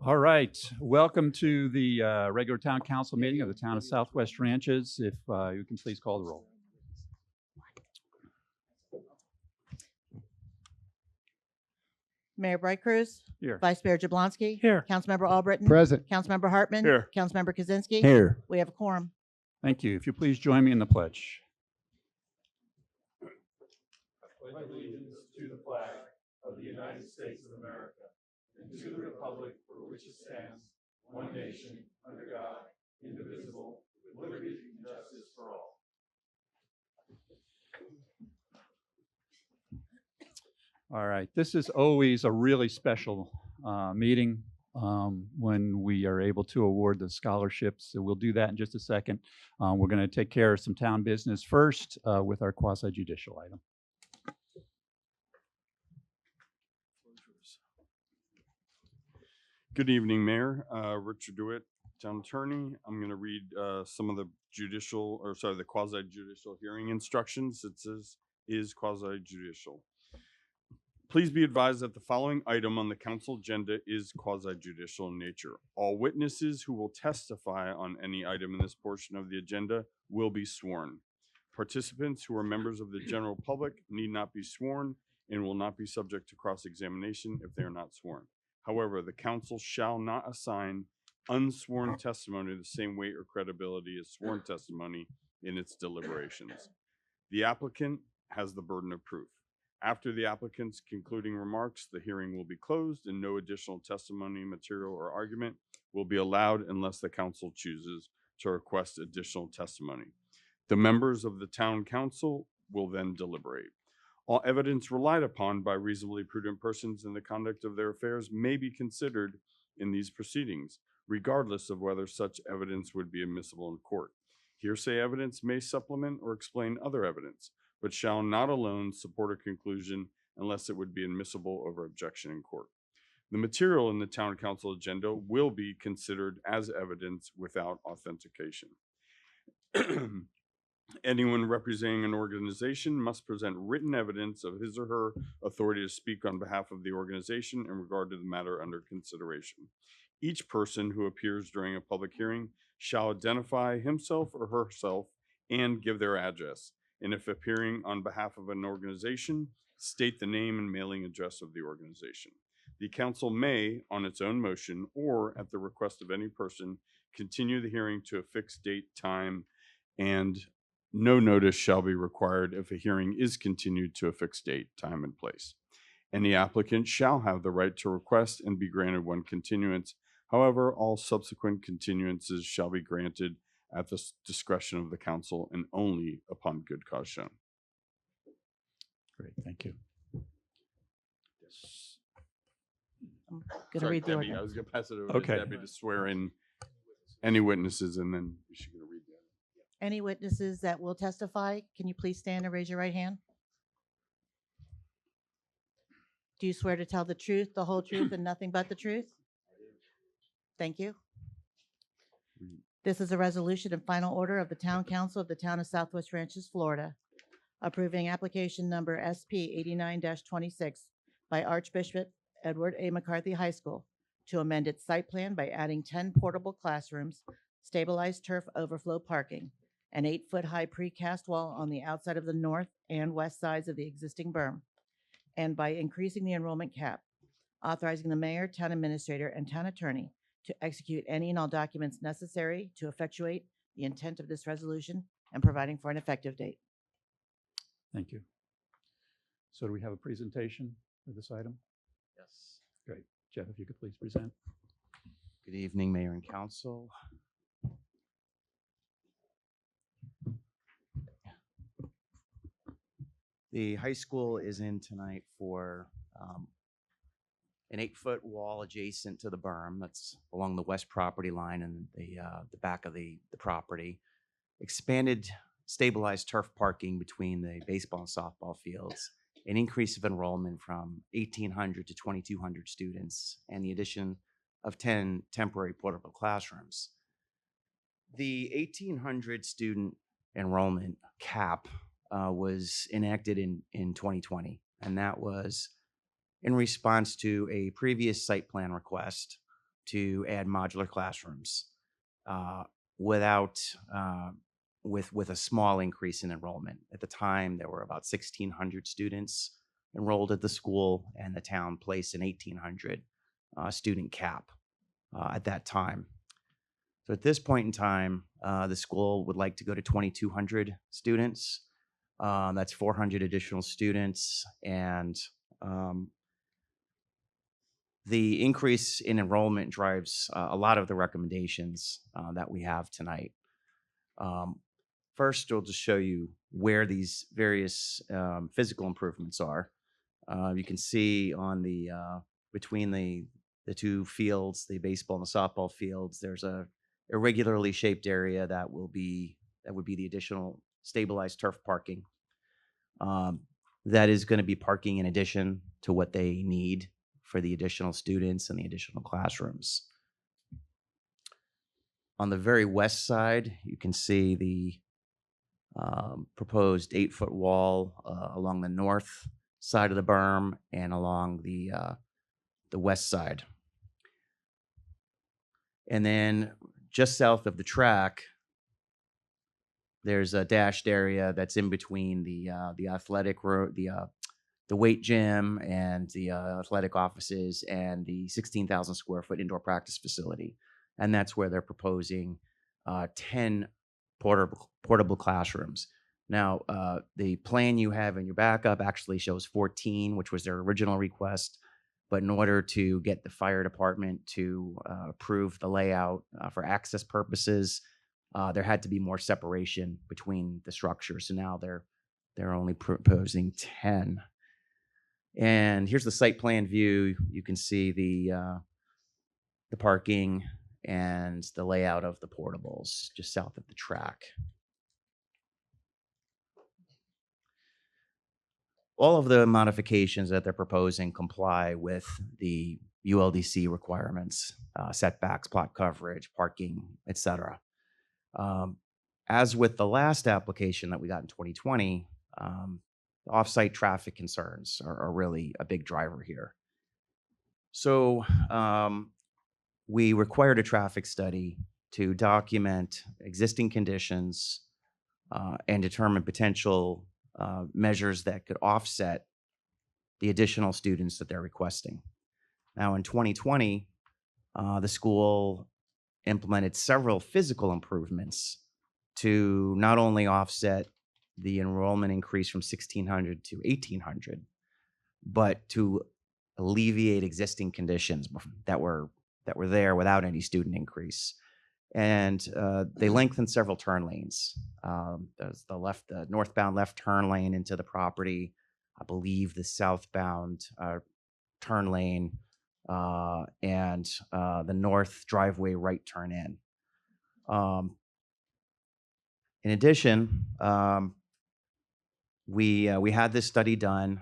All right, welcome to the regular town council meeting of the town of Southwest Ranches. If you can please call the roll. Mayor Bright Cruz. Here. Vice Mayor Jablonski. Here. Councilmember Albritton. Present. Councilmember Hartman. Here. Councilmember Kaczynski. Here. We have a quorum. Thank you. If you please join me in the pledge. I pledge allegiance to the flag of the United States of America and to the republic for which it stands, one nation, under God, indivisible, with liberty and justice for all. All right, this is always a really special meeting when we are able to award the scholarships. So we'll do that in just a second. We're going to take care of some town business first with our quasi-judicial item. Good evening, Mayor. Richard DeWitt, Town Attorney. I'm going to read some of the the quasi-judicial hearing instructions. It says is quasi-judicial. Please be advised that the following item on the council agenda is quasi-judicial in nature. All witnesses who will testify on any item in this portion of the agenda will be sworn. Participants who are members of the general public need not be sworn and will not be subject to cross-examination if they are not sworn. However, the council shall not assign unsworn testimony the same weight or credibility as sworn testimony in its deliberations. The applicant has the burden of proof. After the applicant's concluding remarks, the hearing will be closed and no additional testimony, material, or argument will be allowed unless the council chooses to request additional testimony. The members of the town council will then deliberate. All evidence relied upon by reasonably prudent persons in the conduct of their affairs may be considered in these proceedings, regardless of whether such evidence would be admissible in court. Hearsay evidence may supplement or explain other evidence, but shall not alone support a conclusion unless it would be admissible over objection in court. The material in the town council agenda will be considered as evidence without authentication. Anyone representing an organization must present written evidence of his or her authority to speak on behalf of the organization in regard to the matter under consideration. Each person who appears during a public hearing shall identify himself or herself and give their address. And if appearing on behalf of an organization, state the name and mailing address of the organization. The council may, on its own motion or at the request of any person, continue the hearing to a fixed date, time, and no notice shall be required if a hearing is continued to a fixed date, time, and place. Any applicant shall have the right to request and be granted one continuance. However, all subsequent continuances shall be granted at the discretion of the council and only upon good cause shown. Great, thank you. I'm going to read the Debbie, ordinance. I was going to pass it over Okay. to Debbie to swear in any witnesses, and then she's going to read that. Any witnesses that will testify, can you please stand and raise your right hand? Do you swear to tell the truth, the whole truth, and nothing but the truth? Thank you. This is a resolution in final order of the Town Council of the Town of Southwest Ranches, Florida, approving application number SP 89-26 by Archbishop Edward A. McCarthy High School to amend its site plan by adding 10 portable classrooms, stabilized turf overflow parking, an 8-foot-high precast wall on the outside of the north and west sides of the existing berm, and by increasing the enrollment cap, authorizing the mayor, town administrator, and town attorney to execute any and all documents necessary to effectuate the intent of this resolution and providing for an effective date. Thank you. So do we have a presentation for this item? Yes. Great. Jeff, if you could please present. Good evening, Mayor and Council. The high school is in tonight for an 8-foot wall adjacent to the berm that's along the west property line and the back of the property. Expanded stabilized turf parking between the baseball and softball fields, an increase of enrollment from 1,800 to 2,200 students, and the addition of 10 temporary portable classrooms. The 1,800 student enrollment cap was enacted in 2020, and that was in response to a previous site plan request to add modular classrooms without with a small increase in enrollment. At the time, there were about 1,600 students enrolled at the school, and the town placed an 1,800 student cap at that time. So at this point in time, the school would like to go to 2,200 students. That's 400 additional students, and the increase in enrollment drives a lot of the recommendations that we have tonight. First, we'll just show you where these various physical improvements are. You can see on the between the two fields, the baseball and the softball fields, there's a irregularly shaped area that would be the additional stabilized turf parking. That is going to be parking in addition to what they need for the additional students and the additional classrooms. On the very west side, you can see the proposed 8-foot wall along the north side of the berm and along the west side. And then just south of the track, there's a dashed area that's in between the athletic room, the weight gym and the athletic offices and the 16,000 square foot indoor practice facility. And that's where they're proposing 10 portable classrooms. Now, the plan you have in your backup actually shows 14, which was their original request. But in order to get the fire department to approve the layout for access purposes, there had to be more separation between the structures. So now they're only proposing 10. And here's the site plan view. You can see the parking and the layout of the portables just south of the track. All of the modifications that they're proposing comply with the ULDC requirements, setbacks, plot coverage, parking, etc. As with the last application that we got in 2020, off-site traffic concerns are really a big driver here. So we required a traffic study to document existing conditions and determine potential measures that could offset the additional students that they're requesting. Now, in 2020, the school implemented several physical improvements to not only offset the enrollment increase from 1,600 to 1,800, but to alleviate existing conditions that were there without any student increase. And they lengthened several turn lanes. There's the northbound left turn lane into the property, I believe the southbound turn lane, and the north driveway right turn in. In addition, we had this study done.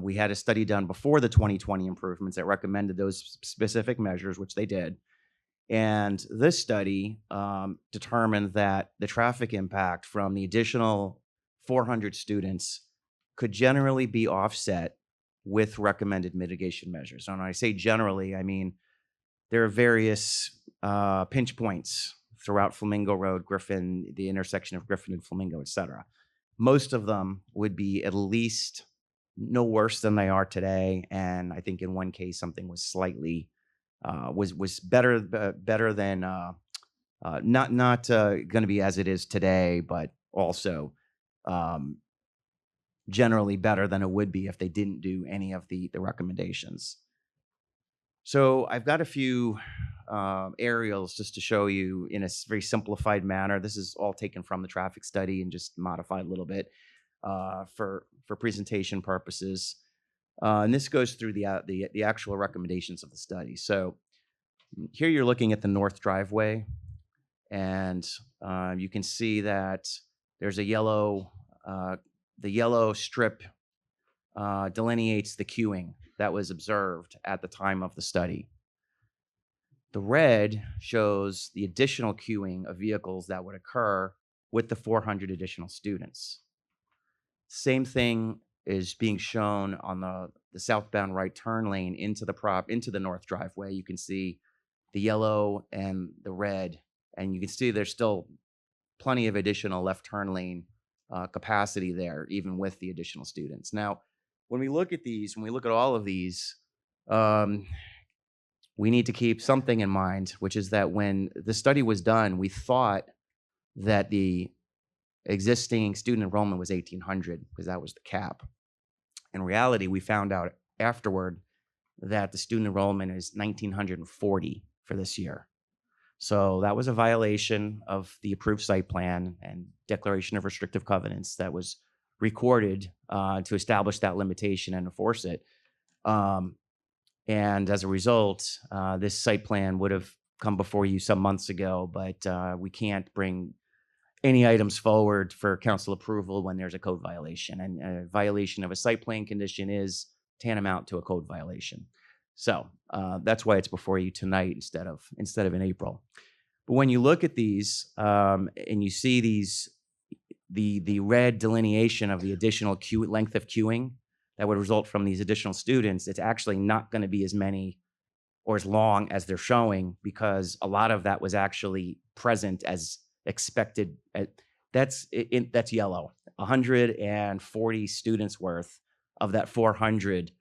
We had a study done before the 2020 improvements that recommended those specific measures, which they did. And this study determined that the traffic impact from the additional 400 students could generally be offset with recommended mitigation measures. And when I say generally, I mean there are various pinch points throughout Flamingo Road, Griffin, the intersection of Griffin and Flamingo, et cetera. Most of them would be at least no worse than they are today. And I think in one case, something was slightly was better than not going to be as it is today, but also generally better than it would be if they didn't do any of the recommendations. So I've got a few aerials just to show you in a very simplified manner. This is all taken from the traffic study and just modified a little bit for presentation purposes. And this goes through the actual recommendations of the study. So here you're looking at the north driveway, and you can see that there's a yellow, the yellow strip delineates the queuing that was observed at the time of the study. The red shows the additional queuing of vehicles that would occur with the 400 additional students. Same thing is being shown on the southbound right turn lane into the north driveway. You can see the yellow and the red, and you can see there's still plenty of additional left turn lane capacity there, even with the additional students. Now, when we look at all of these, we need to keep something in mind, which is that when the study was done, we thought that the existing student enrollment was 1,800 because that was the cap. In reality, we found out afterward that the student enrollment is 1,940 for this year. So that was a violation of the approved site plan and declaration of restrictive covenants that was recorded to establish that limitation and enforce it. And as a result, this site plan would have come before you some months ago, but we can't bring any items forward for council approval when there's a code violation. And a violation of a site plan condition is tantamount to a code violation. So that's why it's before you tonight instead of in April. But when you look at these and you see the red delineation of the additional length of queuing that would result from these additional students, it's actually not going to be as many or as long as they're showing, because a lot of that was actually present as expected. That's yellow. 140 students worth of that 400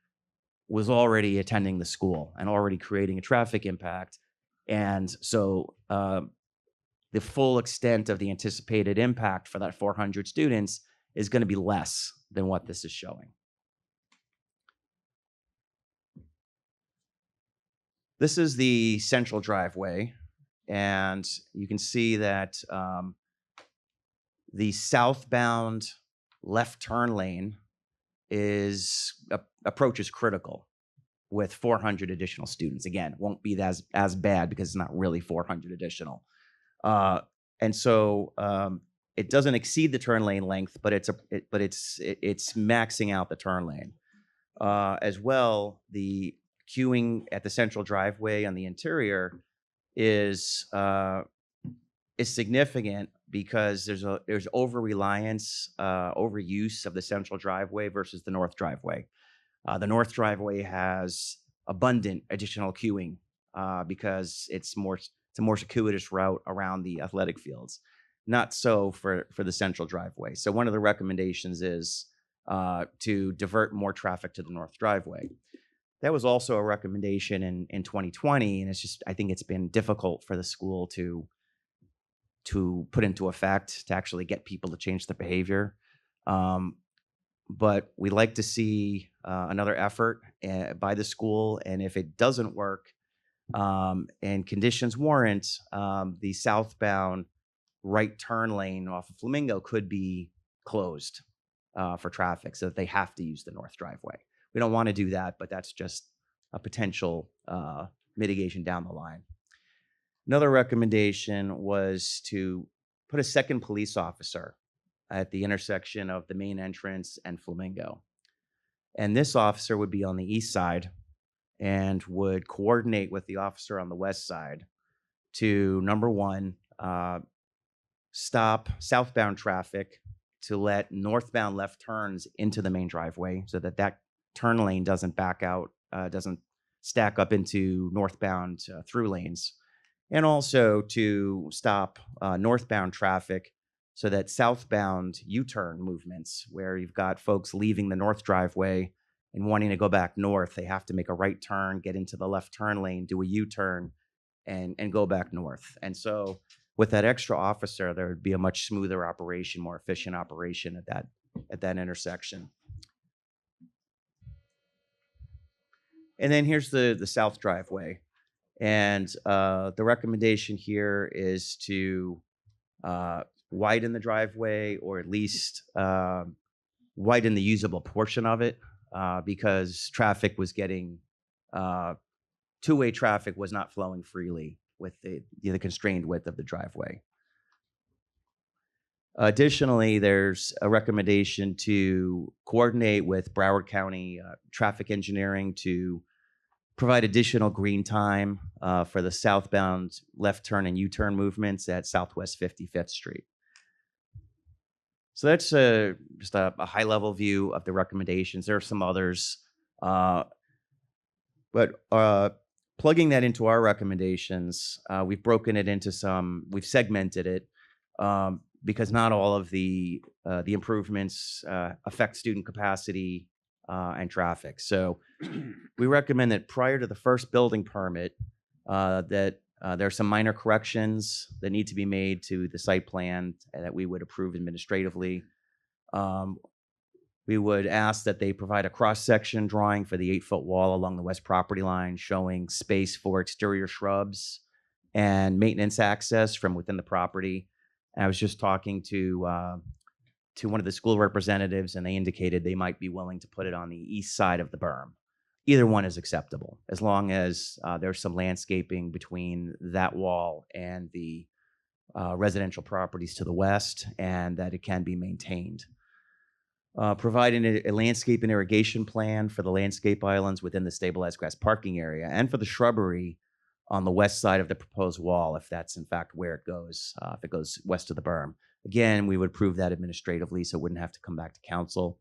was already attending the school and already creating a traffic impact. And so the full extent of the anticipated impact for that 400 students is going to be less than what this is showing. This is the central driveway, and you can see that the southbound left turn lane approaches critical with 400 additional students. Again, won't be as bad because it's not really 400 additional. And so it doesn't exceed the turn lane length, but it's maxing out the turn lane. As well, the queuing at the central driveway on the interior is significant because there's over-reliance, overuse of the central driveway versus the north driveway. The north driveway has abundant additional queuing because it's a more circuitous route around the athletic fields. Not so for the central driveway. So one of the recommendations is to divert more traffic to the north driveway. That was also a recommendation in 2020, and I think it's been difficult for the school to put into effect to actually get people to change their behavior. But we'd like to see another effort by the school, and if it doesn't work and conditions warrant, the southbound right turn lane off of Flamingo could be closed for traffic so that they have to use the north driveway. We don't want to do that, but that's just a potential mitigation down the line. Another recommendation was to put a second police officer at the intersection of the main entrance and Flamingo. And this officer would be on the east side and would coordinate with the officer on the west side to, number one, stop southbound traffic to let northbound left turns into the main driveway so that turn lane doesn't back out, doesn't stack up into northbound through lanes. And also to stop northbound traffic so that southbound U-turn movements, where you've got folks leaving the north driveway and wanting to go back north, they have to make a right turn, get into the left turn lane, do a U-turn, and go back north. And so with that extra officer, there would be a much smoother operation, more efficient operation at that intersection. And then here's the south driveway. And the recommendation here is to widen the driveway, or at least widen the usable portion of it, because traffic was getting, two-way traffic was not flowing freely with the constrained width of the driveway. Additionally, there's a recommendation to coordinate with Broward County traffic engineering to provide additional green time for the southbound left turn and U-turn movements at Southwest 55th Street. So that's just a high level view of the recommendations. There are some others, but plugging that into our recommendations, we've broken it into we've segmented it because not all of the improvements affect student capacity and traffic. So we recommend that prior to the first building permit, that there are some minor corrections that need to be made to the site plan that we would approve administratively. We would ask that they provide a cross-section drawing for the 8-foot wall along the west property line, showing space for exterior shrubs and maintenance access from within the property. And I was just talking to one of the school representatives, and they indicated they might be willing to put it on the east side of the berm. Either one is acceptable, as long as there's some landscaping between that wall and the residential properties to the west, and that it can be maintained. Providing a landscape and irrigation plan for the landscape islands within the stabilized grass parking area and for the shrubbery on the west side of the proposed wall, if that's in fact where it goes, if it goes west of the berm. Again, we would approve that administratively, so it wouldn't have to come back to council.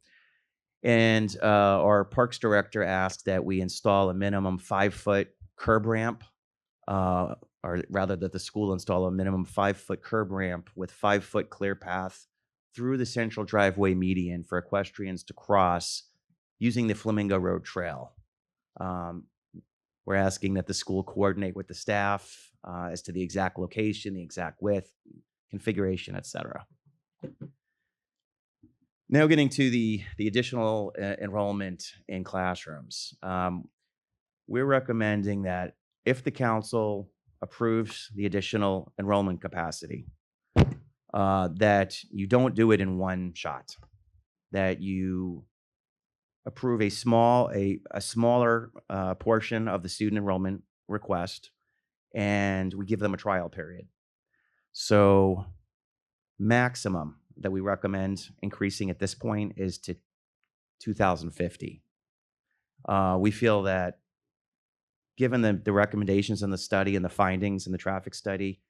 And our parks director asked that we install a minimum 5-foot curb ramp, or rather that the school install a minimum 5-foot curb ramp with 5-foot clear path through the central driveway median for equestrians to cross using the Flamingo Road Trail. We're asking that the school coordinate with the staff as to the exact location, the exact width, configuration, etc. Now getting to the additional enrollment in classrooms. We're recommending that if the council approves the additional enrollment capacity, that you don't do it in one shot, that you approve a smaller portion of the student enrollment request, and we give them a trial period. So maximum that we recommend increasing at this point is to 2,050. We feel that given the recommendations in the study and the findings in the traffic study,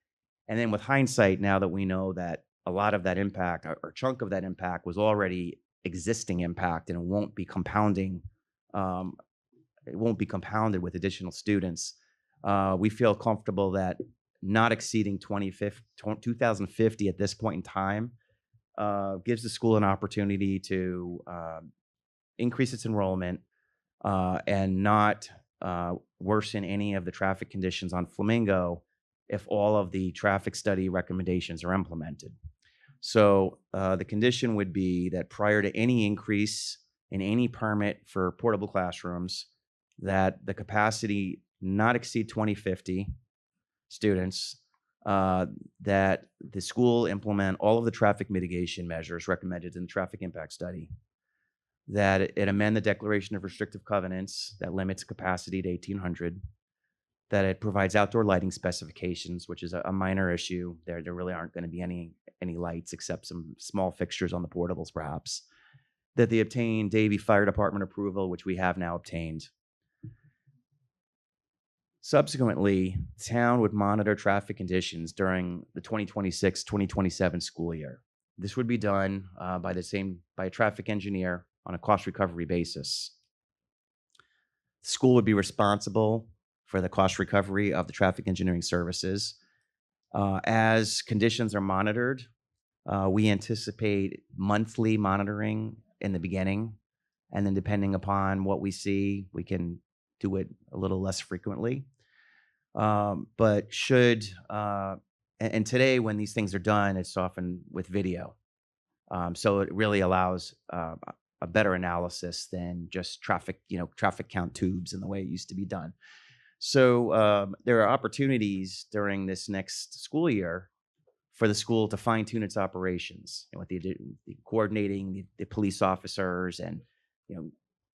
and then with hindsight, now that we know that a lot of that impact or chunk of that impact was already existing impact and it won't be compounding, it won't be compounded with additional students, we feel comfortable that not exceeding 2,050 at this point in time gives the school an opportunity to increase its enrollment and not worsen any of the traffic conditions on Flamingo if all of the traffic study recommendations are implemented. So the condition would be that prior to any increase in any permit for portable classrooms, that the capacity not exceed 2050 students, that the school implement all of the traffic mitigation measures recommended in the traffic impact study, that it amend the declaration of restrictive covenants that limits capacity to 1,800, that it provides outdoor lighting specifications, which is a minor issue. There really aren't going to be any lights except some small fixtures on the portables, perhaps. That they obtain Davie Fire Department approval, which we have now obtained. Subsequently, the town would monitor traffic conditions during the 2026-2027 school year. This would be done by a traffic engineer on a cost recovery basis. The school would be responsible for the cost recovery of the traffic engineering services. As conditions are monitored, we anticipate monthly monitoring in the beginning, and then depending upon what we see, we can do it a little less frequently. But and today when these things are done, it's often with video. So it really allows a better analysis than just traffic count tubes and the way it used to be done. So there are opportunities during this next school year for the school to fine tune its operations, with the coordinating the police officers and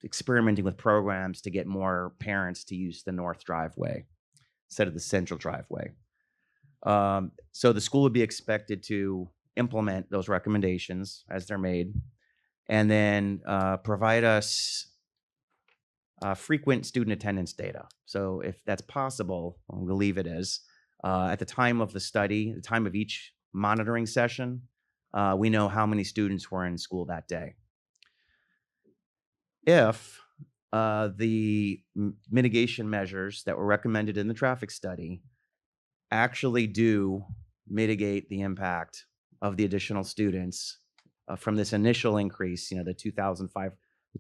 experimenting with programs to get more parents to use the north driveway instead of the central driveway. So the school would be expected to implement those recommendations as they're made, and then provide us frequent student attendance data. So if that's possible, we'll leave it as at the time of the study, the time of each monitoring session, we know how many students were in school that day. If the mitigation measures that were recommended in the traffic study actually do mitigate the impact of the additional students from this initial increase, the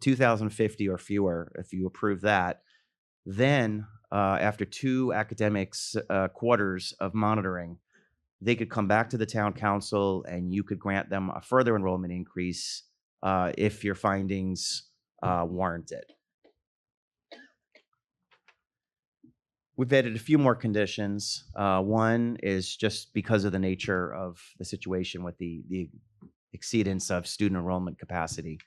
2,050 or fewer, if you approve that, then after 2 academic quarters of monitoring, they could come back to the town council and you could grant them a further enrollment increase if your findings warrant it. We've added a few more conditions. One is just because of the nature of the situation with the exceedance of student enrollment capacity.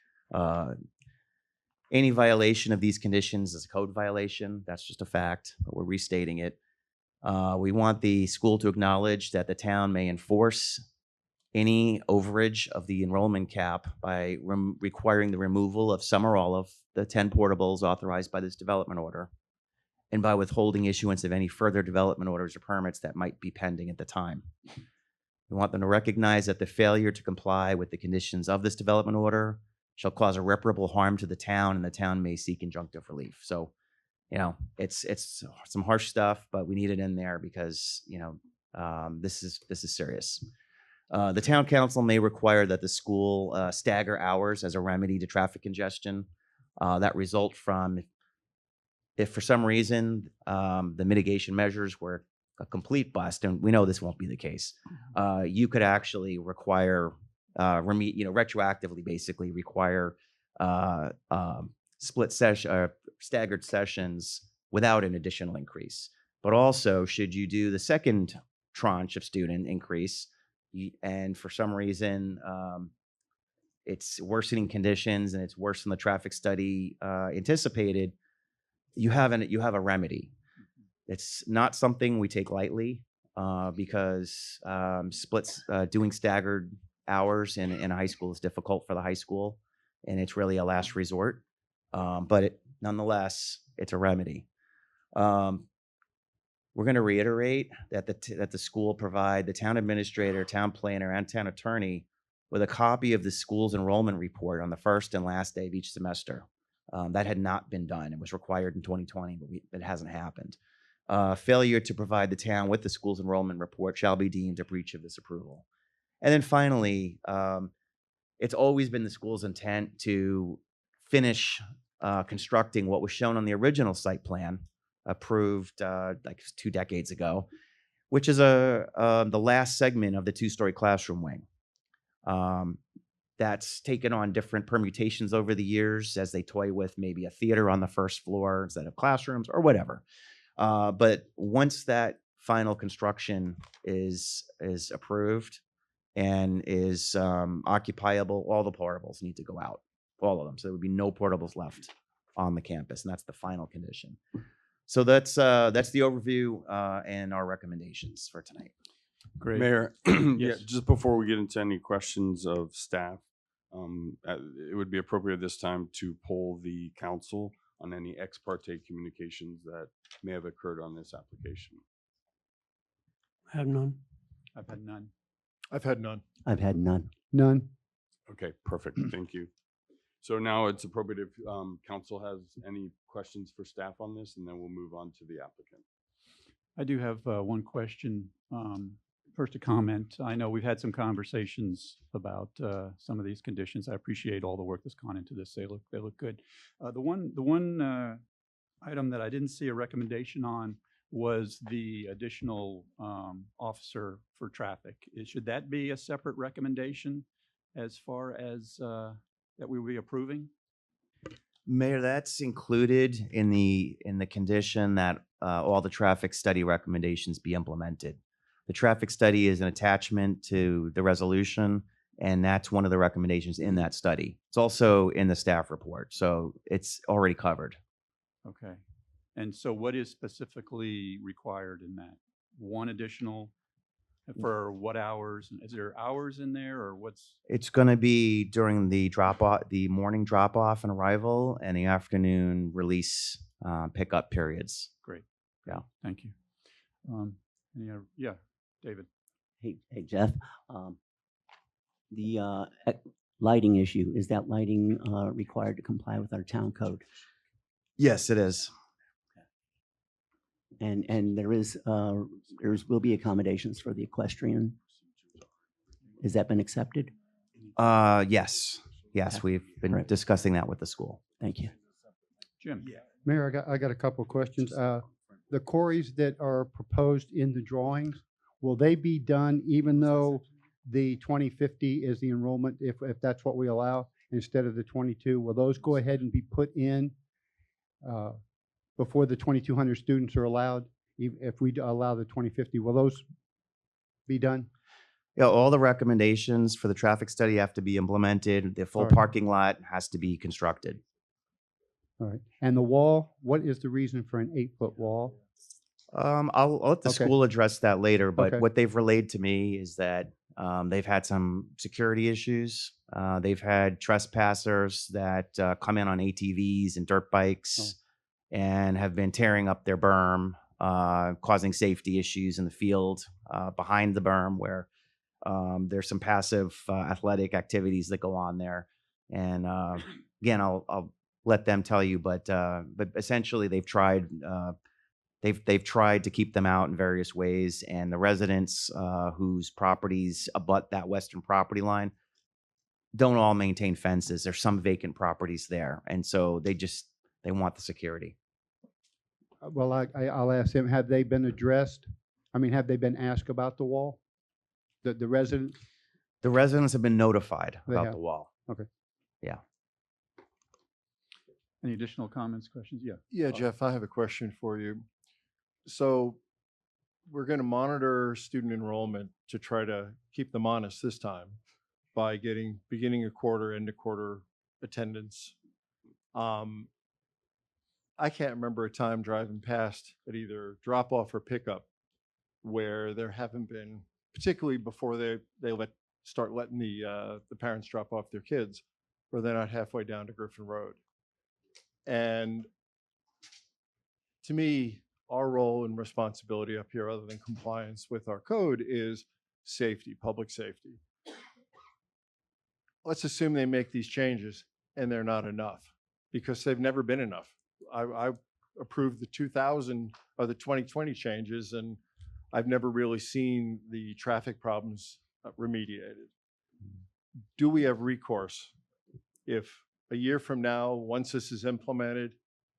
Any violation of these conditions is a code violation. That's just a fact, but we're restating it. We want the school to acknowledge that the town may enforce any overage of the enrollment cap by requiring the removal of some or all of the 10 portables authorized by this development order, and by withholding issuance of any further development orders or permits that might be pending at the time. We want them to recognize that the failure to comply with the conditions of this development order shall cause irreparable harm to the town, and the town may seek injunctive relief. So, it's some harsh stuff, but we need it in there because, this is serious. The town council may require that the school stagger hours as a remedy to traffic congestion that result from if for some reason the mitigation measures were a complete bust, and we know this won't be the case, you could actually require retroactively, basically require staggered sessions without an additional increase. But also, should you do the second tranche of student increase, and for some reason it's worsening conditions and it's worse than the traffic study anticipated, you have a remedy. It's not something we take lightly because doing staggered hours in a high school is difficult for the high school, and it's really a last resort. But nonetheless, it's a remedy. We're going to reiterate that the school provide the town administrator, town planner, and town attorney with a copy of the school's enrollment report on the first and last day of each semester. That had not been done. It was required in 2020, but it hasn't happened. Failure to provide the town with the school's enrollment report shall be deemed a breach of this approval. And then finally, it's always been the school's intent to finish constructing what was shown on the original site plan approved like 2 decades ago, which is the last segment of the 2-story classroom wing. That's taken on different permutations over the years as they toy with maybe a theater on the first floor instead of classrooms or whatever. But once that final construction is approved and is occupiable, all the portables need to go out, all of them. So there would be no portables left on the campus, and that's the final condition. So that's the overview and our recommendations for tonight. Great. Mayor, Yes. just before we get into any questions of staff, it would be appropriate this time to poll the council on any ex parte communications that may have occurred on this application. I have none. I've had none. I've had none. I've had none. None. Okay, perfect. Thank you. So now it's appropriate if council has any questions for staff on this, and then we'll move on to the applicant. I do have one question. First, a comment. I know we've had some conversations about some of these conditions. I appreciate all the work that's gone into this. They look good. The one item that I didn't see a recommendation on was the additional officer for traffic. Should that be a separate recommendation as far as that we will be approving? Mayor, that's included in the condition that all the traffic study recommendations be implemented. The traffic study is an attachment to the resolution, and that's one of the recommendations in that study. It's also in the staff report, so it's already covered. Okay. And so what is specifically required in that? One additional for what hours? Is there hours in there, or what's? It's going to be during the the morning drop off and arrival, and the afternoon release pickup periods. Great. Yeah. Thank you. Yeah, David. Hey, Jeff. lighting issue, is that lighting required to comply with our town code? Yes, it is. And will be accommodations for the equestrian? Has that been accepted? Yes. Yes, Okay. we've been Right. discussing that with the school. Thank you. Jim? Mayor, I got a couple of questions. The quarries that are proposed in the drawings, will they be done even though the 2050 is the enrollment, if that's what we allow, instead of the 22? Will those go ahead and be put in before the 2,200 students are allowed? If we allow the 2050, will those be done? Yeah, all the recommendations for the traffic study have to be implemented. The full All right. parking lot has to be constructed. All right. And the wall, what is the reason for an 8-foot wall? I'll let the Okay. school address that later, but Okay. what they've relayed to me is that they've had some security issues. They've had trespassers that come in on ATVs and dirt bikes and have been tearing up their berm, causing safety issues in the field behind the berm where there's some passive athletic activities that go on there. And again, I'll let them tell you, but essentially they've tried to keep them out in various ways, and the residents whose properties abut that western property line don't all maintain fences. There's some vacant properties there, and so they want the security. Well, I'll ask them, have they been addressed? I mean, have they been asked about the wall? The resident? The residents have been notified They about have. the wall. Okay. Yeah. Any additional comments, questions? Yeah. Yeah, Jeff, I have a question for you. So we're going to monitor student enrollment to try to keep them honest this time by getting beginning of quarter, end of quarter attendance. I can't remember a time driving past at either drop off or pickup where there haven't been, particularly before they start letting the parents drop off their kids, where they're not halfway down to Griffin Road. And to me, our role and responsibility up here, other than compliance with our code, is safety, public safety. Let's assume they make these changes and they're not enough, because they've never been enough. I approved the 2000 or the 2020 changes, and I've never really seen the traffic problems remediated. Do we have recourse if a year from now, once this is implemented,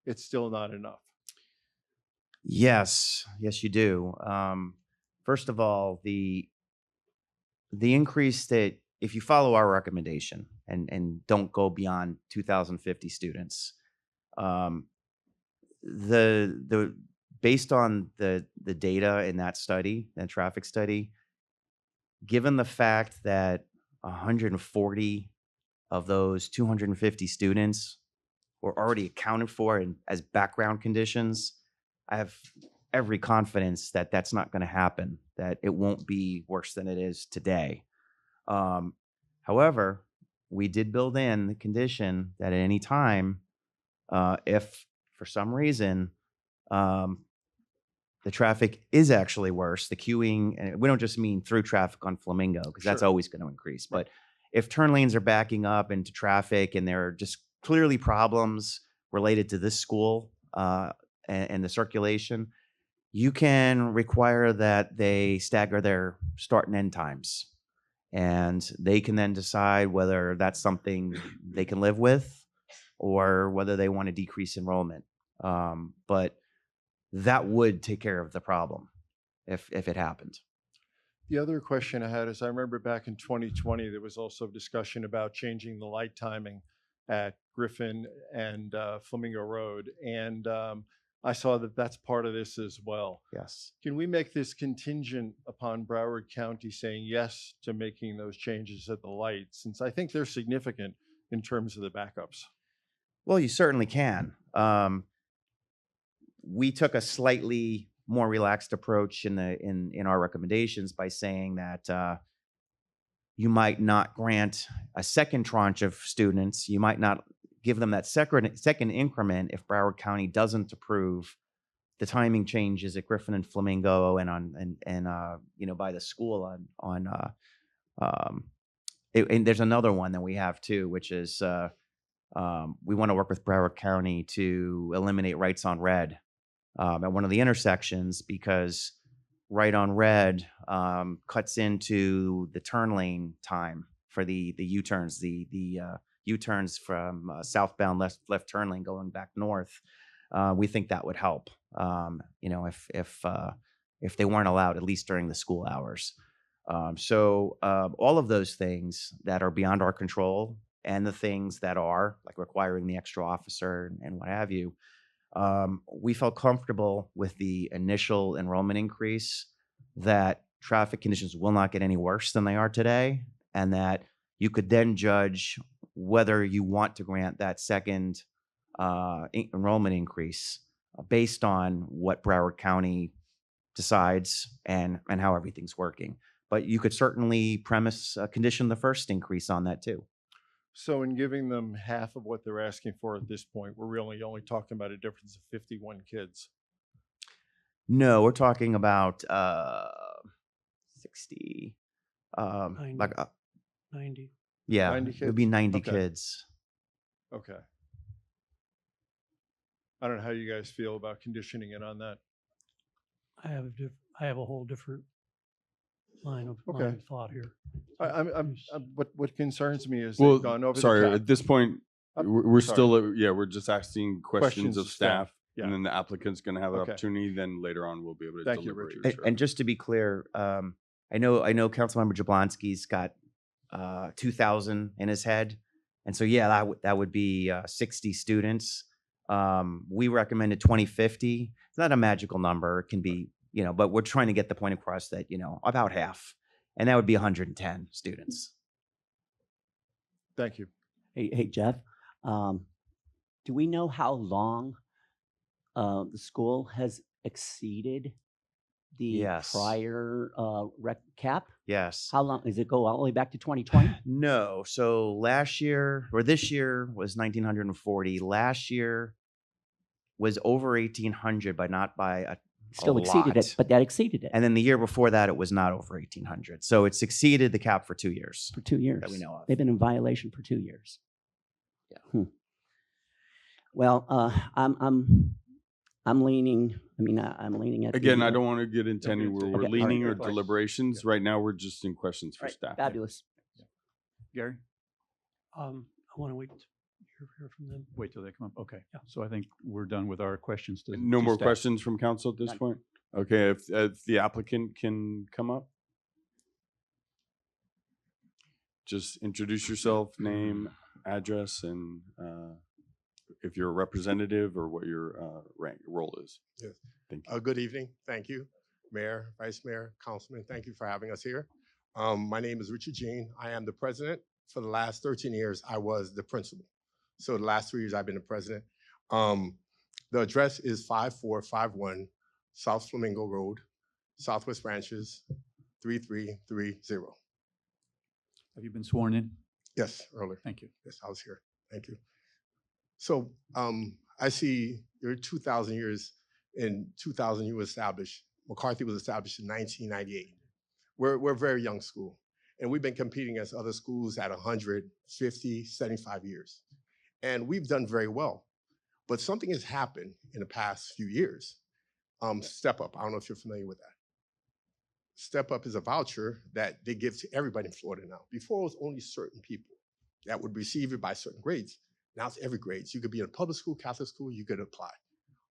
it's still not enough? Yes, you do. First of all, the increase that, if you follow our recommendation and don't go beyond 2,050 students, the based on the data in that study, that traffic study, given the fact that 140 of those 250 students were already accounted for as background conditions, I have every confidence that that's not going to happen, that it won't be worse than it is today. However, we did build in the condition that at any time, if for some reason the traffic is actually worse, the queuing, and we don't just mean through traffic on Flamingo, because that's Sure. always going to increase, but if turn lanes are backing up into traffic and there are just clearly problems related to this school and the circulation, you can require that they stagger their start and end times. And they can then decide whether that's something they can live with or whether they want to decrease enrollment. But that would take care of the problem if it happened. The other question I had is, I remember back in 2020, there was also discussion about changing the light timing at Griffin and Flamingo Road. And I saw that that's part of this as well. Yes. Can we make this contingent upon Broward County saying yes to making those changes at the light, since I think they're significant in terms of the backups? Well, you certainly can. We took a slightly more relaxed approach in our recommendations by saying that you might not grant a second tranche of students. You might not give them that second increment if Broward County doesn't approve the timing changes at Griffin and Flamingo and by the school on And there's another one that we have too, which is we want to work with Broward County to eliminate rights on red at one of the intersections, because right on red cuts into the turn lane time for the U-turns, the U-turns from southbound left turn lane going back north. We think that would help, if they weren't allowed, at least during the school hours. So all of those things that are beyond our control, and the things that are like requiring the extra officer and what have you, we felt comfortable with the initial enrollment increase, that traffic conditions will not get any worse than they are today, and that you could then judge whether you want to grant that second enrollment increase based on what Broward County decides and how everything's working. But you could certainly condition the first increase on that too. So in giving them half of what they're asking for at this point, we're really only talking about a difference of 51 kids. No, we're talking about 60, 90. like 90. yeah, 90 it would be kids? 90 Okay. kids. Okay. I don't know how you guys feel about conditioning it on that. I have a whole different line of Okay. thought here. What concerns me is Well, they've gone over sorry, the cap. at this point, I'm we're sorry. still, we're just asking questions of staff. Yeah. And then the applicant's going to have an Okay. opportunity. Then later on, we'll be able to Thank you, deliberate. Richard. And just to be clear, I know Councilmember Jablonski's got 2,000 in his head, and so yeah, that would be 60 students. We recommended 2050. It's not a magical number; it can be, but we're trying to get the point across that about half, and that would be 110 students. Thank you. Hey, Jeff, do we know how long the school has exceeded the Yes. prior cap? Yes. How long, does it go all the way back to 2020? No. So last year or this year was 1,940. Last year was over 1,800, but not by a Still exceeded lot. it, but that exceeded it And then the year before that, it was not over 1,800. So it's exceeded the cap for 2 years. for 2 years. that we know of. They've been in violation for 2 years. Yeah. Well, I'm leaning. I'm leaning at Again, the, I don't want to get into any where we're Okay, all leaning right, or fine. deliberations. Right now, we're just in questions for Right, staff. fabulous. Gary, I want to wait to hear from them. wait till they come up. Okay. Yeah. So I think we're done with our questions to No to more staff. questions from council at this None. point? Okay, if the applicant can come up. Just introduce yourself, name, address, and if you're a representative or what your role is. Yes. Thank you. Good evening. Thank you, Mayor, Vice Mayor, Councilman. Thank you for having us here. My name is Richard Jean. I am the president. For the last 13 years, I was the principal. So the last 3 years, I've been the president. The address is 5451 South Flamingo Road, Southwest Branches, 3330. Have you been sworn in? Yes, earlier. Thank you. Yes, I was here. Thank you. So I see you're 2,000 years. In 2000, you were established. McCarthy was established in 1998. We're a very young school, and we've been competing against other schools at 150, 75 years. And we've done very well. But something has happened in the past few years. Step Up, I don't know if you're familiar with that. Step Up is a voucher that they give to everybody in Florida now. Before, it was only certain people that would receive it by certain grades. Now it's every grade. So you could be in a public school, Catholic school, you could apply.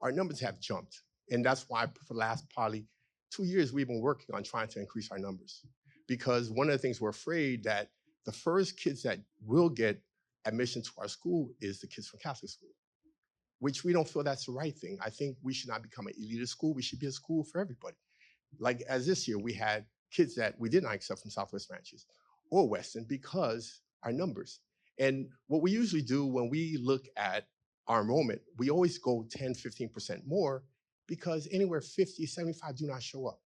Our numbers have jumped. And that's why for the last probably 2 years, we've been working on trying to increase our numbers. Because one of the things we're afraid that the first kids that will get admission to our school is the kids from Catholic school, which we don't feel that's the right thing. I think we should not become an elitist school. We should be a school for everybody. Like as this year, we had kids that we did not accept from Southwest Branches or Weston because our numbers. And what we usually do when we look at our enrollment, we always go 10, 15% more because anywhere 50, 75 do not show up.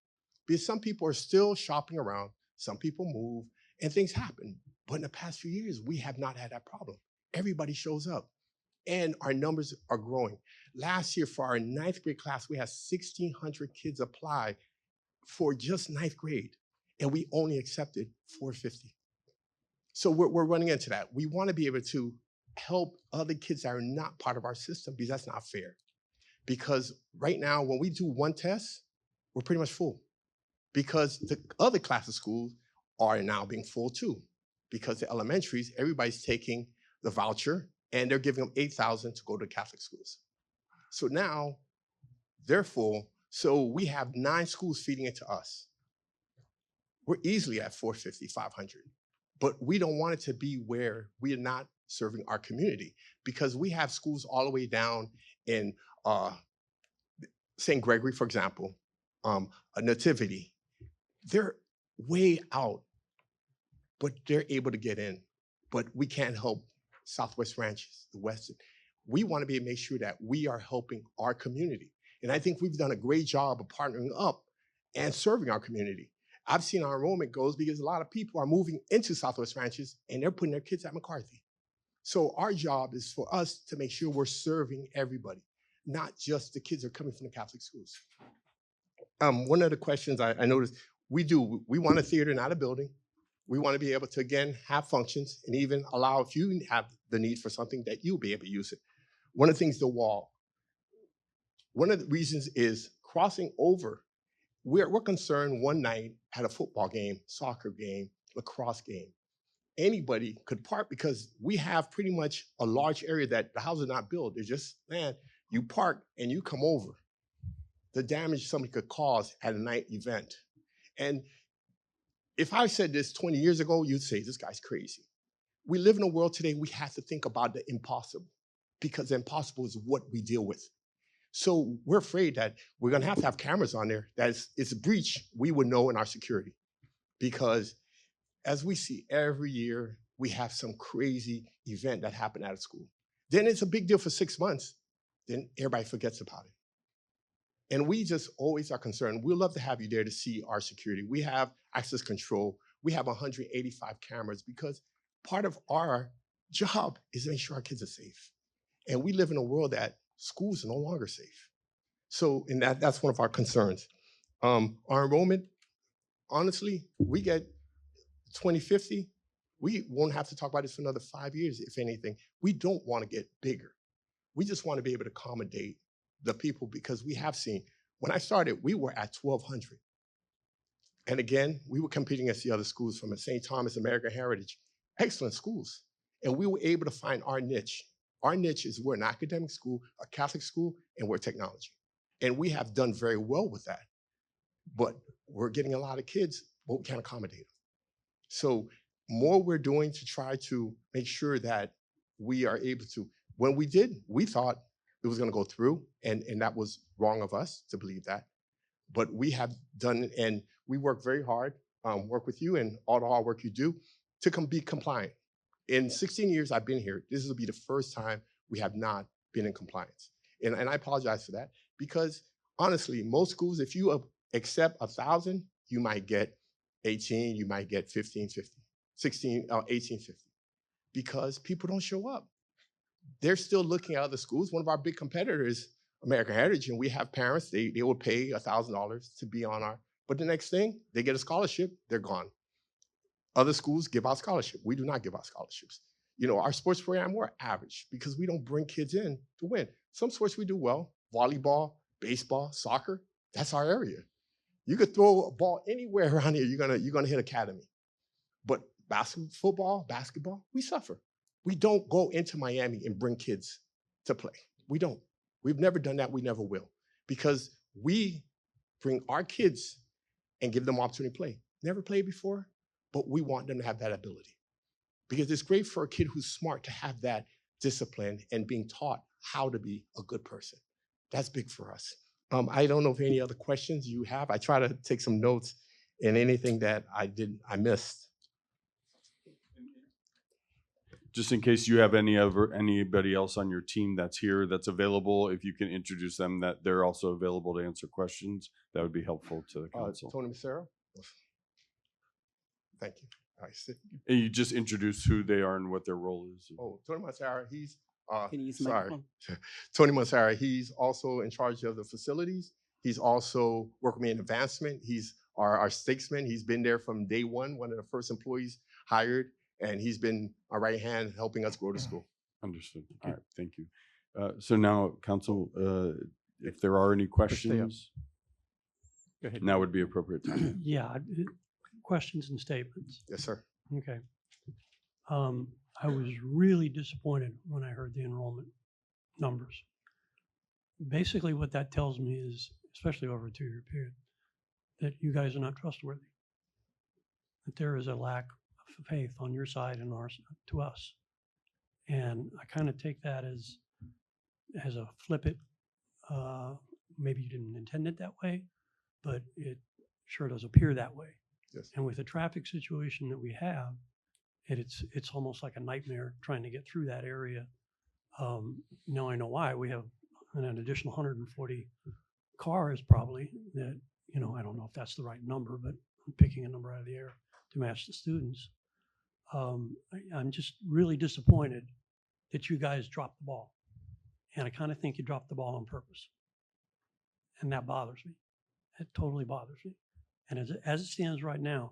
Because some people are still shopping around, some people move, and things happen. But in the past few years, we have not had that problem. Everybody shows up, and our numbers are growing. Last year, for our 9th grade class, we had 1,600 kids apply for just 9th grade, and we only accepted 450. So we're running into that. We want to be able to help other kids that are not part of our system because that's not fair. Because right now, when we do one test, we're pretty much full. Because the other class of schools are now being full too. Because the elementaries, everybody's taking the voucher and they're giving them $8,000 to go to Catholic schools. So now they're full. So we have 9 schools feeding into us. We're easily at 450, 500. But we don't want it to be where we are not serving our community because we have schools all the way down in St. Gregory, for example, a Nativity. They're way out, but they're able to get in. But we can't help Southwest Ranches, the Western. We want to be able to make sure that we are helping our community. And I think we've done a great job of partnering up and serving our community. I've seen our enrollment goes because a lot of people are moving into Southwest Ranches and they're putting their kids at McCarthy. So our job is for us to make sure we're serving everybody, not just the kids that are coming from the Catholic schools. One of the questions I noticed, we want a theater, not a building. We want to be able to, again, have functions and even allow if you have the need for something that you'll be able to use it. One of the things, the wall. One of the reasons is crossing over. We're concerned one night at a football game, soccer game, lacrosse game. Anybody could park because we have pretty much a large area that the houses are not built. They're just, man, you park and you come over. The damage somebody could cause at a night event. And if I said this 20 years ago, you'd say, this guy's crazy. We live in a world today, we have to think about the impossible because the impossible is what we deal with. So we're afraid that we're gonna have to have cameras on there. It's a breach we would know in our security. Because as we see every year, we have some crazy event that happened at a school. Then it's a big deal for 6 months. Then everybody forgets about it. And we just always are concerned. We'd love to have you there to see our security. We have access control. We have 185 cameras because part of our job is to make sure our kids are safe. And we live in a world that schools are no longer safe. So, and that's one of our concerns. Our enrollment, honestly, we get 2050, we won't have to talk about this for another 5 years, if anything. We don't want to get bigger. We just want to be able to accommodate the people because we have seen, when I started, we were at 1,200. And again, we were competing against the other schools from St. Thomas, American Heritage, excellent schools. And we were able to find our niche. Our niche is we're an academic school, a Catholic school, and we're technology. And we have done very well with that. But we're getting a lot of kids, but we can't accommodate them. So more we're doing to try to make sure that we are able to, when we did, we thought it was gonna go through, and that was wrong of us to believe that. But we have done, and we work very hard, work with you and all the hard work you do to be compliant. In 16 years I've been here, this will be the first time we have not been in compliance. And I apologize for that because honestly, most schools, if you accept 1,000, you might get 18, you might get 1550, 1850, because people don't show up. They're still looking at other schools. One of our big competitors, American Heritage, and we have parents, they will pay $1,000 to be on our, but the next thing, they get a scholarship, they're gone. Other schools give out scholarship. We do not give out scholarships. You know, our sports program, we're average because we don't bring kids in to win. Some sports we do well, volleyball, baseball, soccer, that's our area. You could throw a ball anywhere around here, you're gonna hit academy. But football, basketball, we suffer. We don't go into Miami and bring kids to play. We don't. We've never done that, we never will. Because we bring our kids and give them opportunity to play. Never played before, but we want them to have that ability. Because it's great for a kid who's smart to have that discipline and being taught how to be a good person. That's big for us. I don't know if any other questions you have. I try to take some notes and anything that I missed. Just in case you have anybody else on your team that's here that's available, if you can introduce them, that they're also available to answer questions, that would be helpful to the council. Tony Massaro. Thank you. All right, sit. And you just introduce who they are and what their role is. Oh, Tony Massaro, he's Can you use the sorry. microphone? Tony Massaro, he's also in charge of the facilities. He's also working me in advancement. He's our statesman. He's been there from day one of the first employees hired. and he's been our right hand helping us grow the school. Understood. All right, thank you. So now, council, if there are any stay up. questions, Go ahead. now would be appropriate time. Yeah, questions and statements. Yes, sir. Okay. I was really disappointed when I heard the enrollment numbers. Basically, what that tells me is, especially over a 2-year period, that you guys are not trustworthy. That there is a lack of faith on your side and ours to us. And I kind of take that as a flip it. Maybe you didn't intend it that way, but it sure does appear that way. Yes. And with the traffic situation that we have, it's almost like a nightmare trying to get through that area. Now I know why. We have an additional 140 cars probably that, I don't know if that's the right number, but I'm picking a number out of the air to match the students. I'm just really disappointed that you guys dropped the ball. And I kind of think you dropped the ball on purpose. And that bothers me. It totally bothers me. And as it stands right now,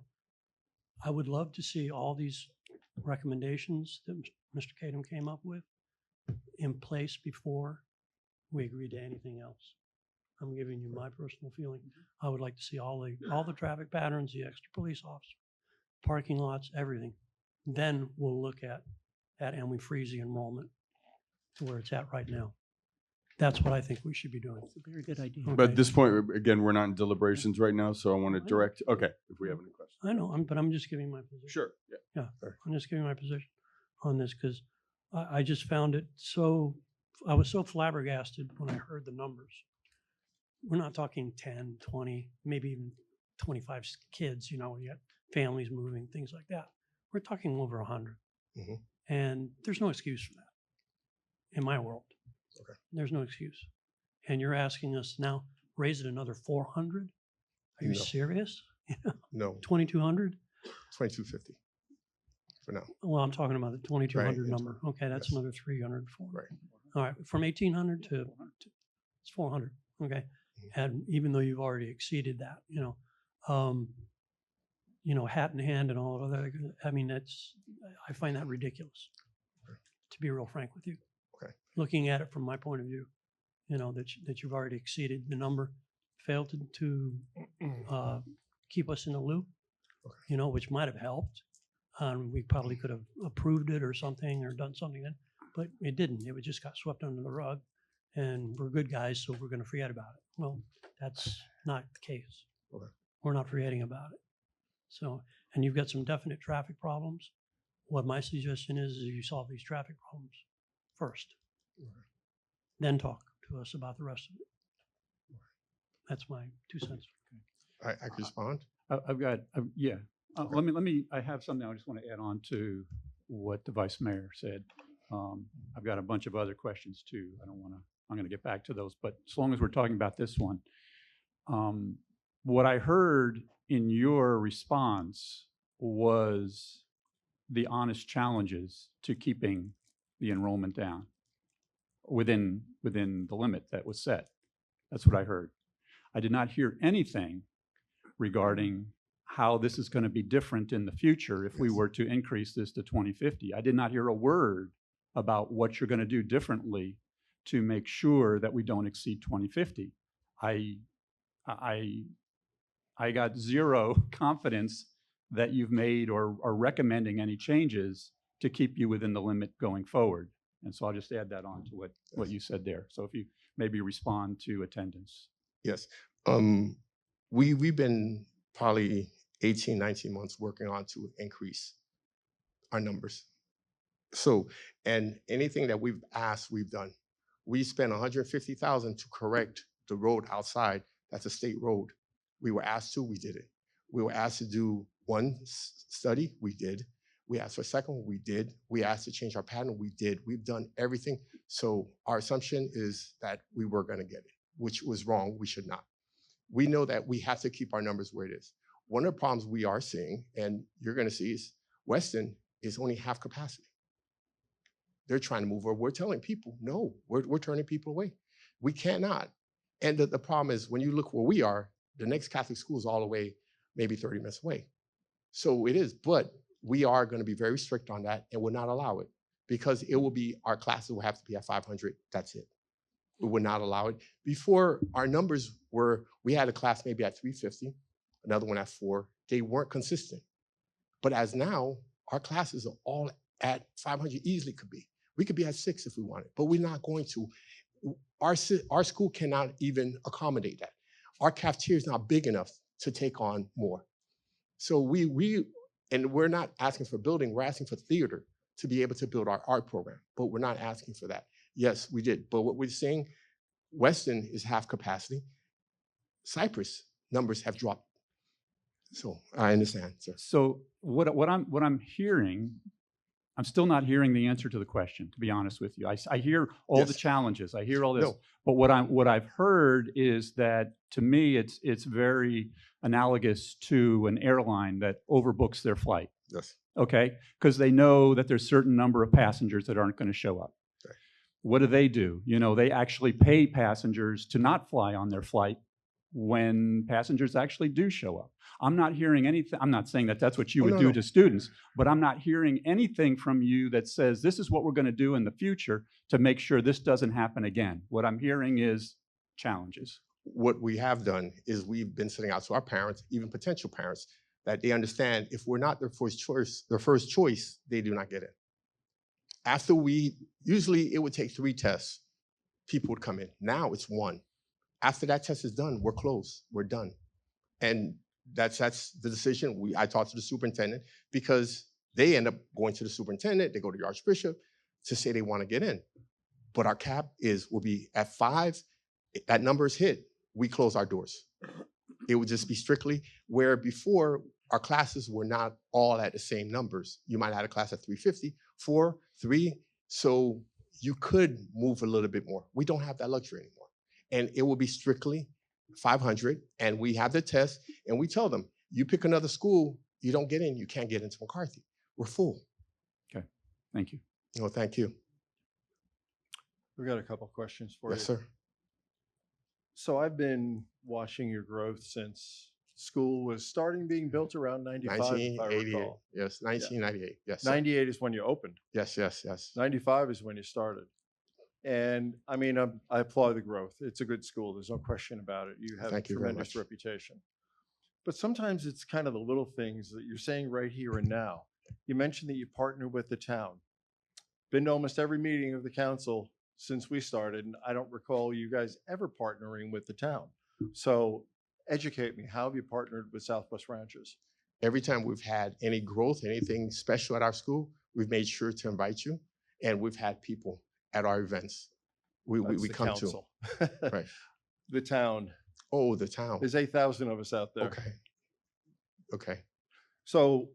I would love to see all these recommendations that Mr. Kadam came up with in place before we agree to anything else. I'm giving you my personal feeling. I would like to see all the traffic patterns, the extra police officers, parking lots, everything. Then we'll look at and we freeze the enrollment to where it's at right now. That's what I think we should be doing. That's a very good idea. But at Okay. this point, again, we're not in deliberations right now, so I want to I know. direct, okay, if we have any questions. I know, but I'm just giving my position. Sure, yeah. I'm just giving my position on this because I just found it I was so flabbergasted when I heard the numbers. We're not talking 10, 20, maybe even 25 kids, you got families moving, things like that. We're talking over 100. Mhm. And there's no excuse for that in my world. Okay. There's no excuse. And you're asking us now raise it another 400? Are you No. serious? No, 2,200? 2250 for now. Well, I'm talking about the 2,200 Right. number. Okay, that's Yes. another 300. Right. All right, from 1,800 to it's 400. Okay, and even though you've already exceeded that, hat in hand and all of that. I mean, I find that ridiculous. To be real frank with you. Okay. Looking at it from my point of view, that you've already exceeded the number, failed to keep us in the loop, which might have helped. We probably could have approved it or something or done something then, but it didn't. It just got swept under the rug, and we're good guys, so we're going to forget about it. Well, that's not the case. Okay. We're not forgetting about it. So, and you've got some definite traffic problems. What my suggestion is you solve these traffic problems first, then talk to us about the rest of it. That's my 2 cents. I can respond. I've got, yeah. I have something I just want to add on to what the vice mayor said. I've got a bunch of other questions too. I'm going to get back to those, but as long as we're talking about this one, what I heard in your response was the honest challenges to keeping the enrollment down within the limit that was set. That's what I heard. I did not hear anything regarding how this is going to be different in the future if we were to increase this to 2050. I did not hear a word about what you're going to do differently to make sure that we don't exceed 2050. I got zero confidence that you've made or are recommending any changes to keep you within the limit going forward. And so I'll just add that on to what you said there. So if you maybe respond to attendance. Yes. We've been probably 18, 19 months working on to increase our numbers. So, and anything that we've asked, we've done. We spent $150,000 to correct the road outside. That's a state road. We were asked to, we did it. We were asked to do one study, we did. We asked for a second one, we did. We asked to change our pattern, we did. We've done everything. So our assumption is that we were gonna get it, which was wrong, we should not. We know that we have to keep our numbers where it is. One of the problems we are seeing, and you're gonna see, is Weston is only half capacity. They're trying to move over. We're telling people, no, we're turning people away. We cannot. And the problem is when you look where we are, the next Catholic school is all the way, maybe 30 minutes away. So it is, but we are going to be very strict on that and will not allow it because it will be, our classes will have to be at 500. That's it. We would not allow it. Before, our numbers were, we had a class maybe at 350, another one at 4. They weren't consistent. But as now, our classes are all at 500, easily could be. We could be at 6 if we wanted, but we're not going to. Our school cannot even accommodate that. Our cafeteria is not big enough to take on more. So and we're not asking for building, we're asking for theater to be able to build our art program, but we're not asking for that. Yes, we did, but what we're saying, Weston is half capacity. Cypress numbers have dropped. So I understand, sir. So what I'm hearing, I'm still not hearing the answer to the question, to be honest with you. I hear all the Yes. challenges. I hear all this, No. but what I've heard is that, to me, it's very analogous to an airline that overbooks their flight. Yes. Okay, because they know that there's a certain number of passengers that aren't going to show up. Right. What do? They actually pay passengers to not fly on their flight when passengers actually do show up. I'm not hearing anything. I'm not saying that that's what you Oh, would no, do no. to students, but I'm not hearing anything from you that says this is what we're going to do in the future to make sure this doesn't happen again. What I'm hearing is challenges. What we have done is we've been sending out to our parents, even potential parents, that they understand if we're not their first choice, they do not get in. After usually it would take 3 tests, people would come in. Now it's 1. After that test is done, we're closed, we're done. And that's the decision. I talked to the superintendent because they end up going to the superintendent, they go to the archbishop to say they want to get in. But our cap will be at 5. If that number is hit, we close our doors. It would just be strictly where before our classes were not all at the same numbers. You might have had a class at 350, 4, 3. So you could move a little bit more. We don't have that luxury anymore. And it will be strictly 500. And we have the test and we tell them, you pick another school, you don't get in, you can't get into McCarthy. We're full. Okay, thank you. No, thank you. We've got a couple questions for you. Yes, sir. So I've been watching your growth since school was starting being built around 95, if I 1988. recall. Yes, 1998. Yes, sir. 98 is when you opened. Yes, yes, yes. 95 is when you started. And I mean, I applaud the growth. It's a good school. There's no question about it. You have Thank a you very tremendous much. reputation. But sometimes it's kind of the little things that you're saying right here and now. You mentioned that you partner with the town. Been to almost every meeting of the council since we started, and I don't recall you guys ever partnering with the town. So educate me, how have you partnered with Southwest Ranches? Every time we've had any growth, anything special at our school, we've made sure to invite you. And we've had people at our events. We That's the come council. to. Right. The town. Oh, the town. There's 8,000 of us out there. Okay. Okay. So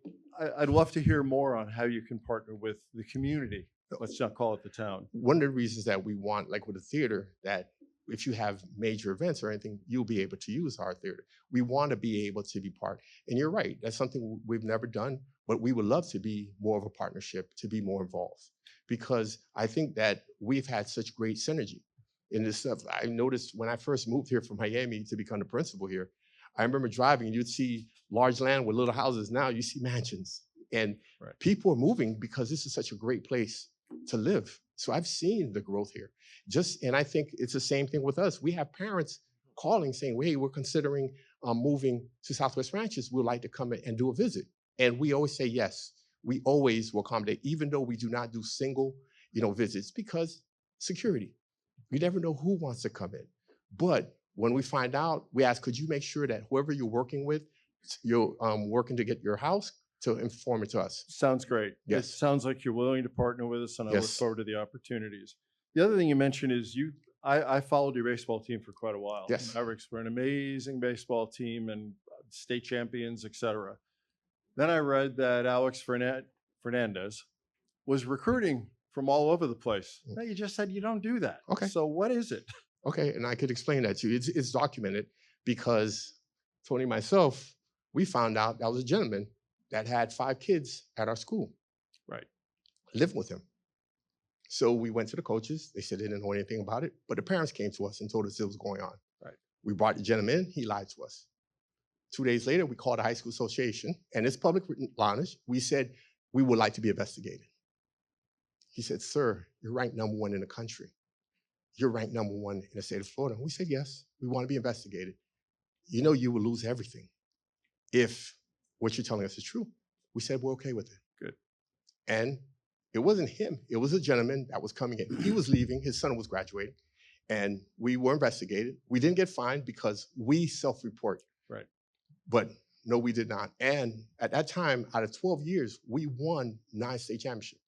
I'd love to hear more on how you can partner with the community. Let's not call it the town. One of the reasons that we want, like with the theater, that if you have major events or anything, you'll be able to use our theater. We want to be able to be part. And you're right, that's something we've never done, but we would love to be more of a partnership, to be more involved. Because I think that we've had such great synergy in this stuff. I noticed when I first moved here from Miami to become the principal here, I remember driving and you'd see large land with little houses. Now you see mansions. And Right. people are moving because this is such a great place to live. So I've seen the growth here. And I think it's the same thing with us. We have parents calling saying, hey, we're considering moving to Southwest Ranches. We'd like to come and do a visit. And we always say yes. We always will accommodate, even though we do not do single, visits, because security. You never know who wants to come in. But when we find out, we ask, could you make sure that whoever you're working with, you're working to get your house, to inform it to us. Sounds great. Yes. It sounds like you're willing to partner with us, and I look Yes. forward to the opportunities. The other thing you mentioned is I followed your baseball team for quite a while. Yes. Mavericks were an amazing baseball team and state champions, et cetera. Then I read that Alex Fernandez was recruiting from all over the place. Mm. Now, you just said you don't do that. Okay. So what is it? Okay, and I could explain that to you. It's documented because Tony and myself, we found out that was a gentleman that had 5 kids at our school. Right. Living with him. So we went to the coaches. They said they didn't know anything about it, but the parents came to us and told us it was going on. Right. We brought the gentleman in. He lied to us. 2 days later, we called the high school association, and it's public knowledge. We said, we would like to be investigated. He said, sir, you're ranked #1 in the country. You're ranked #1 in the state of Florida. We said, yes, we want to be investigated. You know you will lose everything if what you're telling us is true. We said, we're okay with it. Good. And it wasn't him. It was a gentleman that was coming in. He was leaving. His son was graduating. And we were investigated. We didn't get fined because we self-report. Right. But no, we did not. And at that time, out of 12 years, we won 9 state championships.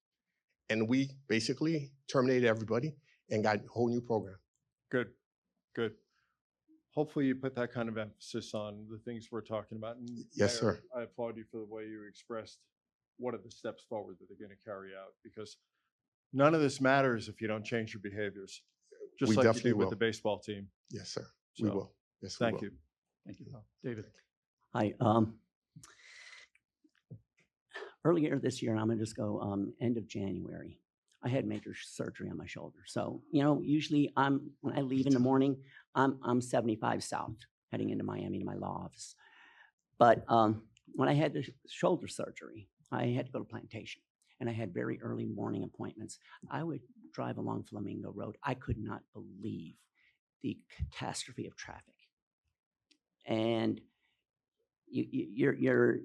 And we basically terminated everybody and got a whole new program. Good, good. Hopefully you put that kind of emphasis on the things we're talking about. And Yes, Mayor, sir. I applaud you for the way you expressed what are the steps forward that they're going to carry out, because none of this matters if you don't change your behaviors. Just We like you definitely did with will. the baseball team. Yes, sir. We So, will. Yes, we Thank will. you. Thank you. David. Hi, earlier this year, and I'm gonna just go, end of January, I had major surgery on my shoulder. So, usually when I leave in the morning, I'm 75 south, heading into Miami to my law office. But when I had the shoulder surgery, I had to go to Plantation, and I had very early morning appointments. I would drive along Flamingo Road. I could not believe the catastrophe of traffic. And you're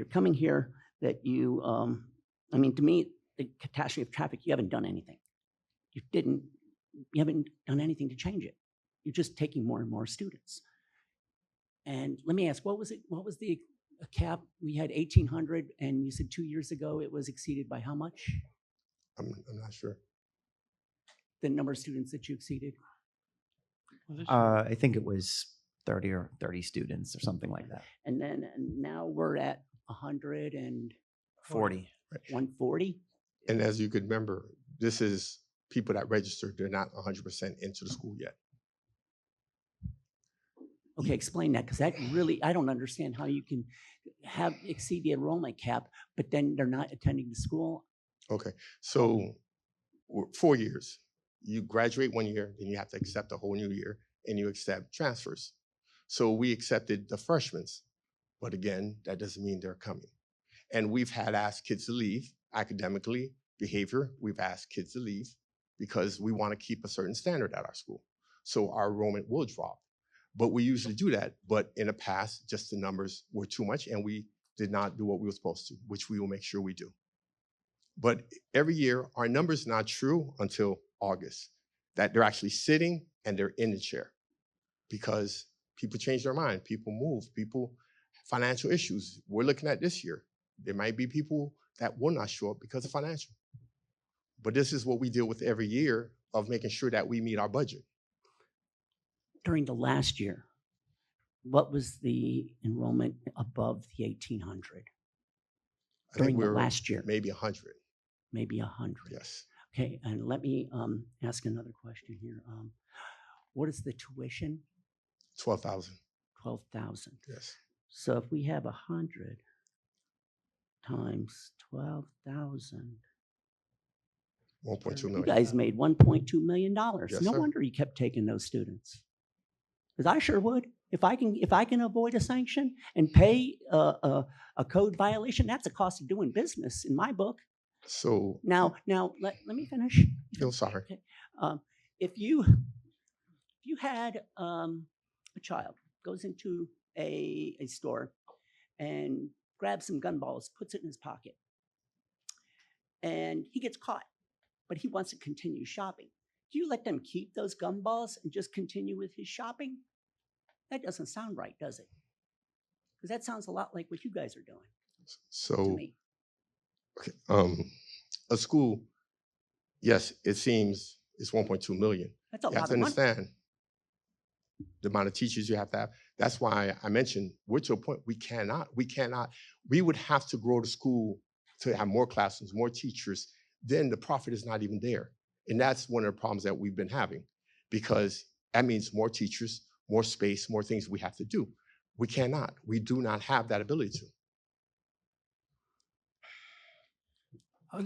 coming here that to me, the catastrophe of traffic, you haven't done anything. You haven't done anything to change it. You're just taking more and more students. And let me ask, what was the cap? We had 1,800, and you said 2 years ago it was exceeded by how much? I'm not sure. The number of students that you exceeded? Well, this I think it was 30 or 30 students or something like that. And now we're at 140. 40. And as you could remember, this is people that registered. They're not 100% into the school yet. Okay, explain that, because that really, I don't understand how you can exceed the enrollment cap, but then they're not attending the school. Okay, so 4 years. You graduate 1 year, then you have to accept a whole new year, and you accept transfers. So we accepted the freshmen, but again, that doesn't mean they're coming. And we've had asked kids to leave academically, behavior. We've asked kids to leave because we want to keep a certain standard at our school. So our enrollment will drop. But we usually do that. But in the past, just the numbers were too much, and we did not do what we were supposed to, which we will make sure we do. But every year, our numbers not true until August, that they're actually sitting and they're in the chair because people change their mind, people move, financial issues. We're looking at this year. There might be people that will not show up because of financial. But this is what we deal with every year of making sure that we meet our budget. During the last year, what was the enrollment above the 1,800? I During think the we're last year? maybe 100. Maybe 100. Yes. Okay, and let me ask another question here. What is the tuition? 12,000. 12,000. Yes. So if we have 100 times 12,000, 1.2 you million. guys made $1.2 million. Yes, No sir. wonder you kept taking those students. Because I sure would. If I can avoid a sanction and pay a code violation, that's a cost of doing business in my book. So, Now let me finish. feel sorry. Okay. If you had a child goes into a store and grabs some gun balls, puts it in his pocket, and he gets caught, but he wants to continue shopping, do you let them keep those gun balls and just continue with his shopping? That doesn't sound right, does it? Because that sounds a lot like what you guys are doing to So, me. okay, a school, yes, it seems it's 1.2 million. That's a You have lot to of money. understand the amount of teachers you have to have. That's why I mentioned we're to a point we would have to grow the school to have more classrooms, more teachers, then the profit is not even there. And that's one of the problems that we've been having, because that means more teachers, more space, more things we have to do. We do not have that ability to.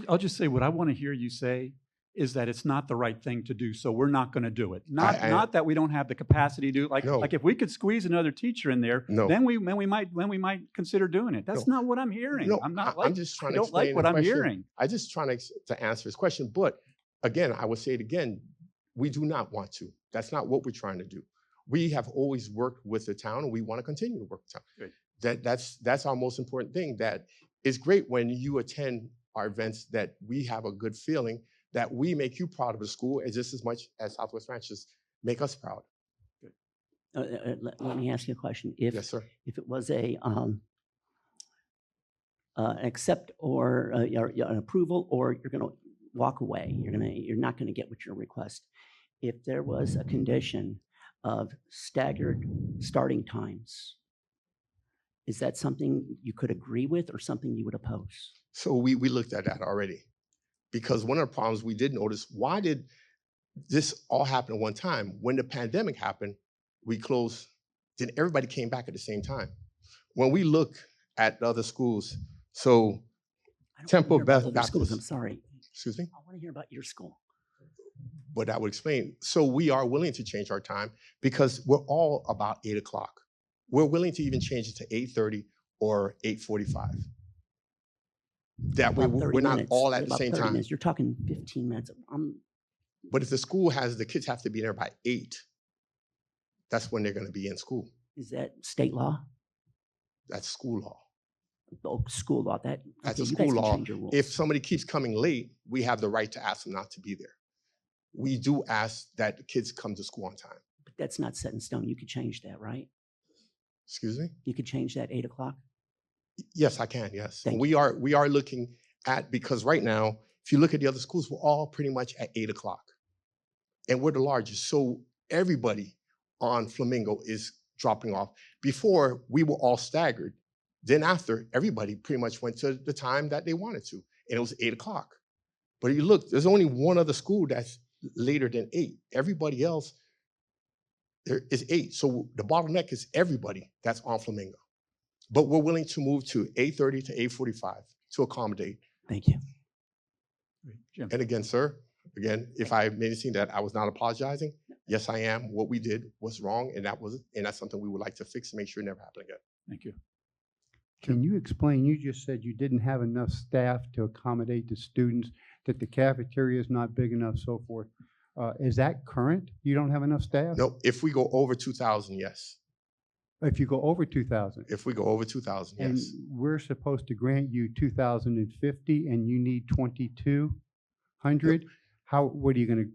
I'll just say what I want to hear you say is that it's not the right thing to do, so we're not going to do it. I- Not that we don't have the capacity to do it. No. Like if we could squeeze another teacher in there, No. then we might consider doing it. That's No. not what I'm hearing. No, I'm not I'm like, just I trying to don't like explain what the I'm question. hearing. I just trying to answer his question, but again, I would say it again, we do not want to. That's not what we're trying to do. We have always worked with the town, and we want to continue to work with the town. Good. That's our most important thing. That it's great when you attend our events that we have a good feeling that we make you proud of the school just as much as Southwest Ranchers make us proud. Let me ask you a question. Yes, sir. If it was a accept or an approval, or you're going to walk away, you're not going to get what you request. If there was a condition of staggered starting times, is that something you could agree with or something you would oppose? So we looked at that already, because one of the problems we did notice, why did this all happen at one time? When the pandemic happened, we closed, then everybody came back at the same time. When we look at the other schools, so I don't wanna Temple hear about Beth other schools, I'm Baptist, sorry. excuse me, I want to hear about your school. but I would explain. So we are willing to change our time because we're all about 8 o'clock. We're willing to even change it to 8:30 or 8:45. That way, About 30 we're not minutes, all at the about same 30 time. minutes. You're talking 15 minutes. But if the school has, the kids have to be there by 8, that's when they're going to be in school. Is that state law? That's school law. Oh, school law. That That's okay, a you guys school can law. change your rules. If somebody keeps coming late, we have the right to ask them not to be there. We do ask that the kids come to school on time. But that's not set in stone. You could change that, right? Excuse me? You could change that 8 o'clock. Yes, I can, yes. Thank We are looking at, because right now, if you look at the other schools, we're all pretty much at 8 o'clock. And we're the largest. So everybody on Flamingo is dropping off. Before, we were all staggered. Then after, everybody pretty much went to the time that they wanted to. And it was 8 o'clock. But you look, there's only one other school that's later than 8. Everybody else, there is 8. So the bottleneck is everybody that's on Flamingo. But we're willing to move to 8:30 to 8:45 to accommodate. Thank you. Jim. And again, sir, again, if I made it seem that I was not apologizing, yes, I am. What we did was wrong, and that's something we would like to fix and make sure it never happen again. Thank you. Can you explain, you just said you didn't have enough staff to accommodate the students, that the cafeteria is not big enough, so forth. Is that current? You don't have enough staff? No, if we go over 2,000, yes. If you go over 2,000? If we go over 2,000, And yes. we're supposed to grant you 2,050 and you need 2,200? What are you going to,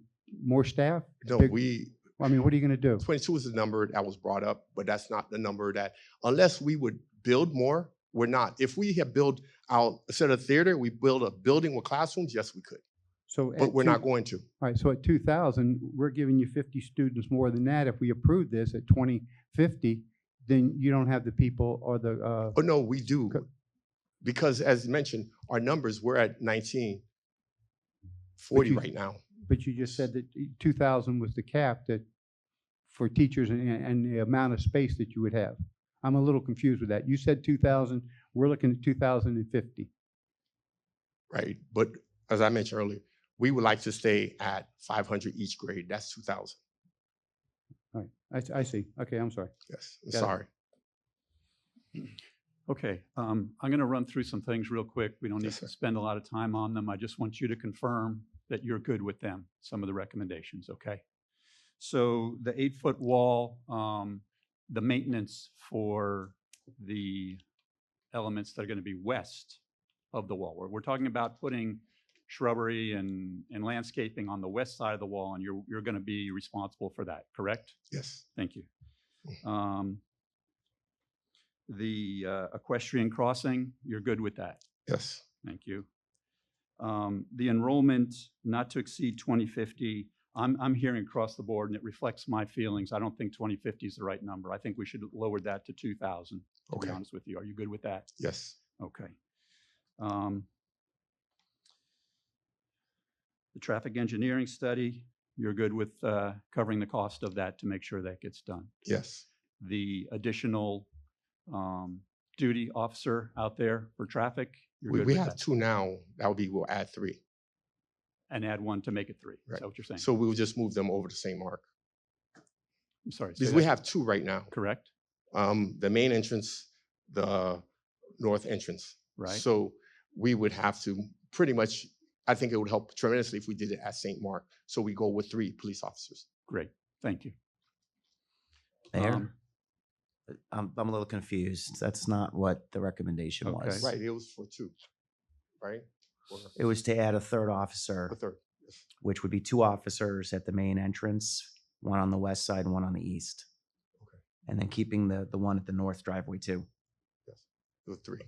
more staff? No, Big- we, I mean, what are you going to do? 22 is the number that was brought up, but that's not the number that, unless we would build more, we're not. If we have built out, instead of theater, we build a building with classrooms, yes, we could, So but at we're two- not going to. All right, so at 2,000, we're giving you 50 students more than that. If we approve this at 2050, then you don't have the people or the, Oh, no, we do. Co- Because as mentioned, our numbers, we're at 1940 you- right now. but you just said that 2,000 was the cap that, for teachers and the amount of space that you would have. I'm a little confused with that. You said 2,000, we're looking at 2,050. Right, but as I mentioned earlier, we would like to stay at 500 each grade. That's 2,000. All right, I see. Okay, I'm sorry. Yes, I'm Got it. sorry. Okay, I'm going to run through some things real quick. We don't need Yes, to sir. spend a lot of time on them. I just want you to confirm that you're good with them, some of the recommendations, okay? So the 8-foot wall, the maintenance for the elements that are going to be west of the wall. We're talking about putting shrubbery and landscaping on the west side of the wall, and you're going to be responsible for that, correct? Yes, Thank you. The equestrian crossing, you're good with that? yes, Thank you. The enrollment not to exceed 2050, I'm hearing across the board and it reflects my feelings. I don't think 2050 is the right number. I think we should lower that to 2,000, to be Okay. honest with you. Are you good with that? yes, Okay. The traffic engineering study, you're good with covering the cost of that to make sure that gets done. yes, The additional duty officer out there for traffic, you're we good with have that? 2 now. That would be, we'll add 3. and add one to make it 3. Is Right. that what you're saying? So we'll just move them over to St. Mark. I'm sorry. say Because we that. have 2 right now. Correct? The main entrance, the north entrance. Right. So we would have to pretty much, I think it would help tremendously if we did it at St. Mark. So we go with 3 police officers. Great. Thank you. Mayor, I'm a little confused. That's not what the recommendation Okay. was. Right, it was for 2, right? Or It was to add a third officer, the 3rd. Yes. which would be 2 officers at the main entrance, one on the west side and one on the east. Okay. And then keeping the one at the north driveway too. Yes, it was 3.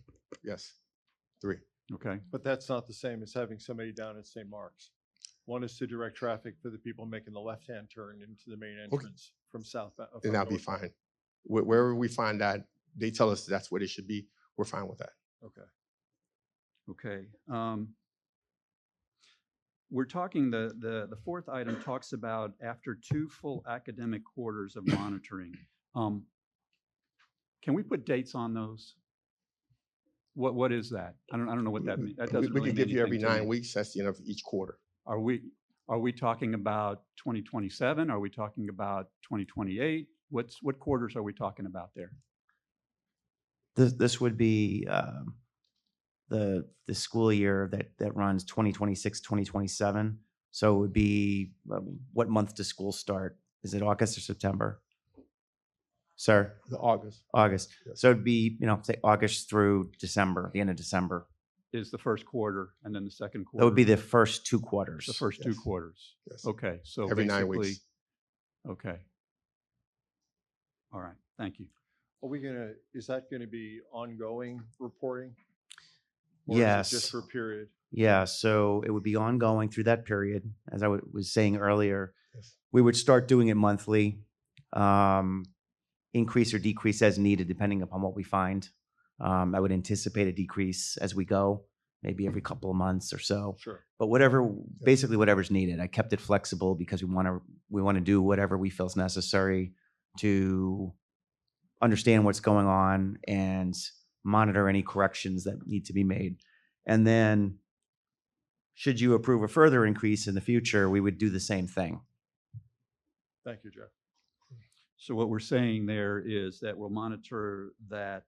Yes, 3. Okay. But that's not the same as having somebody down at St. Mark's. One is to direct traffic for the people making the left-hand turn into the main entrance from southbound. Then that'll be fine. Wherever we find that, they tell us that's what it should be, we're fine with that. Okay. Okay. We're talking, the 4th item talks about after 2 full academic quarters of monitoring. Can we put dates on those? What is that? I don't know what that means. That doesn't We really could mean give you every anything to 9 me. weeks, that's the end of each quarter. Are we talking about 2027? Are we talking about 2028? What quarters are we talking about there? This would be the school year that runs 2026, 2027. So it would be, what month does school start? Is it August or September? Sir? The August. August. Yes. So it'd be, say August through December, the end of December. Is the first quarter and then the second quarter? That would be the first 2 quarters. The first 2 Yes. quarters. Yes. Okay, so Every 9 basically- weeks. Okay. All right, thank you. Is that gonna be ongoing reporting? Or is it Yes. just for a period? Yeah, so it would be ongoing through that period. As I was saying earlier, Yes. we would start doing it monthly, increase or decrease as needed, depending upon what we find. I would anticipate a decrease as we go, maybe every couple of months or so. Sure. But basically whatever's needed. I kept it flexible because we want to do whatever we feel is necessary to understand what's going on and monitor any corrections that need to be made. And then, should you approve a further increase in the future, we would do the same thing. Thank you, Jeff. So what we're saying there is that we'll monitor that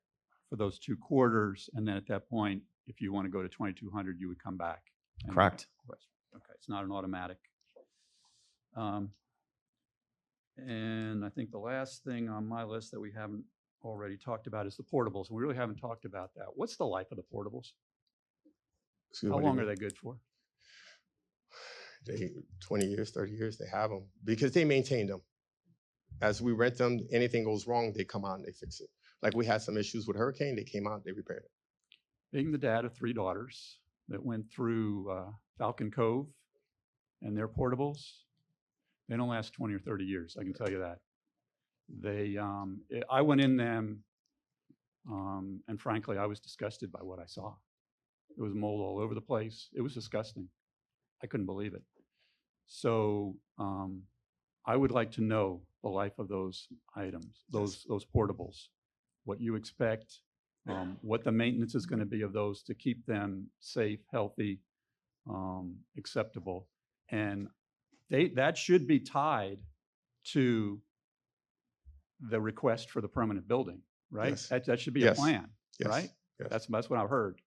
for those 2 quarters, and then at that point, if you want to go to 2,200, you would come back. and Correct. request. Okay, it's not an automatic. And I think the last thing on my list that we haven't already talked about is the portables. We really haven't talked about that. What's the life of the portables? Excuse me, How what do you long are mean? they good for? They 20 years, 30 years, they have them because they maintain them. As we rent them, anything goes wrong, they come out and they fix it. Like we had some issues with hurricane, they came out, they repaired it. Being the dad of 3 daughters that went through Falcon Cove and their portables, they don't last 20 or 30 years, I can tell you that. I went in them, and frankly, I was disgusted by what I saw. It was mold all over the place. It was disgusting. I couldn't believe it. So I would like to know the life of those items, those portables, what you expect, what the maintenance is going to be of those to keep them safe, healthy, acceptable. And that should be tied to the request for the permanent building, right? Yes. That should be a Yes. plan, Yes. right? Yes. That's what I've heard.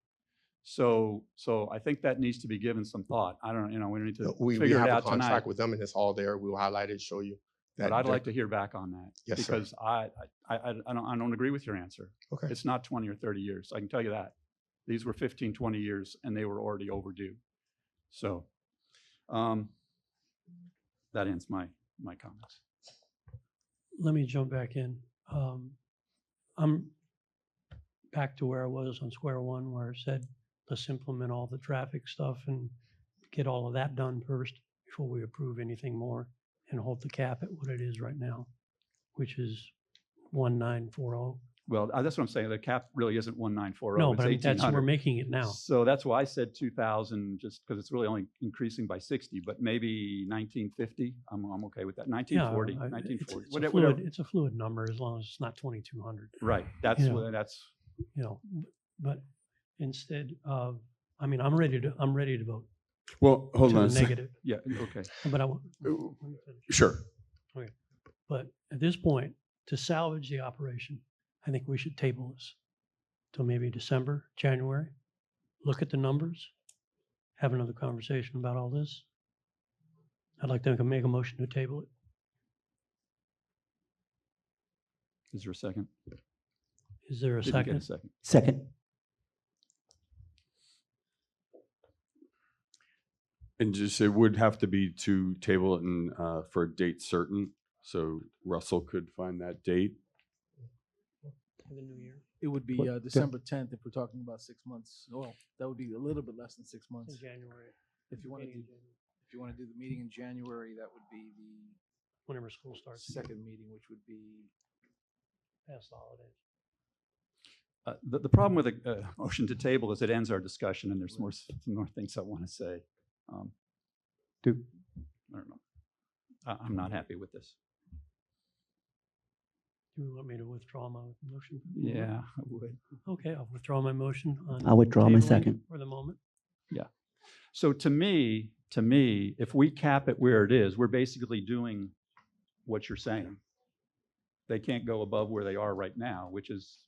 So I think that needs to be given some thought. I don't, we need to We figure have it a out tonight. contract with them and it's all there. We'll highlight it, show you. But I'd like to hear back on that. Yes, sir. Because I don't agree with your answer. Okay. It's not 20 or 30 years. I can tell you that. These were 15, 20 years and they were already overdue. So that ends my comments. Let me jump back in. I'm back to where I was on square one, where I said, let's implement all the traffic stuff and get all of that done first before we approve anything more and hold the cap at what it is right now, which is 1940. Well, that's what I'm saying. The cap really isn't 1940. No, it's but I mean, that's, we're 1800. making it now. So that's why I said 2000, just because it's really only increasing by 60, but maybe 1950. I'm okay with that. 1940, 1940. Whatever. It's a fluid number as long as it's not 2200. Right. That's Yeah. what that's. But instead of, I'm ready to vote. Well, hold to on the a second. negative. Yeah, okay. But Ooh. let me finish. Sure. But at this point, to salvage the operation, I think we should table this till maybe December, January. Look at the numbers, have another conversation about all this. I'd like to make a motion to table it. Is there a second? Is there a Didn't get a second? second. Second. And just, it would have to be to table it and, for a date certain, so Russell could find that date. For the new year. It would be What- December 10th if we're talking about 6 months. Well, that would be a little bit less than 6 In months. January. If you want to beginning do, of January, if you want to do the meeting in January, that would be the whenever school starts. again, second meeting, which would be Past the holidays. The problem with a motion to table is it ends our discussion and there's some more things I want to say. Do, I don't know. I'm not happy with this. Do you want me to withdraw my motion? from the moment? Yeah, I would. Okay, I'll withdraw my motion. on I'll withdraw my tabling second. For the moment. So to me, if we cap it where it is, we're basically doing what you're saying. They can't go above where they are right now, which is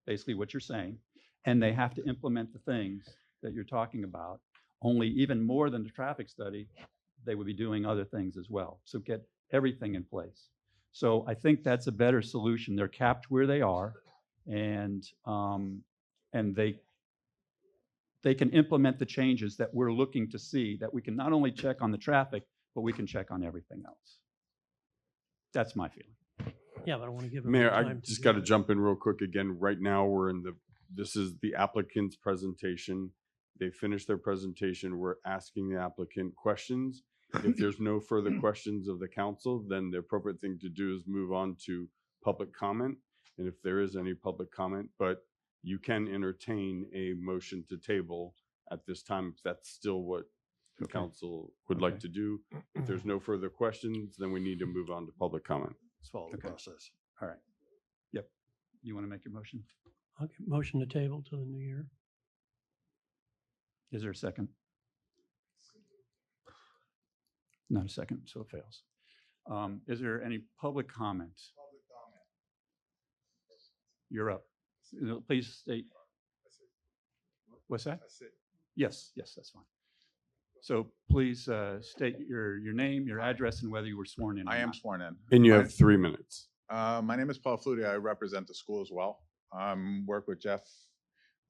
basically what you're saying. And they have to implement the things that you're talking about. Only even more than the traffic study, they would be doing other things as well. So get everything in place. So I think that's a better solution. They're capped where they are, and they can implement the changes that we're looking to see, that we can not only check on the traffic, but we can check on everything else. That's my feeling. Yeah, but I want to give them Mayor, I time. just do got to that. jump in real quick again. Right now, this is the applicant's presentation. They finished their presentation. We're asking the applicant questions. If there's no further questions of the council, then the appropriate thing to do is move on to public comment. And if there is any public comment, but you can entertain a motion to table at this time, if that's still what the Okay. council would like Okay. to do. If there's no further questions, then we need to move on to public comment. Let's follow the Okay. process. All right. Yep. You want to make your motion? Okay, motion to table till the new year. Is there a second? Not a second, so it fails. Is there any public comment? You're up. Please state. What's that? Yes, that's fine. So please state your name, your address, and whether you were sworn in or I am not. sworn in. And you My- have 3 minutes. My name is Paul Flutie. I represent the school as well. Worked with Jeff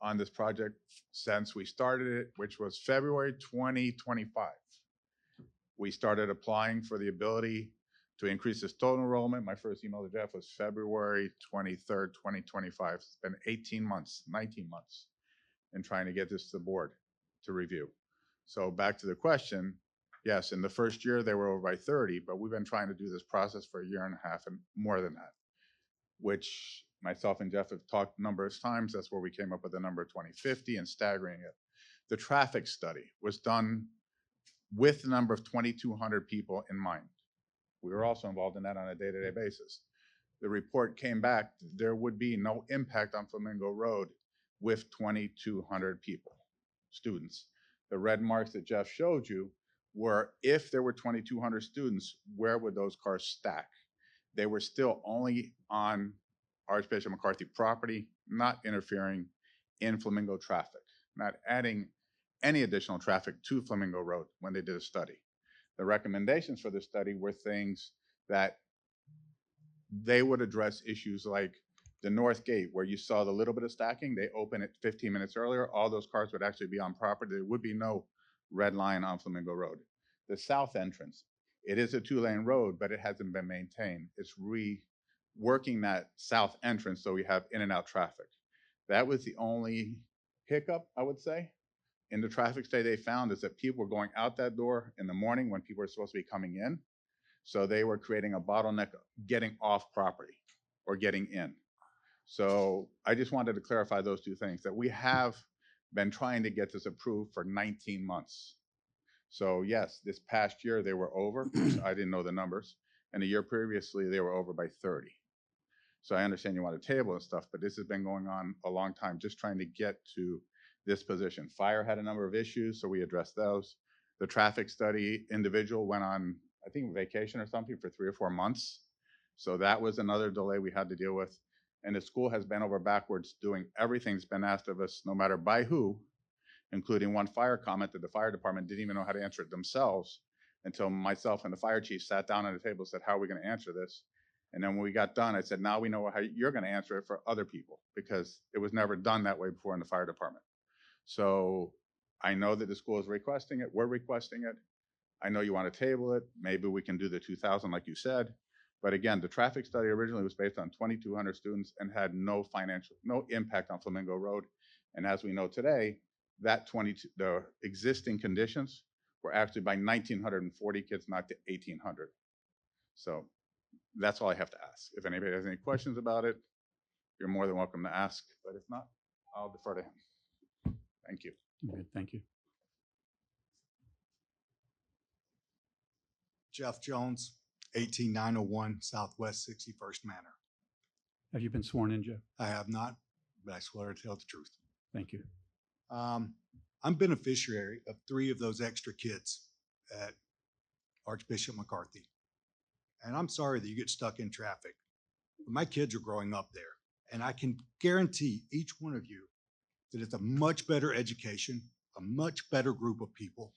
on this project since we started it, which was February 2025. We started applying for the ability to increase the total enrollment. My first email to Jeff was February 23rd, 2025. It's been 18 months, 19 months in trying to get this to the board to review. So back to the question, yes, in the first year, they were over by 30, but we've been trying to do this process for a year and a half and more than that, which myself and Jeff have talked a number of times. That's where we came up with the number 2050 and staggering it. The traffic study was done with the number of 2,200 people in mind. We were also involved in that on a day-to-day basis. The report came back, there would be no impact on Flamingo Road with 2,200 people, students. The red marks that Jeff showed you were if there were 2,200 students, where would those cars stack? They were still only on Archbishop McCarthy property, not interfering in Flamingo traffic, not adding any additional traffic to Flamingo Road when they did a study. The recommendations for the study were things that they would address issues like the North Gate, where you saw the little bit of stacking, they open it 15 minutes earlier, all those cars would actually be on property. There would be no red line on Flamingo Road. The south entrance, it is a 2-lane road, but it hasn't been maintained. It's reworking that south entrance so we have in and out traffic. That was the only hiccup, I would say, in the traffic study they found, is that people were going out that door in the morning when people were supposed to be coming in. So they were creating a bottleneck getting off property or getting in. So I just wanted to clarify those two things, that we have been trying to get this approved for 19 months. So yes, this past year they were over. I didn't know the numbers. And the year previously they were over by 30. So I understand you want to table and stuff, but this has been going on a long time, just trying to get to this position. Fire had a number of issues, so we addressed those. The traffic study individual went on, I think, vacation or something for 3 or 4 months. So that was another delay we had to deal with. And the school has bent over backwards doing everything that's been asked of us, no matter by who, including one fire comment that the fire department didn't even know how to answer it themselves until myself and the fire chief sat down at a table and said, how are we going to answer this? And then when we got done, I said, now we know how you're going to answer it for other people, because it was never done that way before in the fire department. So I know that the school is requesting it. We're requesting it. I know you want to table it. Maybe we can do the 2,000 like you said. But again, the traffic study originally was based on 2,200 students and had no impact on Flamingo Road. And as we know today, that the existing conditions were actually by 1,940 kids, not to 1,800. So that's all I have to ask. If anybody has any questions about it, you're more than welcome to ask. But if not, I'll defer to him. Thank you. Okay, thank you. Jeff Jones, 18901 Southwest 61st Manor. Have you been sworn in, Jeff? I have not, but I swear to tell the truth. Thank you. I'm beneficiary of 3 of those extra kids at Archbishop McCarthy. And I'm sorry that you get stuck in traffic. But my kids are growing up there. And I can guarantee each one of you that it's a much better education, a much better group of people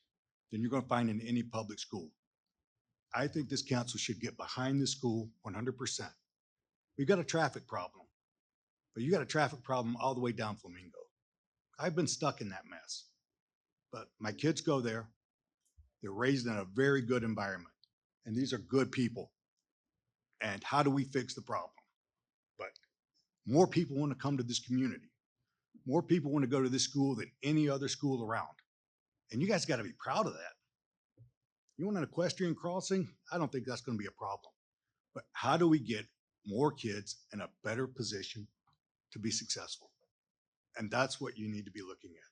than you're going to find in any public school. I think this council should get behind this school 100%. We've got a traffic problem, but you got a traffic problem all the way down Flamingo. I've been stuck in that mess, but my kids go there. They're raised in a very good environment, and these are good people. And how do we fix the problem? But more people want to come to this community. More people want to go to this school than any other school around. And you guys got to be proud of that. You want an equestrian crossing? I don't think that's going to be a problem. But how do we get more kids in a better position to be successful? And that's what you need to be looking at.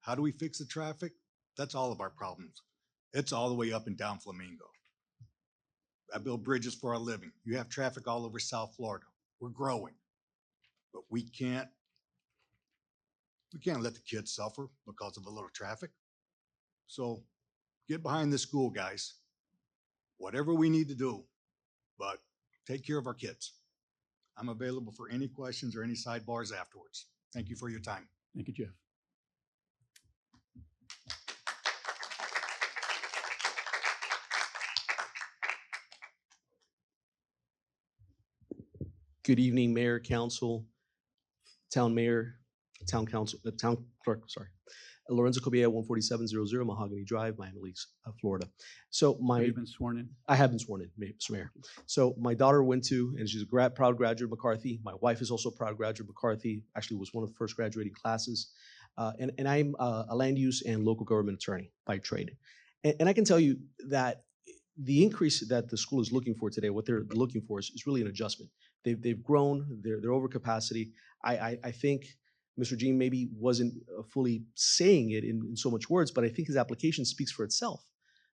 How do we fix the traffic? That's all of our problems. It's all the way up and down Flamingo. I build bridges for a living. You have traffic all over South Florida. We're growing, but we can't let the kids suffer because of a little traffic. So get behind this school, guys. Whatever we need to do, but take care of our kids. I'm available for any questions or any sidebars afterwards. Thank you for your time. Thank you, Jeff. Good evening, Mayor, Council, Town Mayor, Town Council, Town Clerk, sorry. Lorenzo Cobia, 14700 Mahogany Drive, Miami Lakes, Florida. So Have you been sworn in? I have been sworn in, Mr. Mayor. So my daughter went to, and she's a proud graduate of McCarthy. My wife is also a proud graduate of McCarthy, actually was one of the first graduating classes. And I'm a land use and local government attorney by trade. And I can tell you that the increase that the school is looking for today, what they're looking for is really an adjustment. They've grown, they're over capacity. I think Mr. Jean maybe wasn't fully saying it in so much words, but I think his application speaks for itself.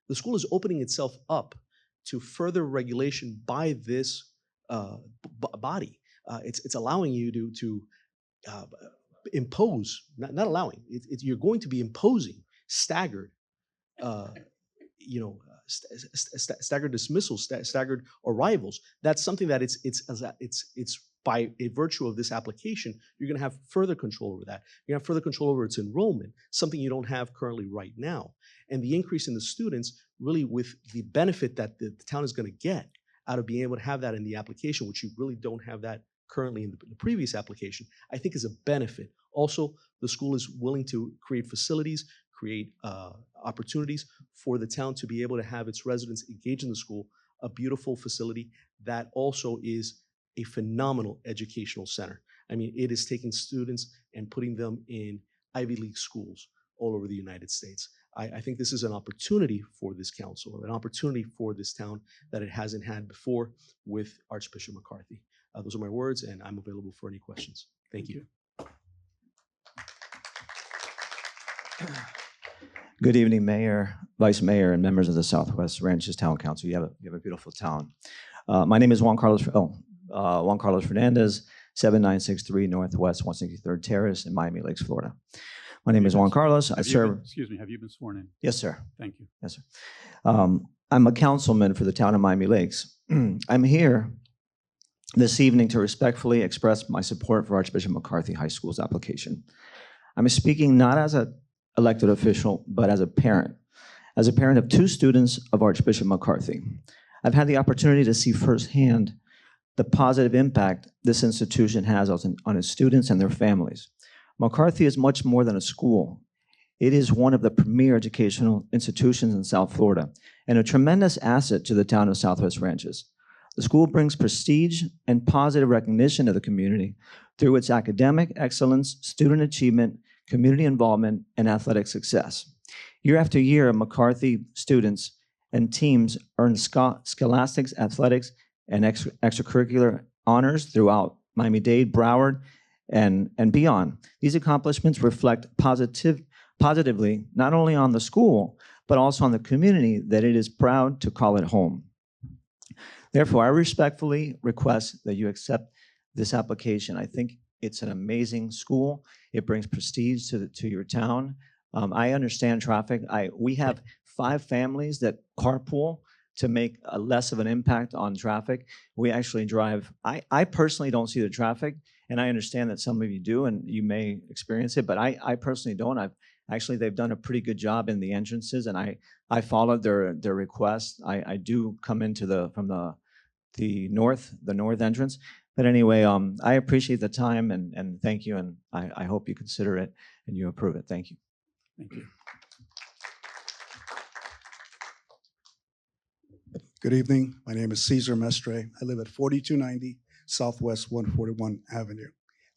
The school is opening itself up to further regulation by this body. It's allowing you to impose, not allowing, you're going to be imposing staggered, staggered dismissals, staggered arrivals. That's something that it's by a virtue of this application, you're going to have further control over that. You're going to have further control over its enrollment, something you don't have currently right now. And the increase in the students, really with the benefit that the town is going to get out of being able to have that in the application, which you really don't have that currently in the previous application, I think is a benefit. Also, the school is willing to create facilities, create opportunities for the town to be able to have its residents engage in the school, a beautiful facility that also is a phenomenal educational center. I mean, it is taking students and putting them in Ivy League schools all over the United States. I think this is an opportunity for this council, an opportunity for this town that it hasn't had before with Archbishop McCarthy. Those are my words, and I'm available for any questions. Thank you. Good evening, Mayor, Vice Mayor, and members of the Southwest Ranches Town Council. You have a beautiful town. My name is Juan Carlos Fernandez, 7963 Northwest 163rd Terrace in Miami Lakes, Florida. My name Have is you Juan been- Carlos. I have you been- serve. Excuse me, have you been sworn in? Yes, sir. Thank you. Yes, sir. I'm a councilman for the town of Miami Lakes. I'm here this evening to respectfully express my support for Archbishop McCarthy High School's application. I'm speaking not as an elected official, but as a parent of two students of Archbishop McCarthy. I've had the opportunity to see firsthand the positive impact this institution has on its students and their families. McCarthy is much more than a school. It is one of the premier educational institutions in South Florida and a tremendous asset to the town of Southwest Ranches. The school brings prestige and positive recognition to the community through its academic excellence, student achievement, community involvement, and athletic success. Year after year, McCarthy students and teams earn scholastics, athletics, and extracurricular honors throughout Miami-Dade, Broward, and beyond. These accomplishments reflect positively not only on the school, but also on the community that it is proud to call it home. Therefore, I respectfully request that you accept this application. I think it's an amazing school. It brings prestige to your town. I understand traffic. We have 5 families that carpool to make less of an impact on traffic. We actually drive. I personally don't see the traffic, and I understand that some of you do, and you may experience it, but I personally don't. They've done a pretty good job in the entrances, and I followed their request. I do come into from the north entrance. But anyway, I appreciate the time and thank you, and I hope you consider it and you approve it. Thank you. Thank you. Good evening. My name is Cesar Mestre. I live at 4290 Southwest 141 Avenue.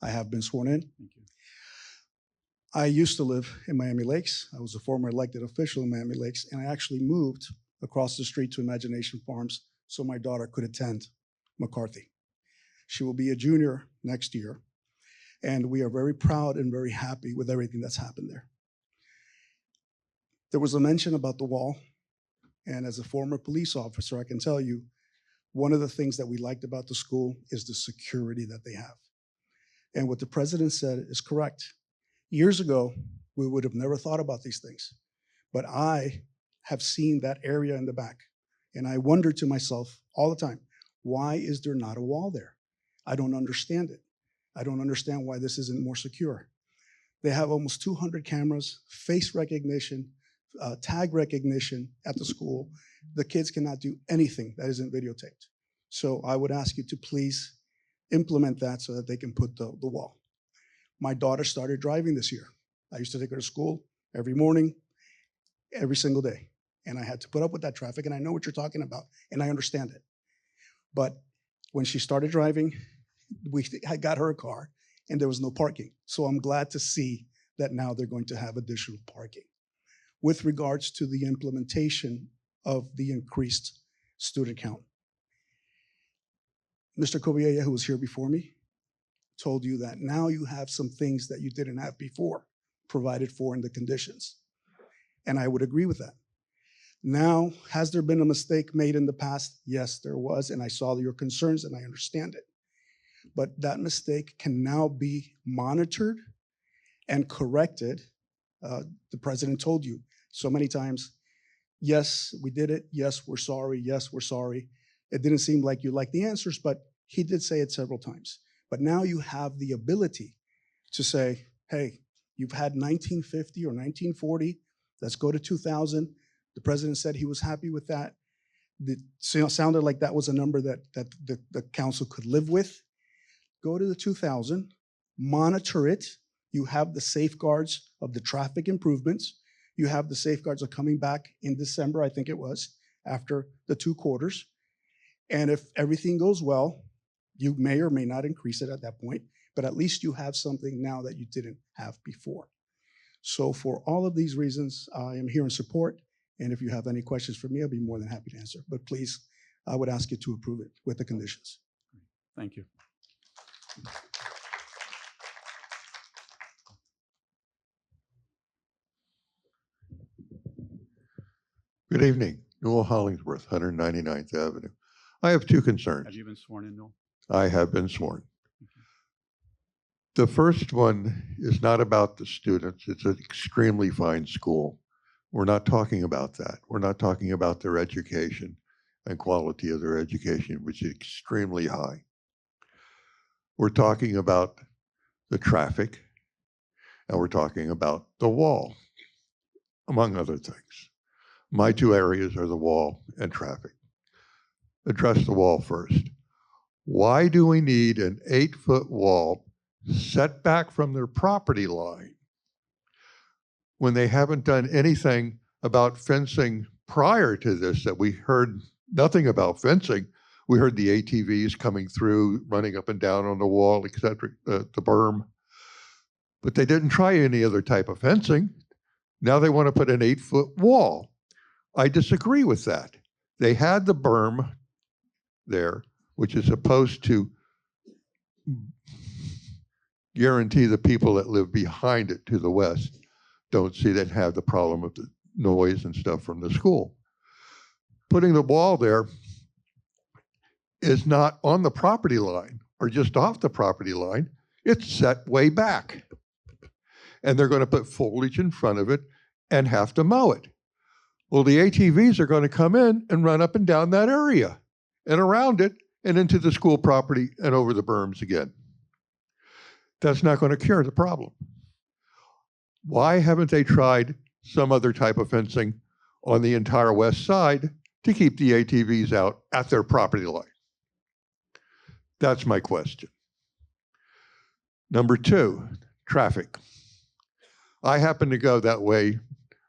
I have been sworn in. Thank you. I used to live in Miami Lakes. I was a former elected official in Miami Lakes, and I actually moved across the street to Imagination Farms so my daughter could attend McCarthy. She will be a junior next year, and we are very proud and very happy with everything that's happened there. There was a mention about the wall, and as a former police officer, I can tell you, one of the things that we liked about the school is the security that they have. And what the president said is correct. Years ago, we would have never thought about these things, but I have seen that area in the back, and I wonder to myself all the time, why is there not a wall there? I don't understand it. I don't understand why this isn't more secure. They have almost 200 cameras, face recognition, tag recognition at the school. The kids cannot do anything that isn't videotaped. So I would ask you to please implement that so that they can put the wall. My daughter started driving this year. I used to take her to school every morning, every single day. And I had to put up with that traffic, and I know what you're talking about, and I understand it. But when she started driving, I got her a car, and there was no parking. So I'm glad to see that now they're going to have additional parking. With regards to the implementation of the increased student count, Mr. Kobiella, who was here before me, told you that now you have some things that you didn't have before provided for in the conditions. And I would agree with that. Now, has there been a mistake made in the past? Yes, there was, and I saw your concerns and I understand it. But that mistake can now be monitored and corrected. The president told you so many times, yes, we did it. Yes, we're sorry. Yes, we're sorry. It didn't seem like you liked the answers, but he did say it several times. But now you have the ability to say, hey, you've had 1950 or 1940, let's go to 2000. The president said he was happy with that. It sounded like that was a number that the council could live with. Go to the 2000, monitor it. You have the safeguards of the traffic improvements. You have the safeguards of coming back in December, I think it was, after the 2 quarters. And if everything goes well, you may or may not increase it at that point, but at least you have something now that you didn't have before. So for all of these reasons, I am here in support. And if you have any questions for me, I'll be more than happy to answer. But please, I would ask you to approve it with the conditions. Thank you. Good evening. Newell Hollingsworth, 199th Avenue. I have 2 concerns. Have you been sworn in, Noel? I have been sworn. The first one is not about the students. It's an extremely fine school. We're not talking about that. We're not talking about their education and quality of their education, which is extremely high. We're talking about the traffic, and we're talking about the wall, among other things. My two areas are the wall and traffic. Address the wall first. Why do we need an 8-foot wall set back from their property line when they haven't done anything about fencing prior to this? That we heard nothing about fencing. We heard the ATVs coming through, running up and down on the wall, et cetera, the berm. But they didn't try any other type of fencing. Now they want to put an 8-foot wall. I disagree with that. They had the berm there, which is supposed to guarantee the people that live behind it to the west don't see that have the problem of the noise and stuff from the school. Putting the wall there is not on the property line or just off the property line. It's set way back. And they're going to put foliage in front of it and have to mow it. Well, the ATVs are going to come in and run up and down that area and around it and into the school property and over the berms again. That's not going to cure the problem. Why haven't they tried some other type of fencing on the entire west side to keep the ATVs out at their property line? That's my question. Number two, traffic. I happen to go that way,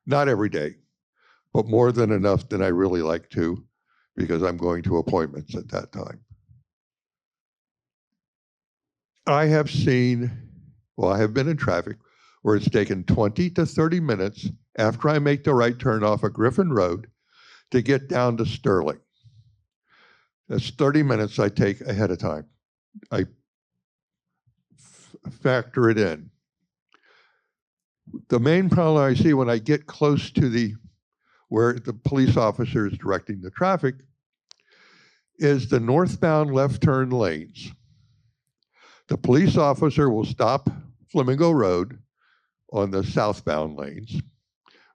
not every day, but more than enough than I really like to, because I'm going to appointments at that time. I have seen, well, I have been in traffic where it's taken 20 to 30 minutes after I make the right turn off of Griffin Road to get down to Sterling. That's 30 minutes I take ahead of time. I factor it in. The main problem I see when I get close to where the police officer is directing the traffic is the northbound left turn lanes. The police officer will stop Flamingo Road on the southbound lanes,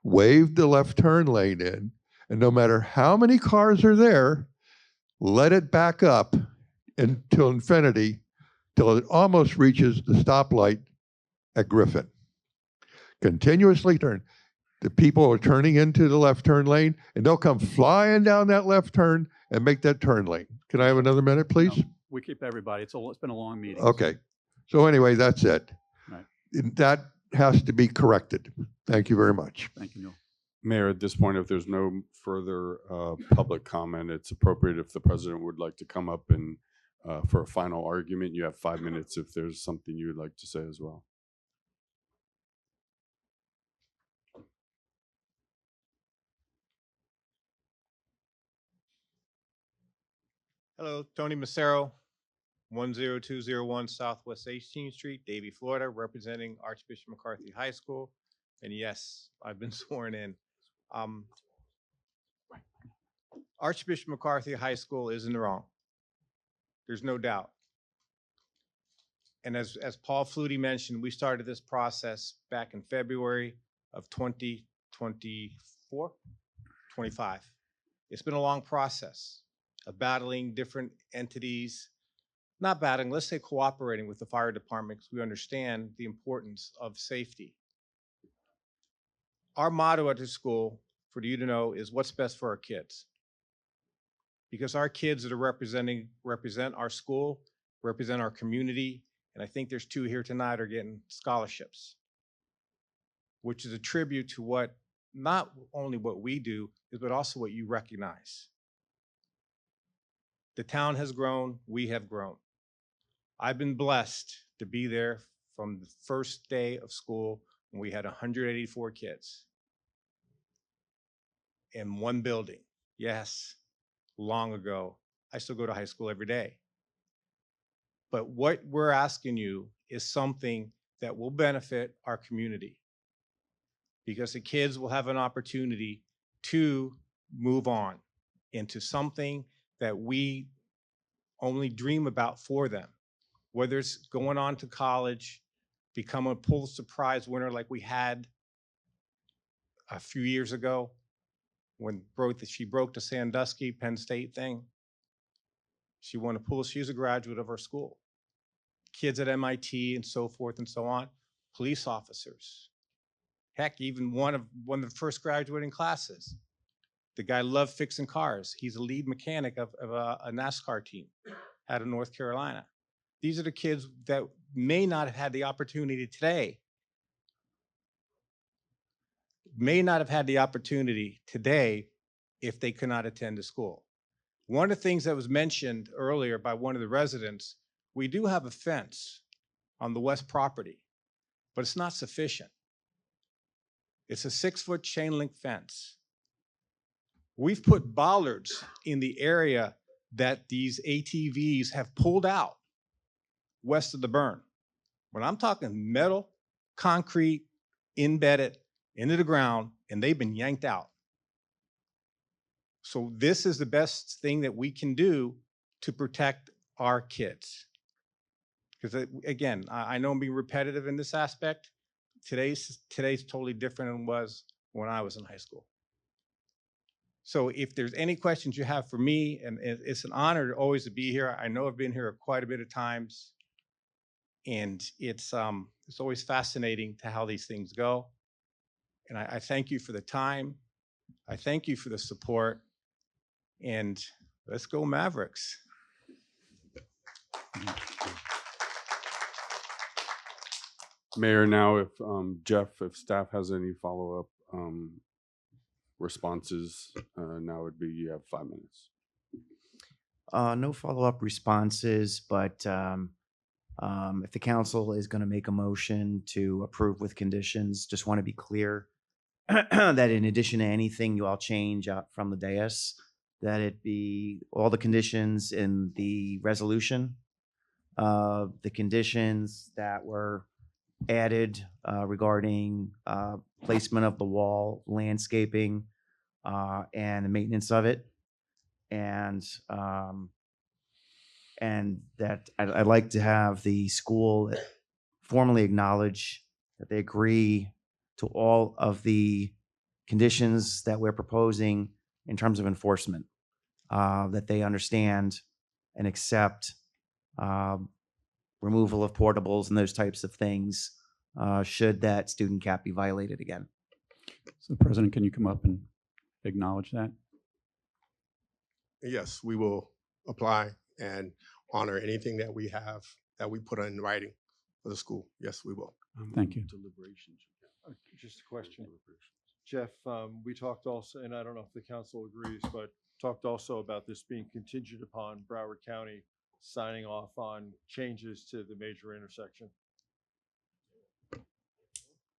wave the left turn lane in, and no matter how many cars are there, let it back up until infinity, till it almost reaches the stoplight at Griffin. Continuously turn. The people are turning into the left turn lane, and they'll come flying down that left turn and make that turn lane. Can I have another minute, please? No, we keep everybody. It's been a long meeting. Okay. So anyway, that's it. Right. That has to be corrected. Thank you very much. Thank you, Neil. Mayor, at this point, if there's no further public comment, it's appropriate if the president would like to come up and for a final argument. You have 5 minutes if there's something you would like to say as well. Hello, Tony Macero, 10201 Southwest 18th Street, Davie, Florida, representing Archbishop McCarthy High School. And yes, I've been sworn in. Archbishop McCarthy High School is in the wrong. There's no doubt. And as Paul Flutie mentioned, we started this process back in February of 2024, 25. It's been a long process of battling different entities, not battling, let's say cooperating with the fire department because we understand the importance of safety. Our motto at the school, for you to know, is what's best for our kids. Because our kids that are represent our school, represent our community, and I think there's 2 here tonight are getting scholarships, which is a tribute to what, not only what we do, but also what you recognize. The town has grown, we have grown. I've been blessed to be there from the first day of school when we had 184 kids in one building. Yes, long ago. I still go to high school every day. But what we're asking you is something that will benefit our community, because the kids will have an opportunity to move on into something that we only dream about for them, whether it's going on to college, become a Pulitzer Prize winner like we had a few years ago when she broke the Sandusky Penn State thing. She won a Pulitzer. She's a graduate of our school. Kids at MIT and so forth and so on, police officers. Heck, even one of the first graduating classes. The guy loved fixing cars. He's a lead mechanic of a NASCAR team out of North Carolina. These are the kids that may not have had the opportunity today, if they could not attend the school. One of the things that was mentioned earlier by one of the residents, we do have a fence on the west property, but it's not sufficient. It's a 6-foot chain link fence. We've put bollards in the area that these ATVs have pulled out west of the burn. When I'm talking metal, concrete, embedded into the ground, and they've been yanked out. So this is the best thing that we can do to protect our kids. Because again, I know I'm being repetitive in this aspect. Today's totally different than it was when I was in high school. So if there's any questions you have for me, and it's an honor always to be here. I know I've been here quite a bit of times, and it's always fascinating to how these things go. And I thank you for the time. I thank you for the support, and let's go Mavericks. Mayor, now if Jeff, if staff has any follow-up responses, now would be, you have 5 minutes. No follow-up responses, but if the council is going to make a motion to approve with conditions, just want to be clear that in addition to anything you all change out from the dais, that it be all the conditions in the resolution, the conditions that were added regarding placement of the wall, landscaping, and the maintenance of it, and that I'd like to have the school formally acknowledge that they agree to all of the conditions that we're proposing in terms of enforcement, that they understand and accept removal of portables and those types of things should that student cap be violated again. So President, can you come up and acknowledge that? Yes, we will apply and honor anything that we have, that we put in writing for the school. Yes, we will. Thank you. Deliberations. Just a question. Jeff, we talked also, and I don't know if the council agrees, but talked also about this being contingent upon Broward County signing off on changes to the major intersection.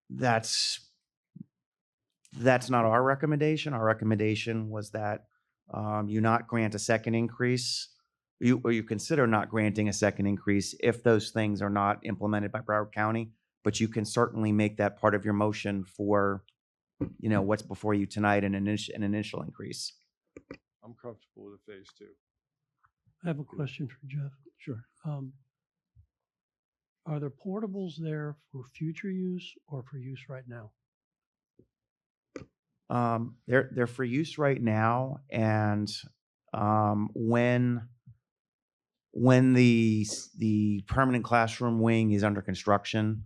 That's not our recommendation. Our recommendation was that you not grant a second increase, or you consider not granting a second increase if those things are not implemented by Broward County, but you can certainly make that part of your motion for, what's before you tonight, an initial increase. I'm comfortable with a phase 2. I have a question for Jeff. Sure. Are there portables there for future use or for use right now? They're for use right now, and when the permanent classroom wing is under construction,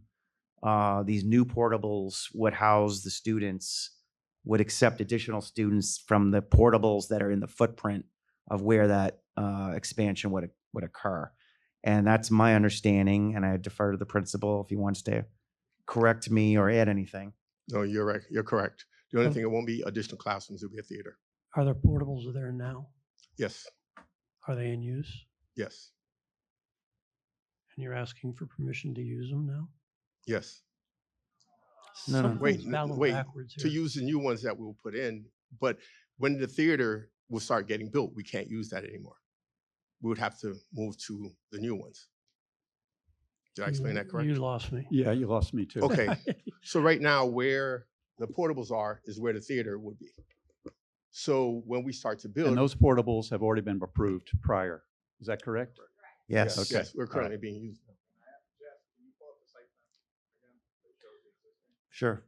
these new portables would house the students, would accept additional students from the portables that are in the footprint of where that expansion would occur. And that's my understanding, and I defer to the principal if he wants to correct me or add anything. No, you're right. You're correct. The only thing, it won't be additional classrooms, it'll be a theater. Are there portables there now? Yes, Are they in use? yes, And you're asking for permission to use them now? yes. No, no. Wait, Something's ballot wait, backwards to here. use the new ones that we'll put in, but when the theater will start getting built, we can't use that anymore. We would have to move to the new ones. Did I explain that correct? You lost me. Yeah, you lost me too. Okay, so right now where the portables are is where the theater would be. So when we start to build. And those portables have already been approved prior. Is that correct? Yes. Okay. Yes, we're All right. currently being used. Sure.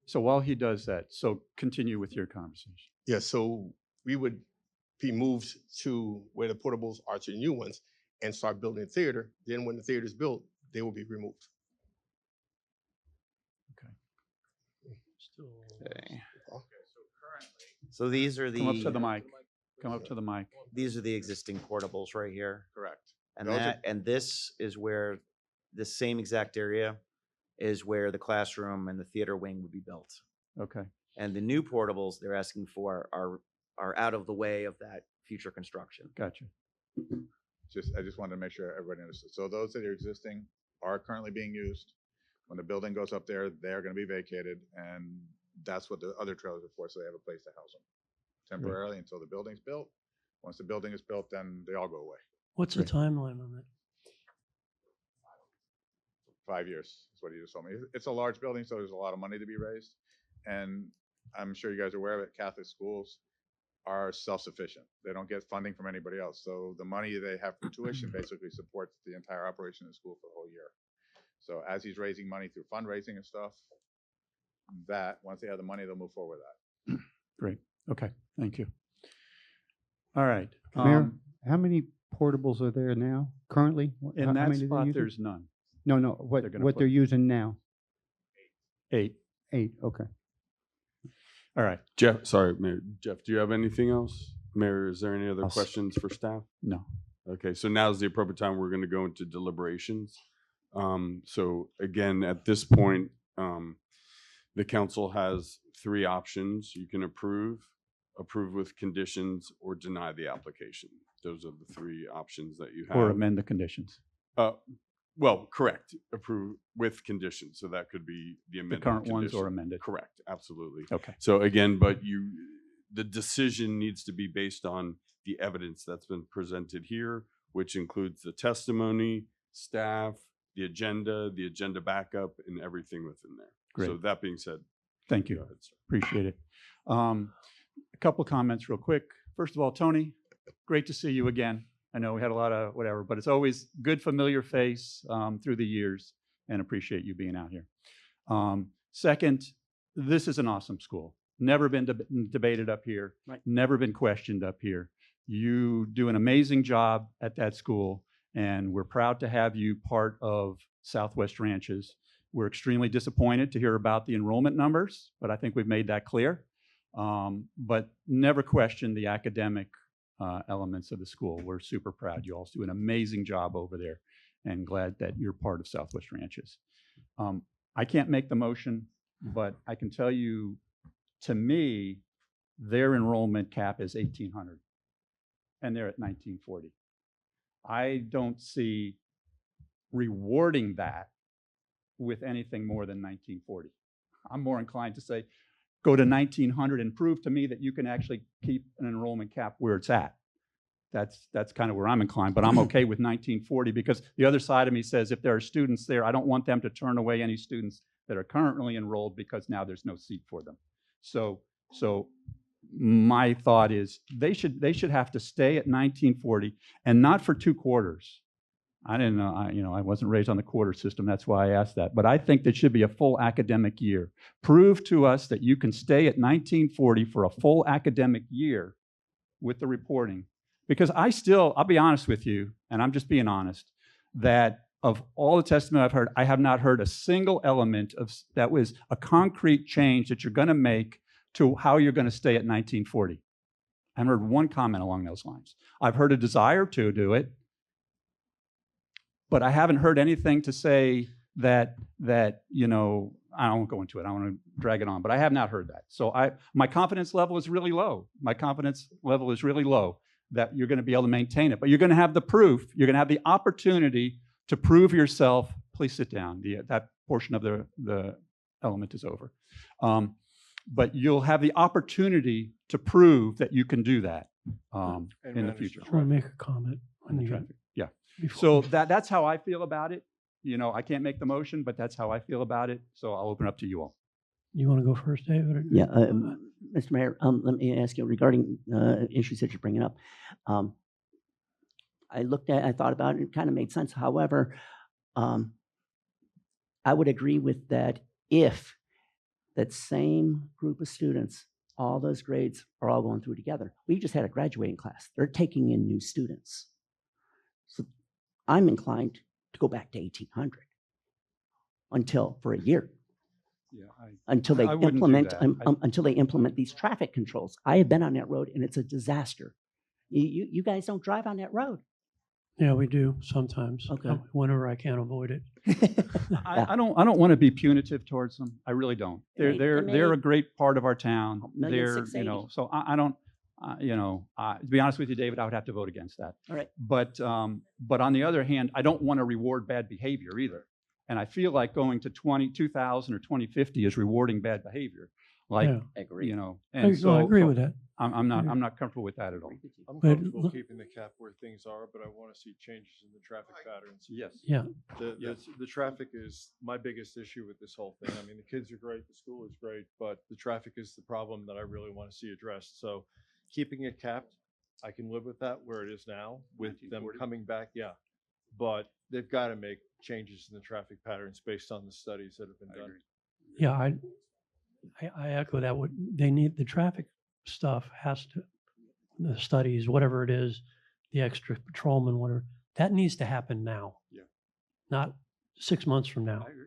So while he does that, so continue with your conversation. Yeah, so we would be moved to where the portables are to new ones and start building a theater. Then when the theater is built, they will be removed. Okay. So these are the. Come up to the mic. Come up to the mic. These are the existing portables right here. Correct. And Those are- that, and this is where the same exact area is where the classroom and the theater wing would be built. Okay. And the new portables they're asking for are out of the way of that future construction. Gotcha. I just wanted to make sure everybody understood. So those that are existing are currently being used. When the building goes up there, they're going to be vacated, and that's what the other trailers are for, so they have a place to house them temporarily until the building's built. Once the building is built, then they all go away. What's the timeline on that? 5 years is what he just told me. It's a large building, so there's a lot of money to be raised. And I'm sure you guys are aware of it, Catholic schools are self-sufficient. They don't get funding from anybody else. So the money they have for tuition basically supports the entire operation of the school for the whole year. So as he's raising money through fundraising and stuff, that once they have the money, they'll move forward with that. Great. Okay. Thank you. All right. Mayor, how many portables are there now currently? In How that many are they spot, using? there's none. No, They're gonna what put- they're using now? 8. 8, okay. All right. Jeff, sorry, Mayor. Jeff, do you have anything else? Mayor, is there any other questions for staff? No. Okay, so now's the appropriate time. We're going to go into deliberations. So again, at this point, the council has 3 options. You can approve with conditions, or deny the application. Those are the 3 options that you have. Or amend the conditions. Well, correct. Approve with conditions. So that could be the amended current ones or condition. amended. Correct. Absolutely. Okay. So again, the decision needs to be based on the evidence that's been presented here, which includes the testimony, staff, the agenda backup, and everything within there. Great. So that being said. Thank you. Go ahead, sir. Appreciate it. A couple comments real quick. First of all, Tony, great to see you again. I know we had a lot of whatever, but it's always good familiar face through the years, and appreciate you being out here. Second, this is an awesome school. Never been debated up here, never been questioned up here. You do an amazing job at that school, and we're proud to have you part of Southwest Ranches. We're extremely disappointed to hear about the enrollment numbers, but I think we've made that clear. But never questioned the academic elements of the school. We're super proud. You all do an amazing job over there, and glad that you're part of Southwest Ranches. I can't make the motion, but I can tell you, to me, their enrollment cap is 1,800, and they're at 1,940. I don't see rewarding that with anything more than 1,940. I'm more inclined to say, go to 1,900 and prove to me that you can actually keep an enrollment cap where it's at. That's kind of where I'm inclined, but I'm okay with 1,940, because the other side of me says, if there are students there, I don't want them to turn away any students that are currently enrolled because now there's no seat for them. So my thought is they should have to stay at 1,940, and not for 2 quarters. I didn't know, I wasn't raised on the quarter system. That's why I asked that. But I think there should be a full academic year. Prove to us that you can stay at 1,940 for a full academic year with the reporting. Because I'll be honest with you, and I'm just being honest, that of all the testimony I've heard, I have not heard a single element that was a concrete change that you're going to make to how you're going to stay at 1,940. I haven't heard one comment along those lines. I've heard a desire to do it, but I haven't heard anything to say that I won't go into it. I don't want to drag it on, but I have not heard that. So my confidence level is really low. My confidence level is really low that you're going to be able to maintain it. But you're going to have the proof. You're going to have the opportunity to prove yourself. Please sit down. That portion of the element is over. But you'll have the opportunity to prove that you can do that in the future. I want to make a comment On the you- traffic. Yeah. before- So that's how I feel about it. I can't make the motion, but that's how I feel about it. So I'll open up to you all. You want to go first, David? or- Yeah, Mr. Mayor, let me ask you regarding issues that you're bringing up. I looked at, I thought about it, and it kind of made sense. However, I would agree with that if that same group of students, all those grades are all going through together. We just had a graduating class. They're taking in new students. So I'm inclined to go back to 1800 for a year. Yeah, Until they I wouldn't do implement that. until they implement these traffic controls. I have been on that road and it's a disaster. You guys don't drive on that road. Yeah, we do sometimes. Okay. Whenever I can't avoid it. I don't want to be punitive towards them. I really don't. They- they They're a made great part of our town. They're, 1,680,000. so I don't, to be honest with you, David, I would have to vote against that. All right. But on the other hand, I don't want to reward bad behavior either. And I feel like going to 20,000 or 2050 is rewarding bad behavior. Like, Yeah. Agree. And so I agree with that. I'm not comfortable with that at all. I'm But comfortable look- keeping the cap where things are, but I want to see changes in the traffic patterns. Yes. Yeah. The traffic is my biggest issue with this whole thing. I mean, the kids are great, the school is great, but the traffic is the problem that I really want to see addressed. So keeping it capped, I can live with that where it is now with them 1940. coming back, yeah. But they've got to make changes in the traffic patterns based on the studies that have been done. Yeah, I echo that. What they need, the traffic stuff has to, the studies, whatever it is, the extra patrolman, whatever, that needs to happen now. Yeah. Not 6 months from now. I agree.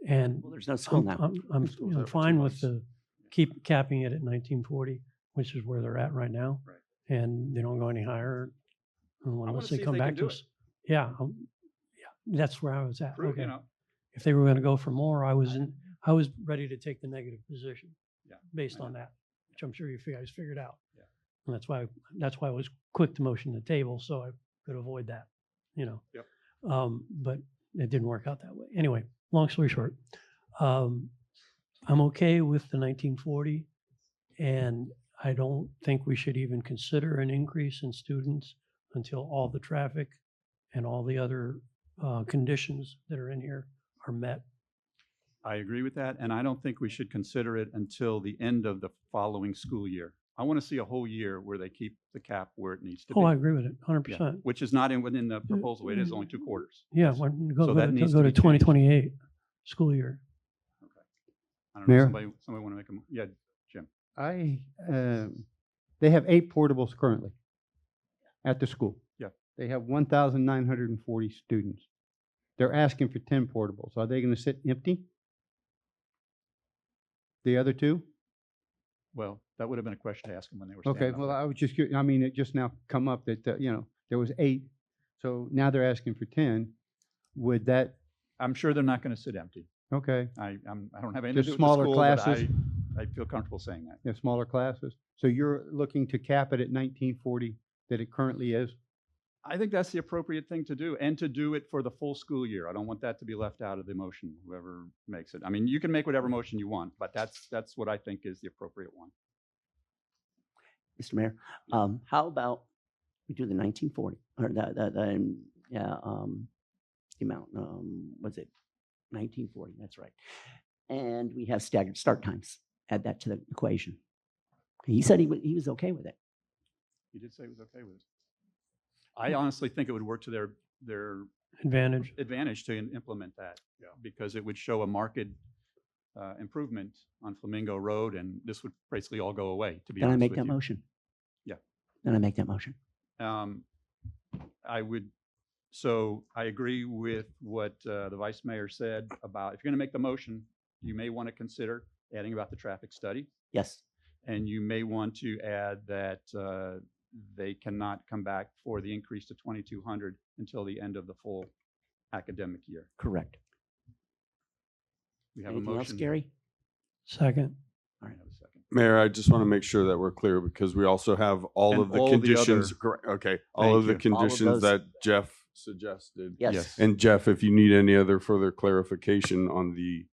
And Well, there's no school now. I'm School's over 2 fine with months. keep capping it at 1940, which is where they're at right now. Right. And they don't go any higher wanna unless see they if come they can back do to it. us. Yeah, that's where I was at. Prove, Okay. If they were going to go for more, I was ready to take the negative position. Yeah, based I on know. that, which I'm sure you guys figured out. Yeah. And that's why I was quick to motion the table, so I could avoid that, Yep. But it didn't work out that way. Anyway, long story short, I'm okay with the 1940, and I don't think we should even consider an increase in students until all the traffic and all the other conditions that are in here are met. I agree with that, and I don't think we should consider it until the end of the following school year. I want to see a whole year where they keep the cap where it needs to be. Oh, I agree with it, 100%. Yeah, which is not within the proposal. It is only 2 quarters. Yeah, So that needs to go be to changed. 2028 school year. I don't know, Mayor? somebody want to make a, yeah, Jim. They have 8 portables currently at the school. Yeah. They have 1,940 students. They're asking for 10 portables. Are they going to sit empty? The other 2? Well, that would have been a question to ask them when they were Okay, standing up well, there. I was just curious. I mean, it just now come up that, there was 8. So now they're asking for 10. Would that, I'm sure they're not going to sit empty. okay, I don't have anything to Just do with the smaller school, but classes? I feel comfortable saying that. yeah, smaller classes? So you're looking to cap it at 1940 that it currently is? I think that's the appropriate thing to do, and to do it for the full school year. I don't want that to be left out of the motion, whoever makes it. I mean, you can make whatever motion you want, but that's what I think is the appropriate one. Mr. Mayor, how about we do the 1940 or the amount, was it 1940? That's right. And we have staggered start times. Add that to the equation. He said he was okay with it. He did say he was okay with it. I honestly think it would work to their Advantage. to implement that. Yeah. Because it would show a marked improvement on Flamingo Road, and this would basically all go away, to be Then I honest make with that you. motion. Yeah. Then I make that motion. So I agree with what the vice mayor said about, if you're going to make the motion, you may want to consider adding about the traffic study. Yes. And you may want to add that they cannot come back for the increase to 2,200 until the end of the full academic year. Correct. We have Anything a else, motion. Gary? Second. All right. Mayor, I just want to make sure that we're clear because we also have all And of the all the conditions. other- Okay, all Thank of the you. All of conditions those- that Jeff suggested. Yes. And Jeff, if you need any other further clarification on the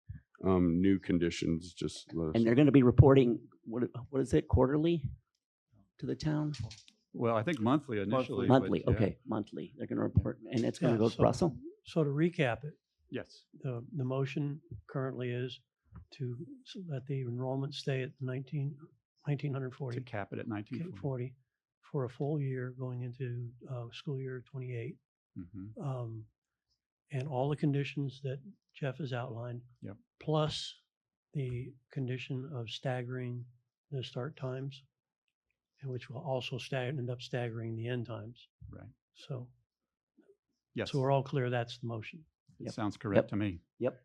new conditions, just let us. And they're going to be reporting, what is it, quarterly to the town? Well, I think monthly initially. but Monthly, yeah. okay, monthly. They're going to report, and it's going to Yeah, go to Russell? So to recap it, Yes. the motion currently is to let the enrollment stay at 1940. To cap it at 1940. for a full year going into school year 28. Mhm. And all the conditions that Jeff has outlined. Yep. Plus the condition of staggering the start times, and which will also end up staggering the end times. Right. So. Yes. So we're all clear that's the motion. It sounds correct to me. Yep.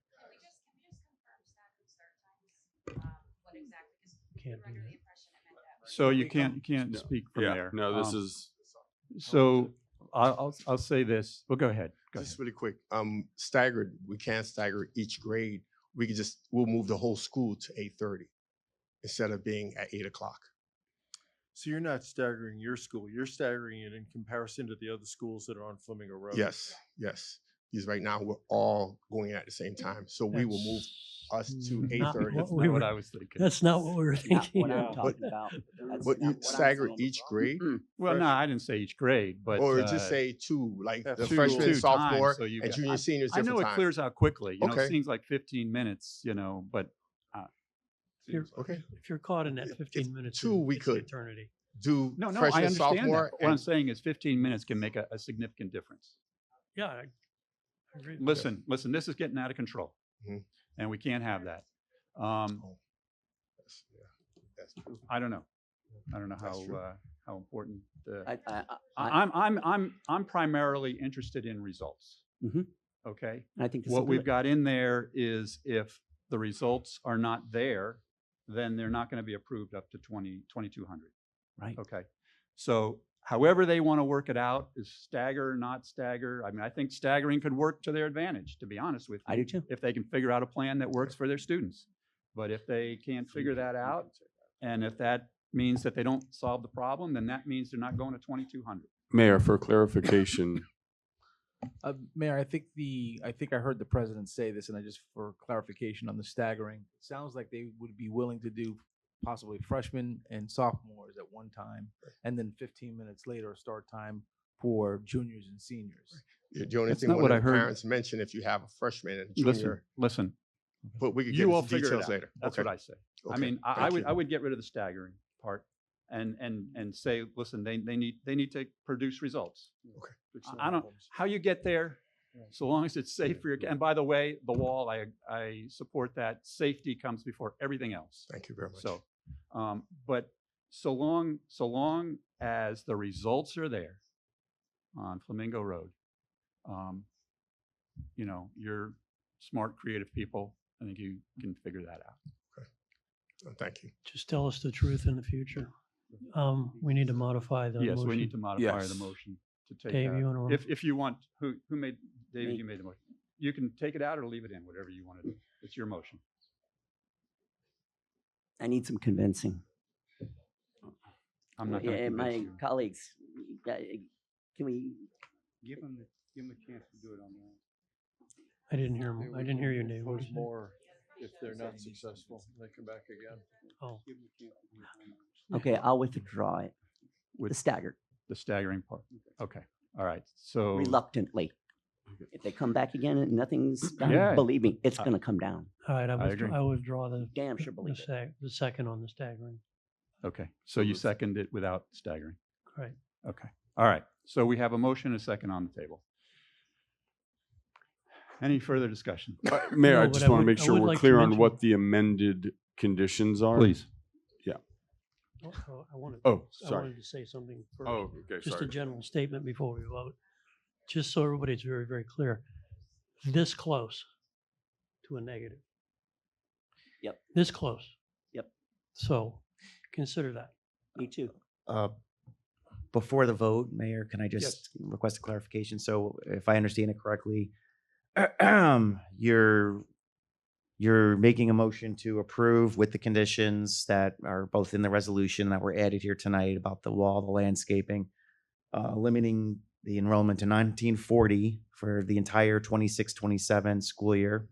Can't do that. So you can't speak from Yeah, there. no, this is. So I'll say this. Well, go ahead. Go Just ahead. really quick, staggered, we can't stagger each grade. We'll move the whole school to 8:30 instead of being at 8 o'clock. So you're not staggering your school, you're staggering it in comparison to the other schools that are on Flamingo Road? Yes, yes. Because right now we're all going at the same time. So we will move us to Not 8:30. what we Not what were- I was thinking. That's not what we were Not thinking. what I'm talking about. That's But you not what I'm stagger saying. each grade? Well, no, I didn't say each grade, but Or just say two, like Yeah, the two- freshman, two sophomore, times, so you and got- junior, seniors, I know different it times. clears out quickly. You know, Okay. it seems like 15 minutes. You know, but If you're, Okay. if you're caught in that 15 minutes, two, we it's could. eternity. Do no, I freshman, understand sophomore, that. But what I'm and saying is 15 minutes can make a significant difference. Yeah, I agree. Listen, this is getting out of control, Mhm. and we can't have that. that's true. I don't know. I don't know That's true. how important. I I'm primarily interested in results. Mhm. Okay. I think this What will do we've it. got in there is if the results are not there, then they're not going to be approved up to 2,200. Right. Okay. So however they want to work it out, is stagger, not stagger. I mean, I think staggering could work to their advantage, to be honest with you. I do too. If they can figure out a plan that works for their students. But if they can't figure that out, and if that means that they don't solve the problem, then that means they're not going to 2,200. Mayor, for clarification, Mayor, I think I heard the president say this, and I just for clarification on the staggering, it sounds like they would be willing to do possibly freshmen and sophomores at one time, and then 15 minutes later a start time for juniors and seniors. The only That's thing not one what of I the heard. parents mentioned, if you have a freshman and Listen, junior, but we could get you all into figure it details out. later. That's Okay. what I say. I Okay. mean, I Thank would you. I would get rid of the staggering part and say, listen, they need to produce results. Okay. I don't how you get there, so long as it's safe for your. And by the way, the wall, I support that. Safety comes before everything else. Thank you very much. So, but so long as the results are there on Flamingo Road, you know, you're smart, creative people. I think you can figure that out. Thank you. Just tell us the truth in the future. We need to modify the Yes, motion. we need to modify the motion to take Dave, out. you wanna- If you want, who made, David, Me. you made the motion. You can take it out or leave it in, whatever you want to do. It's your motion. I need some convincing. I'm not going to Yeah, my convince you. colleagues, can we? Give them a chance to do it on their own. I didn't hear him. I didn't hear your name. What Propose was it? more if they're not successful, they come back again. Oh, Okay, I'll withdraw it. With The staggered, the staggering part. Okay, all right. So reluctantly. If they come back again and nothing's done, Yeah. believe me, it's gonna come down. all right. I agree. I withdraw the Damn sure believe it. the second on the staggering. Okay, so you second it without staggering. Right. Okay, all right. So we have a motion and a second on the table. Any further discussion? Mayor, I No, but just I want to would- make I sure would we're like to clear on mention- what the amended conditions are. Please. Yeah. I wanted. Oh, I sorry. wanted to say something first. Oh, okay, Just sorry. a general statement before we vote, just so everybody's very, very clear. This close to a negative. Yep. This close. Yep. So consider that. Me too. Before the vote, Mayor, can I just request a clarification? So if I understand it correctly, you're making a motion to approve with the conditions that are both in the resolution that were added here tonight about the wall, the landscaping, limiting the enrollment to 1940 for the entire 26-27 school year.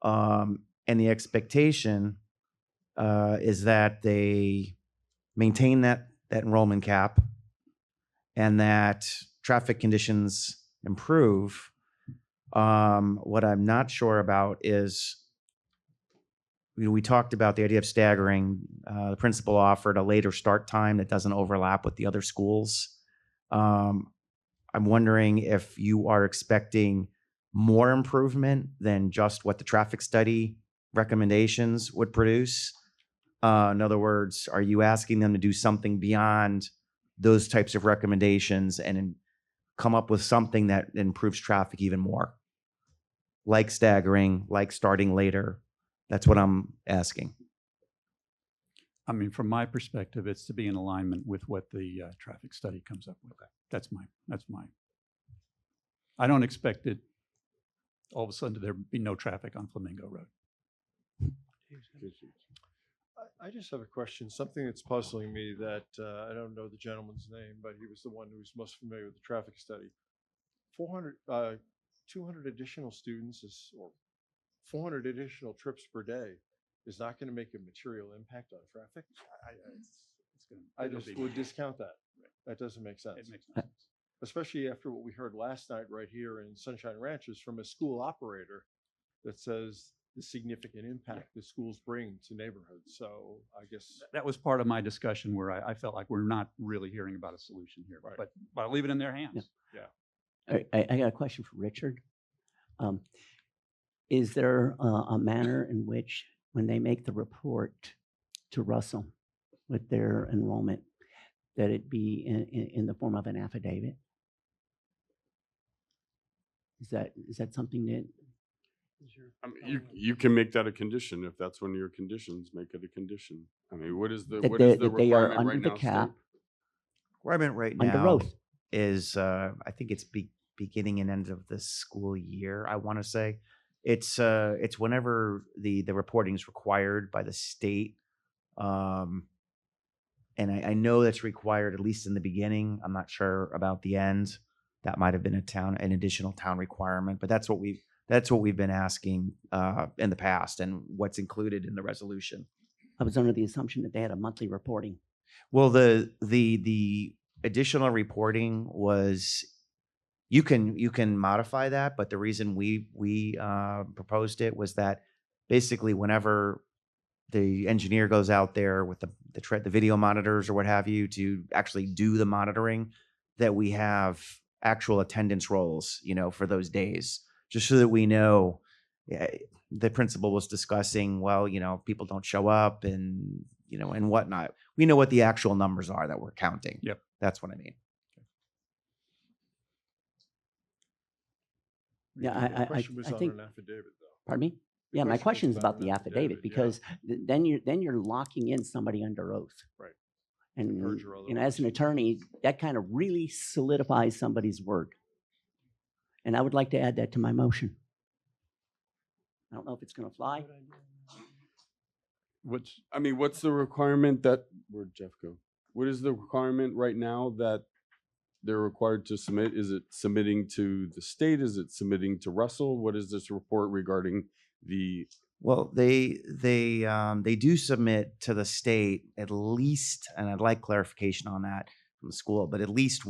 And the expectation is that they maintain that enrollment cap and that traffic conditions improve. What I'm not sure about is we talked about the idea of staggering. The principal offered a later start time that doesn't overlap with the other schools. I'm wondering if you are expecting more improvement than just what the traffic study recommendations would produce. In other words, are you asking them to do something beyond those types of recommendations and come up with something that improves traffic even more? Like staggering, like starting later. That's what I'm asking. I mean, from my perspective, it's to be in alignment with what the traffic study comes up with. That's my. I don't expect it all of a sudden there be no traffic on Flamingo Road. I just have a question, something that's puzzling me that I don't know the gentleman's name, but he was the one who was most familiar with the traffic study. 200 additional students or 400 additional trips per day is not going to make a material impact on traffic. I just would discount that. That doesn't make sense. It makes no sense. Especially after what we heard last night right here in Sunshine Ranches from a school operator that says the significant impact the schools bring to neighborhoods. So I guess That was part of my discussion where I felt like we're not really hearing about a solution here, but I'll leave it in their hands. Yeah. I got a question for Richard. Is there a manner in which, when they make the report to Russell with their enrollment, that it be in the form of an affidavit? Is that something that? I mean, you can make that a condition if that's one of your conditions. Make it a condition. I mean, what is the that they are requirement under right the now? cap. Requirement right Under now oath. is, I think it's beginning and end of the school year, I want to say. It's whenever the reporting is required by the state. And I know that's required at least in the beginning. I'm not sure about the end. That might have been an additional town requirement, but that's what we've been asking in the past and what's included in the resolution. I was under the assumption that they had a monthly reporting. Well, the additional reporting was, you can modify that, but the reason we proposed it was that basically whenever the engineer goes out there with the video monitors or what have you to actually do the monitoring, that we have actual attendance rolls, for those days, just so that we know. The principal was discussing, well, people don't show up and, and whatnot. We know what the actual numbers are that we're counting. Yep. That's what I mean. Yeah, the question was I on think. an affidavit, though. Pardon me? Yeah, my question is about the affidavit yeah. because then you're locking in somebody under oath. Right. And perjure otherwise. as an attorney, that kind of really solidifies somebody's word. And I would like to add that to my motion. I don't know if it's going to fly. What's the requirement where'd Jeff go? What is the requirement right now that they're required to submit? Is it submitting to the state? Is it submitting to Russell? What is this report regarding the? Well, they do submit to the state at least, and I'd like clarification on that from the school, but at least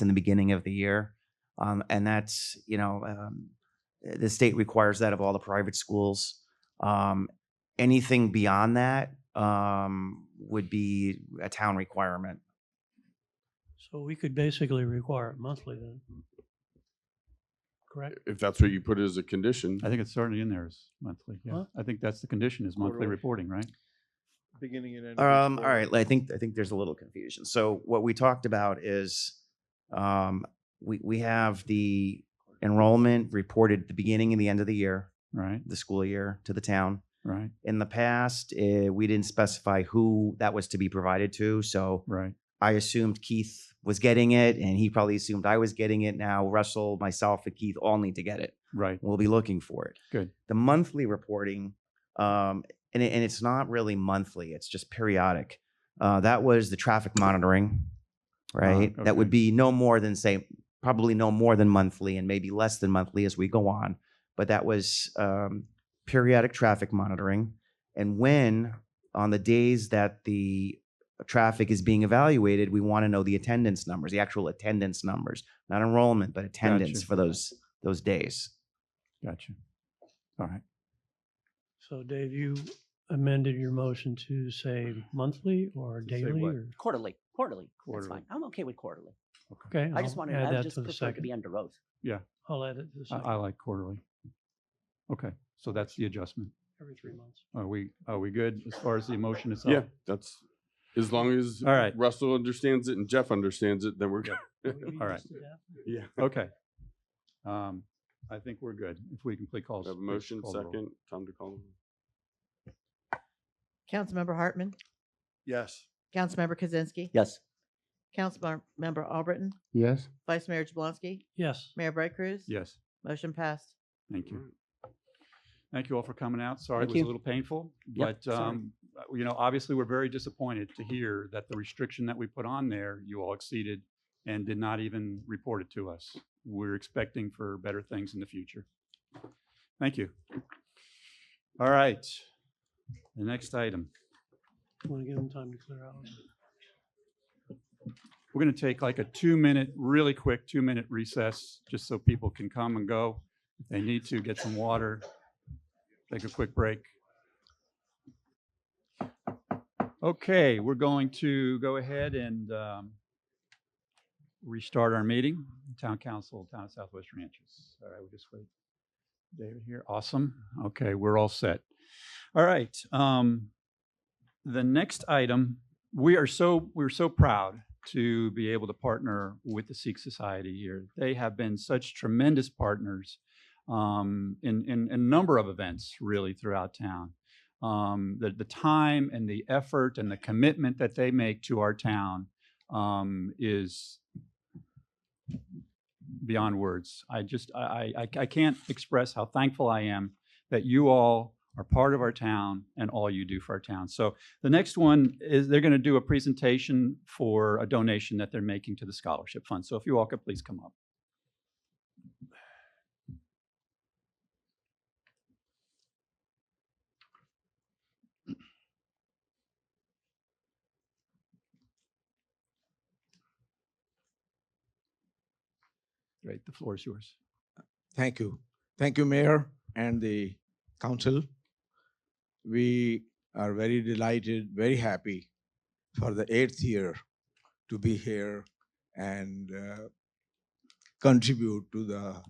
in the beginning of the year, and that's the state requires that of all the private schools. Anything beyond that would be a town requirement. So we could basically require it monthly then. Correct? If that's what you put as a condition. I think it's certainly in there as monthly. Yeah, Huh? I think that's the condition is monthly Quarterly. reporting, right? Beginning and end. All right. I think there's a little confusion. So what we talked about is we have the enrollment reported at the beginning and the end of the year, Right, the school year, to the town. right, In the past, we didn't specify who that was to be provided to. So right. I assumed Keith was getting it, and he probably assumed I was getting it. Now Russell, myself, and Keith all need to get it. Right. We'll be looking for it. Good. The monthly reporting, and it's not really monthly, it's just periodic. That was the traffic monitoring, right? That would okay. be probably no more than monthly and maybe less than monthly as we go on. But that was periodic traffic monitoring. And when, on the days that the traffic is being evaluated, we want to know the attendance numbers, the actual attendance numbers, not enrollment, but attendance Gotcha. for those days. Gotcha. All right. So Dave, you amended your motion to say monthly or To say daily what? or? Quarterly, quarterly. That's Quarterly. fine. I'm okay with quarterly. Okay. I just I'll wanted, add I that just to the prefer it to second. be under oath. Yeah, I'll add it to the second. I like quarterly. Okay, so that's the adjustment. Every 3 months. Are we good as far as the motion itself? Yeah, that's, as long as All right. Russell understands it and Jeff understands it, then we're good. All right. Yeah. Okay. I think we're good. If we can please call. We have a please motion, call the roll. second, time to call. Councilmember Hartman, Yes. Councilmember Kaczynski, Yes. Councilmember Albritton, Yes? Vice Mayor Jablonski, Yes. Mayor Bright Cruz. Yes, Motion passed. thank you. Thank you all for coming out. Sorry it Thank was a you. little painful, Yep, but, sorry. obviously we're very disappointed to hear that the restriction that we put on there, you all exceeded and did not even report it to us. We're expecting for better things in the future. Thank you. All right, the next item. Want to give them time to clear out? We're going to take like a 2-minute, really quick 2-minute recess, just so people can come and go. If they need to, get some water, take a quick break. Okay, we're going to go ahead and restart our meeting. Town Council, Town of Southwest Ranches. All right, we'll just wait. David here, awesome. Okay, we're all set. All right, the next item, we're so proud to be able to partner with the Sikh Society here. They have been such tremendous partners in a number of events really throughout town. The time and the effort and the commitment that they make to our town is beyond words. I can't express how thankful I am that you all are part of our town and all you do for our town. So the next one is they're going to do a presentation for a donation that they're making to the scholarship fund. So if you all could please come up. Great, the floor is yours. Thank you. Thank you, Mayor and the council. We are very delighted, very happy for the 8th year to be here and contribute to the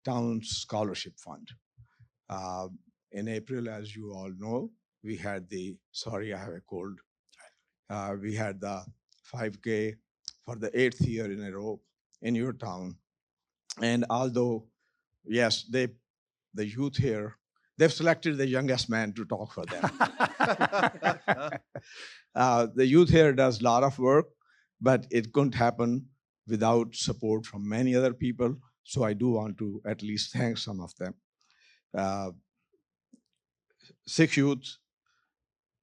town's scholarship fund. In April, as you all know, we had sorry, I have a cold. We had the 5K for the 8th year in a row in your town. And although, yes, the youth here, they've selected the youngest man to talk for them. The youth here does a lot of work, but it couldn't happen without support from many other people. So I do want to at least thank some of them. Sikh youth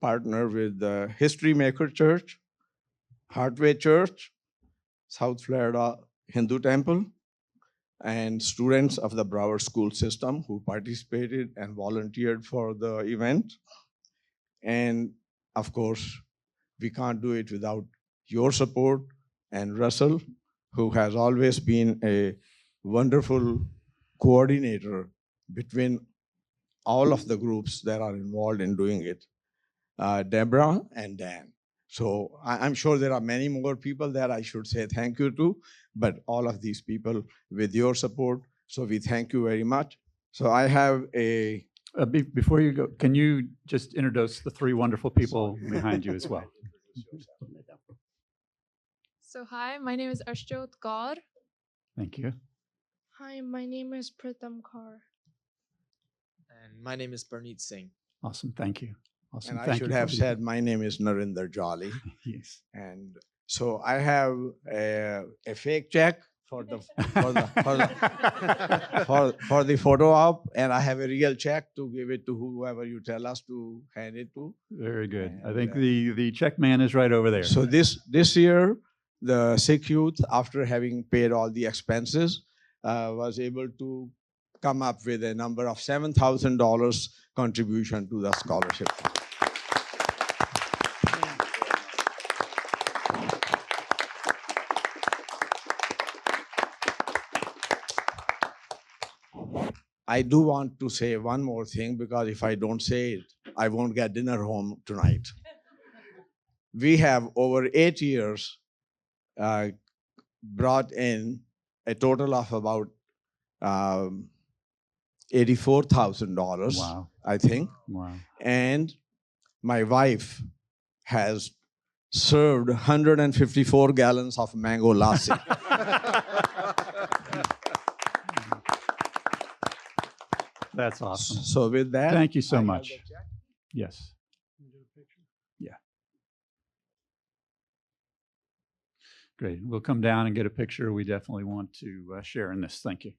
partner with the History Maker Church, Heartway Church, South Florida Hindu Temple, and students of the Broward school system who participated and volunteered for the event. And of course, we can't do it without your support and Russell, who has always been a wonderful coordinator between all of the groups that are involved in doing it, Deborah and Dan. So I'm sure there are many more people that I should say thank you to, but all of these people with your support, so we thank you very much. So I have a... Before you go, can you just introduce the 3 wonderful people behind you as well? So hi, my name is Arshjot Kaur. Thank you. Hi, my name is Pritam Kaur. And my name is Parneet Singh. Awesome, thank you. Awesome. And I should have said, my name is Narinder Jolly. Yes. And so I have a fake check for the photo op, and I have a real check to give it to whoever you tell us to hand it to. Very good. I think the check man is right over there. So this year, the Sikh youth, after having paid all the expenses, was able to come up with a number of $7,000 contribution to the scholarship fund. I do want to say one more thing, because if I don't say it, I won't get dinner home tonight. We have over 8 years brought in a total of about $84,000, Wow. I think. Wow. And my wife has served 154 gallons of mango lassi. That's awesome. So with that, thank you so I have much. the check. Yes. Yeah. Great. We'll come down and get a picture. We definitely want to share in this. Thank you.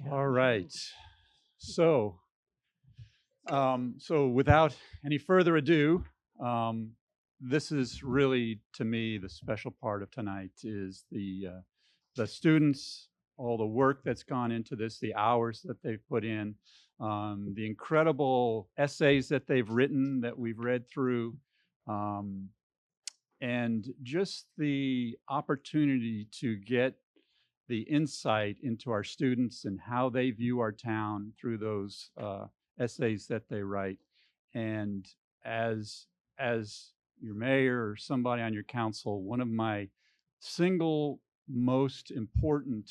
All right. So, so without any further ado, this is really, to me, the special part of tonight is the students, all the work that's gone into this, the hours that they've put in, the incredible essays that they've written that we've read through, and just the opportunity to get the insight into our students and how they view our town through those essays that they write. And as your mayor or somebody on your council, one of my single most important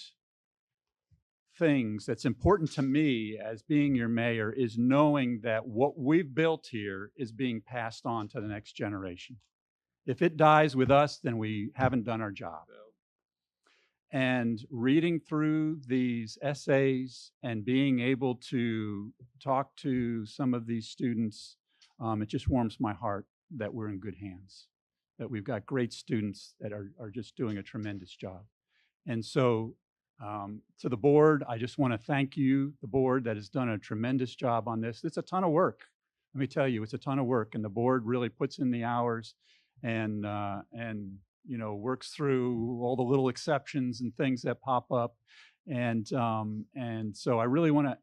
things that's important to me as being your mayor is knowing that what we've built here is being passed on to the next generation. If it dies with us, then we haven't done our job. And reading through these essays and being able to talk to some of these students, it just warms my heart that we're in good hands, that we've got great students that are just doing a tremendous job. And so to the board, I just want to thank you, the board that has done a tremendous job on this. It's a ton of work. Let me tell you, it's a ton of work, and the board really puts in the hours and you know, works through all the little exceptions and things that pop up. And so I really want to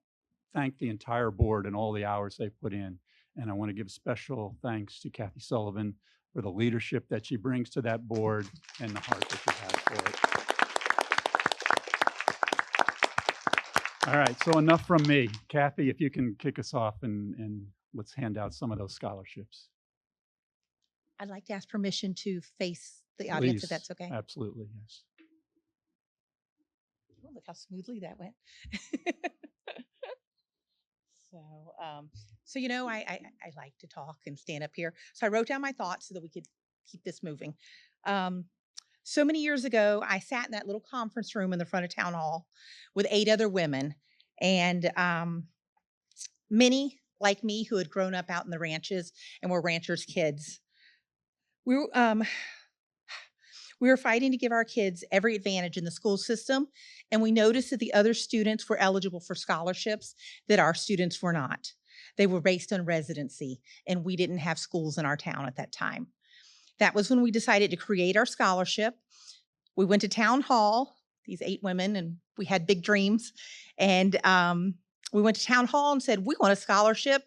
thank the entire board and all the hours they put in. And I want to give special thanks to Kathy Sullivan for the leadership that she brings to that board and the heart that she has for it. All right, so enough from me. Kathy, if you can kick us off and let's hand out some of those scholarships. I'd like to ask permission to face the audience, if that's okay. Absolutely, yes. Oh, look how smoothly that went. So you know, I like to talk and stand up here. So I wrote down my thoughts so that we could keep this moving. So many years ago, I sat in that little conference room in the front of town hall with 8 other women, and many like me who had grown up out in the ranches and were ranchers' kids. We were fighting to give our kids every advantage in the school system, and we noticed that the other students were eligible for scholarships that our students were not. They were based on residency, and we didn't have schools in our town at that time. That was when we decided to create our scholarship. We went to town hall, these 8 women, and we had big dreams. And we went to town hall and said, we want a scholarship.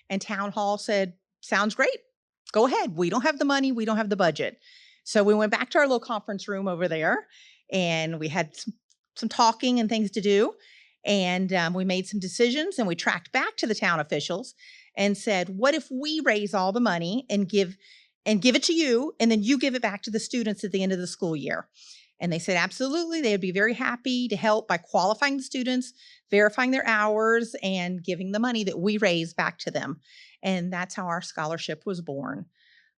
And town hall said, sounds great. Go ahead. We don't have the money. We don't have the budget. So we went back to our little conference room over there, and we had some talking and things to do. And we made some decisions, and we tracked back to the town officials and said, what if we raise all the money and give it to you, and then you give it back to the students at the end of the school year? And they said, absolutely. They would be very happy to help by qualifying the students, verifying their hours, and giving the money that we raise back to them. And that's how our scholarship was born.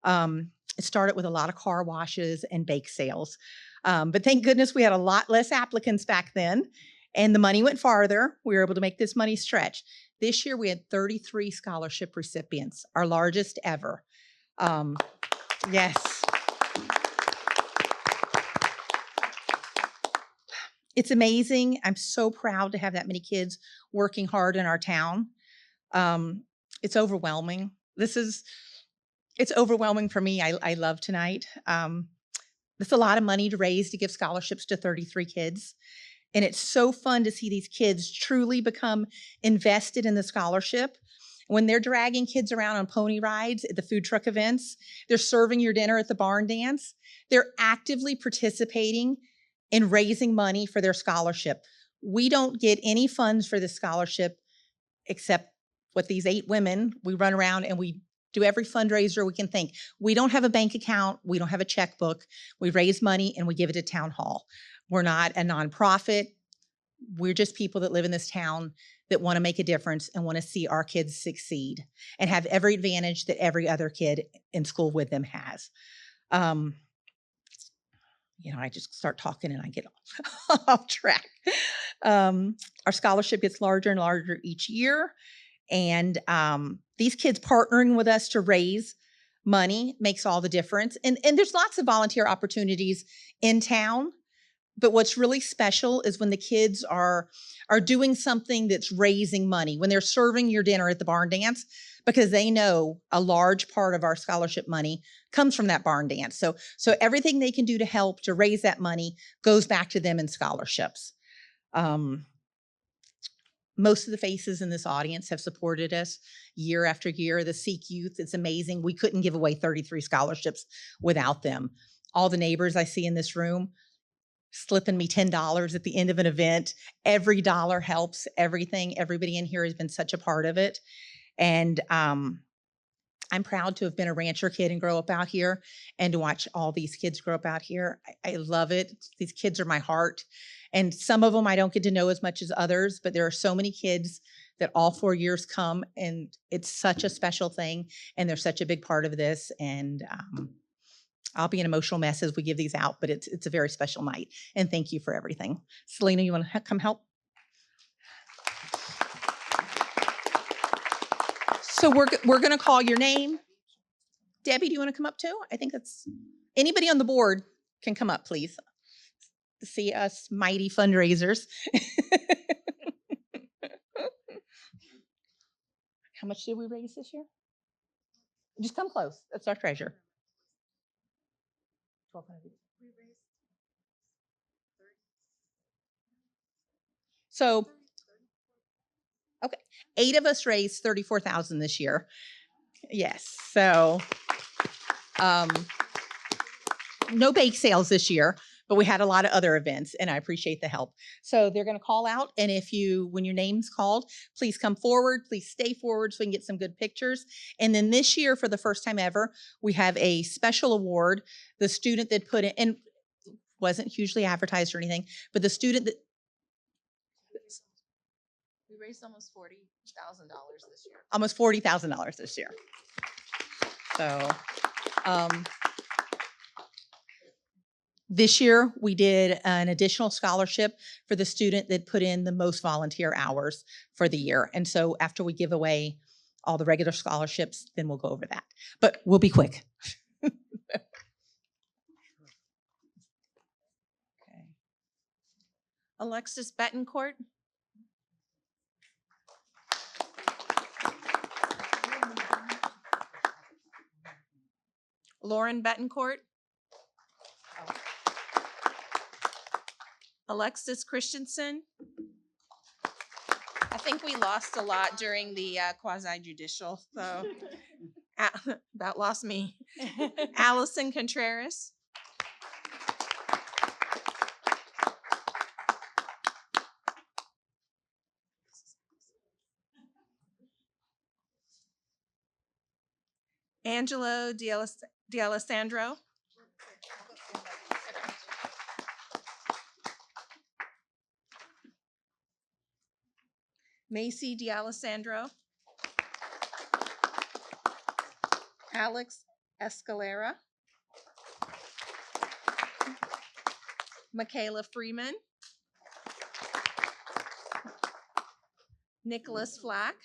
It started with a lot of car washes and bake sales. But thank goodness we had a lot less applicants back then, and the money went farther. We were able to make this money stretch. This year we had 33 scholarship recipients, our largest ever. Yes. It's amazing. I'm so proud to have that many kids working hard in our town. It's overwhelming. It's overwhelming for me. I love tonight. It's a lot of money to raise to give scholarships to 33 kids. And it's so fun to see these kids truly become invested in the scholarship. When they're dragging kids around on pony rides at the food truck events, they're serving your dinner at the barn dance, they're actively participating in raising money for their scholarship. We don't get any funds for this scholarship except what these 8 women, we run around and we do every fundraiser we can think. We don't have a bank account. We don't have a checkbook. We raise money and we give it to town hall. We're not a nonprofit. We're just people that live in this town that want to make a difference and want to see our kids succeed and have every advantage that every other kid in school with them has. I just start talking and I get off track. Our scholarship gets larger and larger each year. And these kids partnering with us to raise money makes all the difference. And there's lots of volunteer opportunities in town. But what's really special is when the kids are doing something that's raising money, when they're serving your dinner at the barn dance, because they know a large part of our scholarship money comes from that barn dance. So everything they can do to help to raise that money goes back to them in scholarships. Most of the faces in this audience have supported us year after year. The Sikh youth, it's amazing. We couldn't give away 33 scholarships without them. All the neighbors I see in this room slipping me $10 at the end of an event. Every dollar helps everything. Everybody in here has been such a part of it. And I'm proud to have been a rancher kid and grow up out here and to watch all these kids grow up out here. I love it. These kids are my heart. And some of them I don't get to know as much as others, but there are so many kids that all 4 years come, and it's such a special thing. And they're such a big part of this. And I'll be an emotional mess as we give these out, but it's a very special night. And thank you for everything. Selena, you want to come help? So we're going to call your name. Debbie, do you want to come up too? I think that's anybody on the board can come up, please. To see us mighty fundraisers. How much did we raise this year? Just come close. That's our treasure. 1,200. So, okay, 8 of us raised $34,000 this year. Yes. So, no bake sales this year, but we had a lot of other events, and I appreciate the help. So they're going to call out, and when your name's called, please come forward. Please stay forward so we can get some good pictures. And then this year, for the first time ever, we have a special award. The student that put in, and wasn't hugely advertised or anything, but the student that we raised almost $40,000 this year. Almost $40,000 this year. So, this year, we did an additional scholarship for the student that put in the most volunteer hours for the year. And so after we give away all the regular scholarships, then we'll go over that. But we'll be quick. Okay. Alexis Betancourt. Lauren Betancourt. Alexis Christensen. I think we lost a lot during the quasi-judicial, so about lost me. Allison Contreras. Angelo D'Alessandro. Macy D'Alessandro. Alex Escalera. Michaela Freeman. Nicholas Flack.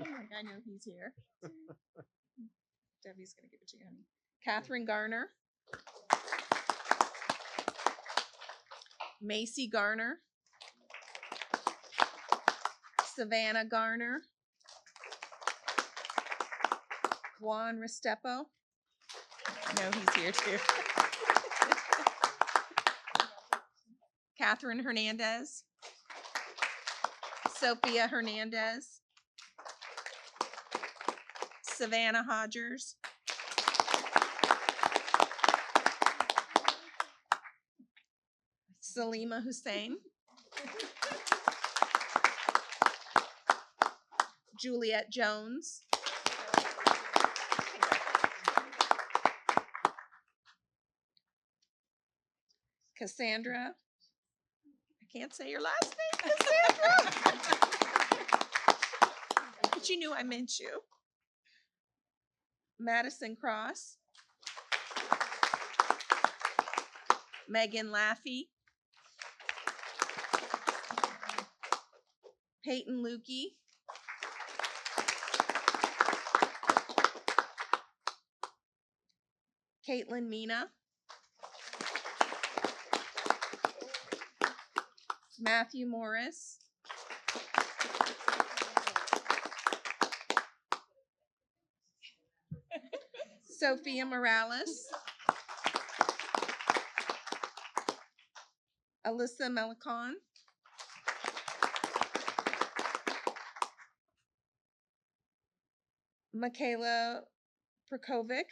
I know he's here. Debbie's going to give it to you, honey. Catherine Garner. Macy Garner. Savannah Garner. Juan Restepo. No, he's here too. Catherine Hernandez. Sophia Hernandez. Savannah Hodgers. Salima Hussein. Juliet Jones. Cassandra. I can't say your last name, Cassandra. But you knew I meant you. Madison Cross. Megan Laffey. Peyton Lukey. Caitlin Mina. Matthew Morris. Sophia Morales. Alyssa Melicon. Michaela Prokovic.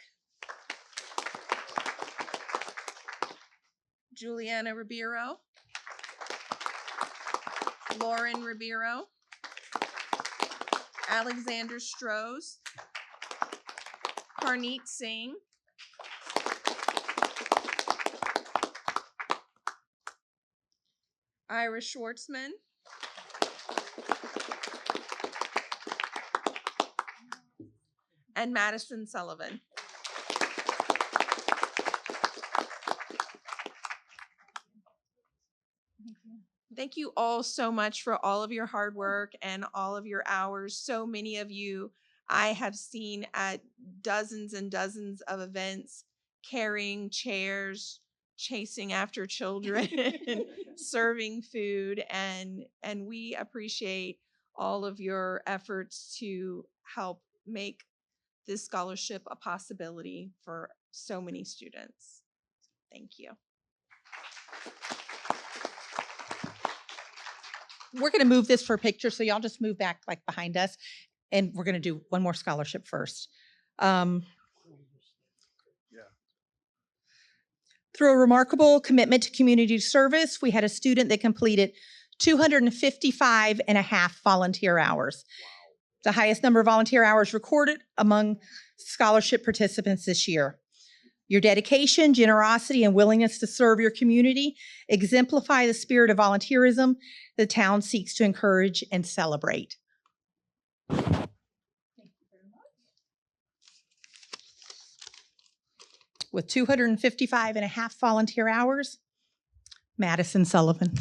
Juliana Ribeiro. Lauren Ribeiro. Alexander Strohs. Parneet Singh. Ira Schwartzman. And Madison Sullivan. Thank you all so much for all of your hard work and all of your hours. So many of you I have seen at dozens and dozens of events, carrying chairs, chasing after children, serving food, and we appreciate all of your efforts to help make this scholarship a possibility for so many students. Thank you. We're going to move this for a picture, so y'all just move back like behind us, and we're going to do one more scholarship first. Through a remarkable commitment to community service, we had a student that completed 255 and a half volunteer hours. The highest number of volunteer hours recorded among scholarship participants this year. Your dedication, generosity, and willingness to serve your community exemplify the spirit of volunteerism the town seeks to encourage and celebrate. With 255 and a half volunteer hours, Madison Sullivan.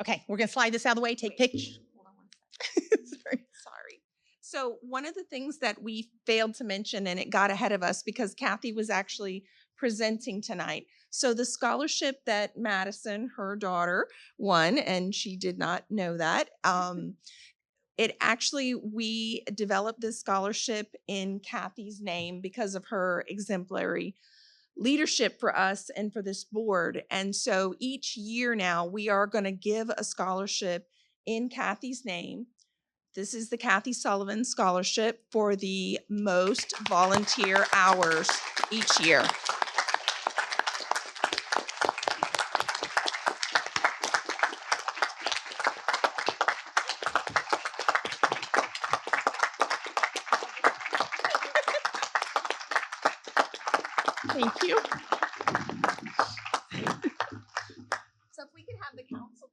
Okay, we're gonna slide this out of the way, take pictures. Sorry. So one of the things that we failed to mention, and it got ahead of us because Kathy was actually presenting tonight. So the scholarship that Madison, her daughter, won, and she did not know that. We developed this scholarship in Kathy's name because of her exemplary leadership for us and for this board. And so each year now we are going to give a scholarship in Kathy's name. This is the Kathy Sullivan Scholarship for the most volunteer hours each year. Thank you. So if we could have the council.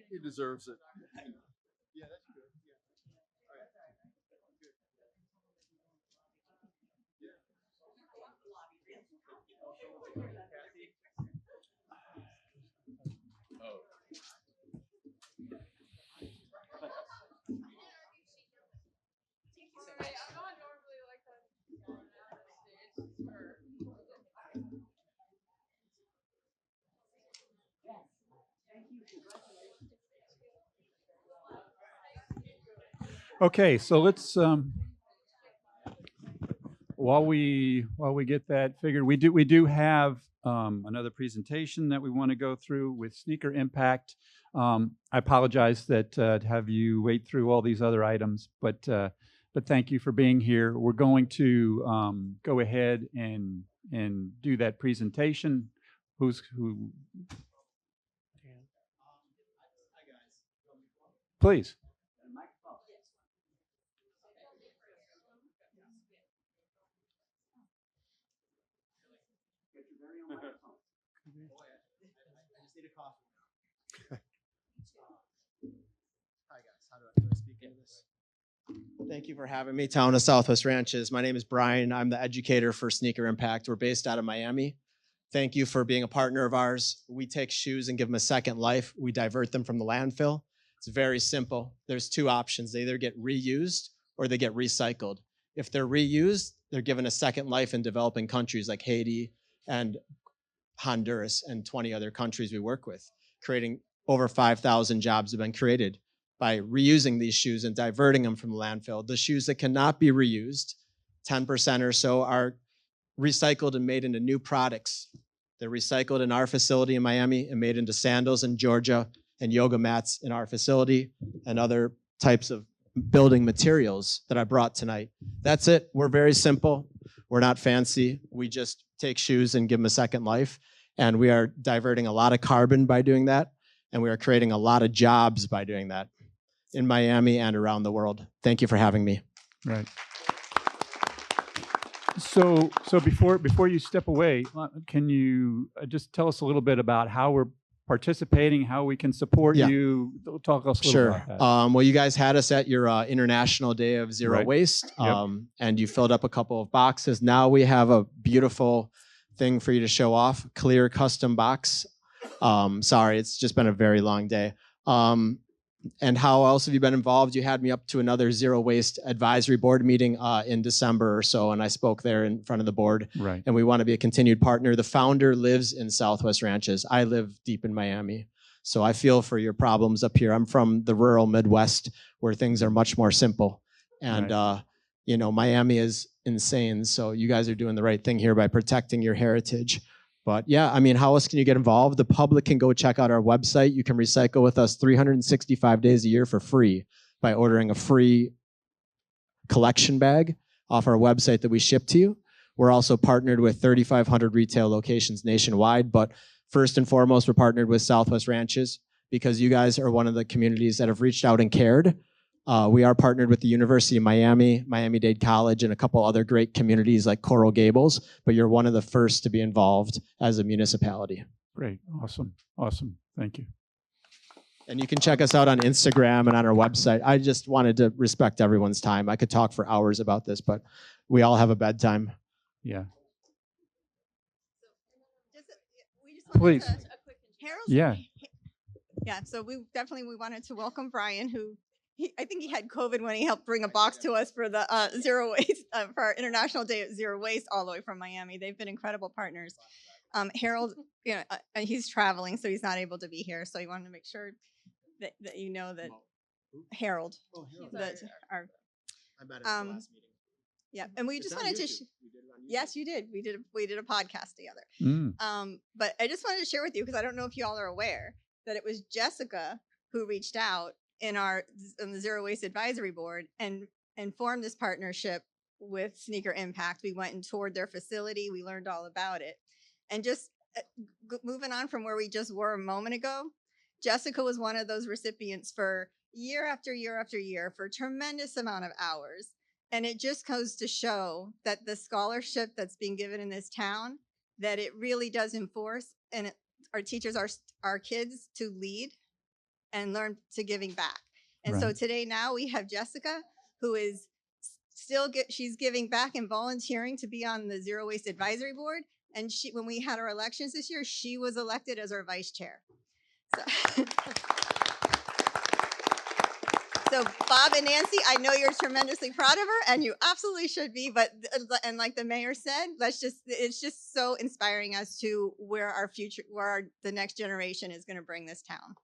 He deserves it. Okay, so let's while we get that figured, we do have another presentation that we want to go through with Sneaker Impact. I apologize that have you wait through all these other items, but thank you for being here. We're going to go ahead and do that presentation. Who? Please. Thank you for having me, Town of Southwest Ranches. My name is Brian. I'm the educator for Sneaker Impact. We're based out of Miami. Thank you for being a partner of ours. We take shoes and give them a second life. We divert them from the landfill. It's very simple. There's two options. They either get reused or they get recycled. If they're reused, they're given a second life in developing countries like Haiti and Honduras and 20 other countries we work with, creating over 5,000 jobs have been created by reusing these shoes and diverting them from the landfill. The shoes that cannot be reused, 10% or so, are recycled and made into new products. They're recycled in our facility in Miami and made into sandals in Georgia and yoga mats in our facility and other types of building materials that I brought tonight. That's it. We're very simple. We're not fancy. We just take shoes and give them a second life. And we are diverting a lot of carbon by doing that. And we are creating a lot of jobs by doing that in Miami and around the world. Thank you for having me. Right. So before you step away, can you just tell us a little bit about how we're participating, how we can support Yeah. you. Talk us a little Sure. about that. Well, you guys had us at your International Day of Zero Right. Waste, Yep. and you filled up a couple of boxes. Now we have a beautiful thing for you to show off, clear custom box. Sorry, it's just been a very long day. And how else have you been involved? You had me up to another Zero Waste Advisory Board meeting in December or so, and I spoke there in front of the board. Right. And we want to be a continued partner. The founder lives in Southwest Ranches. I live deep in Miami. So I feel for your problems up here. I'm from the rural Midwest where things are much more simple. And, you know, Miami is insane. So you guys are doing the right thing here by protecting your heritage. But yeah, I mean, how else can you get involved? The public can go check out our website. You can recycle with us 365 days a year for free by ordering a free collection bag off our website that we ship to you. We're also partnered with 3,500 retail locations nationwide. But first and foremost, we're partnered with Southwest Ranches because you guys are one of the communities that have reached out and cared. We are partnered with the University of Miami, Miami-Dade College, and a couple other great communities like Coral Gables, but you're one of the first to be involved as a municipality. Great. Awesome. Awesome. Thank you. And you can check us out on Instagram and on our website. I just wanted to respect everyone's time. I could talk for hours about this, but we all have a bedtime. Yeah. Please. Please. Yeah. Yeah, so we wanted to welcome Brian, who I think he had COVID when he helped bring a box to us for the zero waste for our International Day of Zero Waste all the way from Miami. They've been incredible partners. Harold, you know, he's traveling, so he's not able to be here. So he wanted to make sure that you know that Harold, that our I met him at the last meeting. yeah, and we just wanted to. Yes, you did. We did a podcast together. But I just wanted to share with you because I don't know if you all are aware that it was Jessica who reached out in the Zero Waste Advisory Board and formed this partnership with Sneaker Impact. We went and toured their facility. We learned all about it. And just moving on from where we just were a moment ago, Jessica was one of those recipients for year after year after year for a tremendous amount of hours. And it just goes to show that the scholarship that's being given in this town, that it really does enforce and our teachers our kids to lead and learn to giving back. And so today now we have Jessica, who is she's giving back and volunteering to be on the Zero Waste Advisory Board. And when we had our elections this year, she was elected as our vice chair. So Bob and Nancy, I know you're tremendously proud of her, and you absolutely should be. But and like the mayor said, it's just so inspiring as to where our future, the next generation is going to bring this town.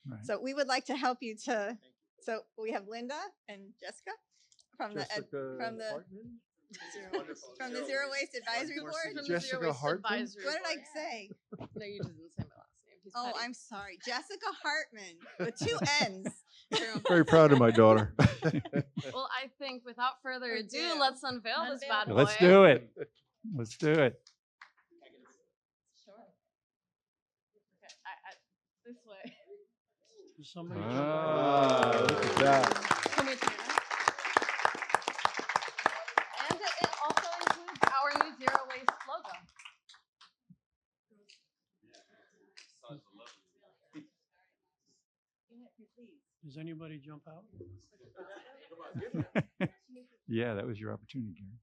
Right. So we would like to help you to. So we have Linda and Jessica from the Zero Waste Advisory Board. Jessica Hartman. What did I say? No, you didn't say my last name. He's Oh, petty. I'm sorry. Jessica Hartman with 2 N's. Very proud of my daughter. Well, I think without further ado, let's unveil this bad boy. Let's do it. Let's do it. Sure. Okay, this way. Somebody look at that. Can we turn it? And it also includes our new Zero Waste logo. Does anybody jump out? Yeah, that was your opportunity, Gary.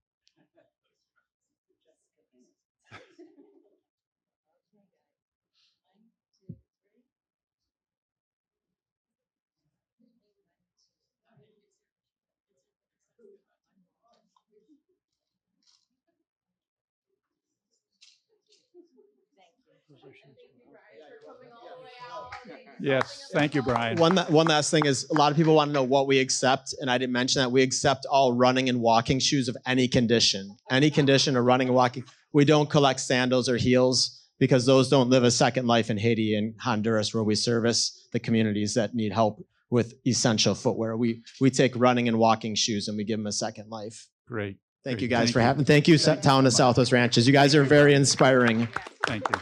Yes, thank you, Brian. One last thing is a lot of people want to know what we accept, and I didn't mention that. We accept all running and walking shoes of any condition of running and walking. We don't collect sandals or heels because those don't live a second life in Haiti and Honduras, where we service the communities that need help with essential footwear. We take running and walking shoes and we give them a second life. Great. Thank you guys for having. Thank you, Town of Southwest Ranches. You guys are very inspiring. Thank you.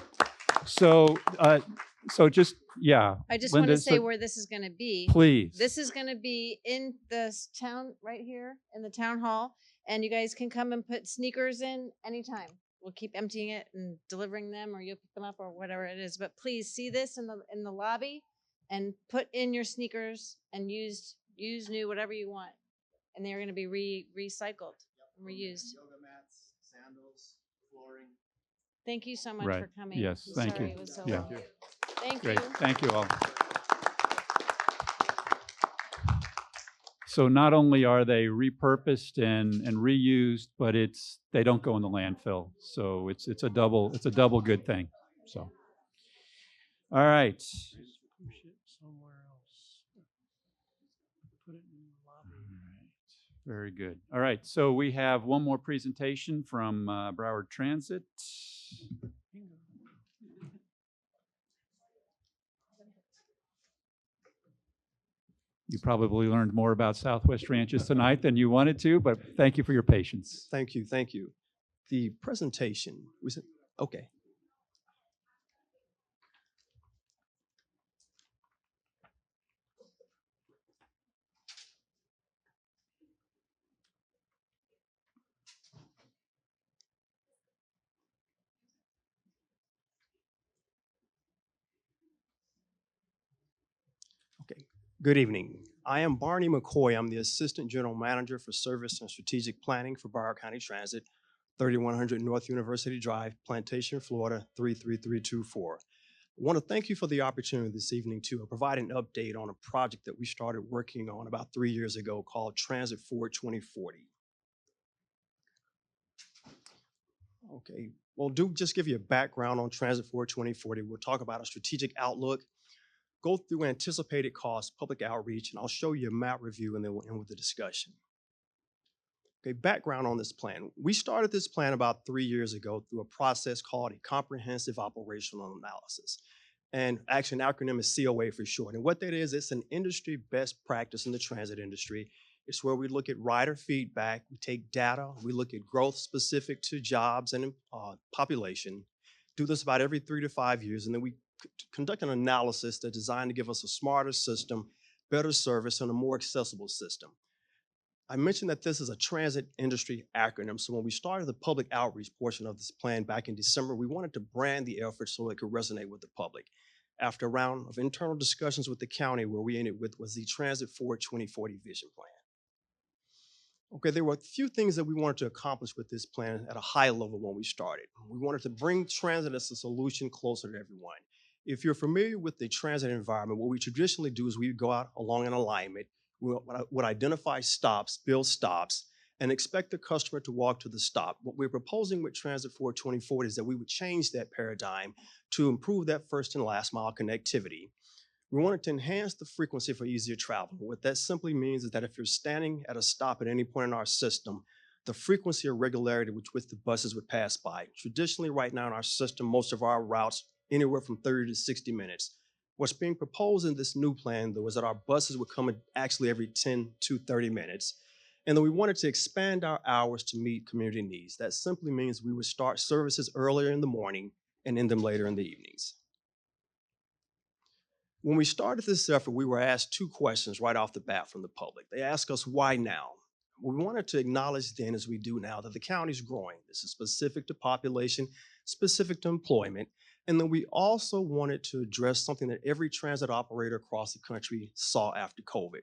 So just, yeah. I just Linda, want to say so where this is going to be. Please. This is going to be in this town right here in the town hall. And you guys can come and put sneakers in anytime. we'll keep emptying it and delivering them, or you'll pick them up, or whatever it is. But please see this in the lobby, and put in your sneakers and use new, whatever you want, and they're going to be recycled and reused. Yoga mats, sandals, flooring. Thank you so much Right. for coming. Yes, I'm thank sorry you. It was so Yeah. long. Thank Great. you. Thank you all. So not only are they repurposed and reused, but they don't go in the landfill. So it's a double good thing. So, all right. Push it somewhere else. Put it in the lobby. Very good. All right. So we have one more presentation from Broward Transit. You probably learned more about Southwest Ranches tonight than you wanted to, but thank you for your patience. Thank you, thank you. The presentation, was it, okay. Okay, good evening. I am Barney McCoy. I'm the Assistant General Manager for Service and Strategic Planning for Broward County Transit, 3100 North University Drive, Plantation, Florida, 33324. I want to thank you for the opportunity this evening to provide an update on a project that we started working on about 3 years ago called Transit Forward 2040. Okay, well, just give you a background on Transit Forward 2040. We'll talk about a strategic outlook, go through anticipated costs, public outreach, and I'll show you a map review, and then we'll end with the discussion. Okay, background on this plan. We started this plan about 3 years ago through a process called a comprehensive operational analysis. And actually an acronym is COA for short. And what that is, it's an industry best practice in the transit industry. It's where we look at rider feedback, we take data, we look at growth specific to jobs and population, do this about every 3 to 5 years, and then we conduct an analysis that's designed to give us a smarter system, better service, and a more accessible system. I mentioned that this is a transit industry acronym, so when we started the public outreach portion of this plan back in December, we wanted to brand the effort so it could resonate with the public. After a round of internal discussions with the county, where we ended with was the Transit Forward 2040 Vision Plan. Okay, there were a few things that we wanted to accomplish with this plan at a high level when we started. We wanted to bring transit as a solution closer to everyone. If you're familiar with the transit environment, what we traditionally do is we go out along an alignment, we would identify stops, build stops, and expect the customer to walk to the stop. What we're proposing with Transit Forward 2040 is that we would change that paradigm to improve that first and last mile connectivity. We wanted to enhance the frequency for easier travel. What that simply means is that if you're standing at a stop at any point in our system, the frequency or regularity with which the buses would pass by. Traditionally, right now in our system, most of our routes anywhere from 30 to 60 minutes. What's being proposed in this new plan, though, is that our buses would come in actually every 10 to 30 minutes. And then we wanted to expand our hours to meet community needs. That simply means we would start services earlier in the morning and end them later in the evenings. When we started this effort, we were asked 2 questions right off the bat from the public. They asked us, why now? We wanted to acknowledge then, as we do now, that the county's growing. This is specific to population, specific to employment. And then we also wanted to address something that every transit operator across the country saw after COVID.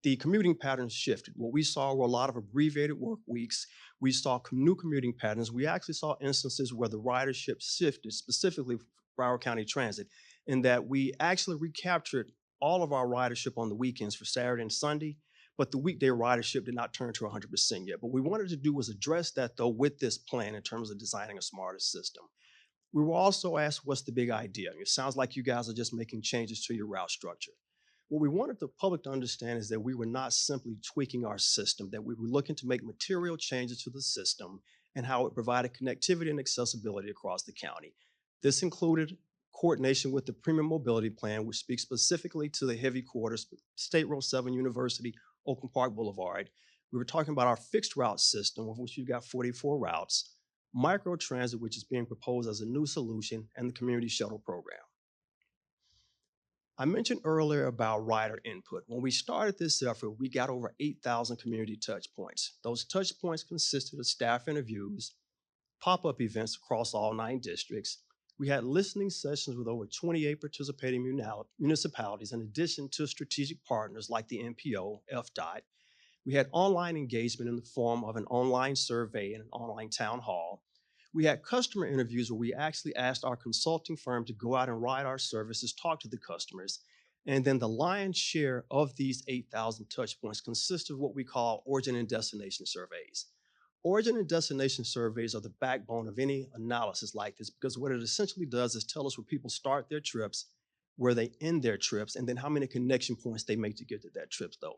The commuting patterns shifted. What we saw were a lot of abbreviated work weeks. We saw new commuting patterns. We actually saw instances where the ridership shifted, specifically for Broward County Transit, in that we actually recaptured all of our ridership on the weekends for Saturday and Sunday, but the weekday ridership did not turn to 100% yet. What we wanted to do was address that, though, with this plan in terms of designing a smarter system. We were also asked, what's the big idea? It sounds like you guys are just making changes to your route structure. What we wanted the public to understand is that we were not simply tweaking our system, that we were looking to make material changes to the system and how it provided connectivity and accessibility across the county. This included coordination with the Premium Mobility Plan, which speaks specifically to the heavy quarters, State Road 7 University, Oakland Park Boulevard. We were talking about our fixed route system, of which you've got 44 routes, microtransit, which is being proposed as a new solution, and the community shuttle program. I mentioned earlier about rider input. When we started this effort, we got over 8,000 community touch points. Those touch points consisted of staff interviews, pop-up events across all 9 districts. We had listening sessions with over 28 participating municipalities in addition to strategic partners like the NPO, FDOT. We had online engagement in the form of an online survey and an online town hall. We had customer interviews where we actually asked our consulting firm to go out and ride our services, talk to the customers. And then the lion's share of these 8,000 touch points consist of what we call origin and destination surveys. Origin and destination surveys are the backbone of any analysis like this because what it essentially does is tell us where people start their trips, where they end their trips, and then how many connection points they make to get to that trip though.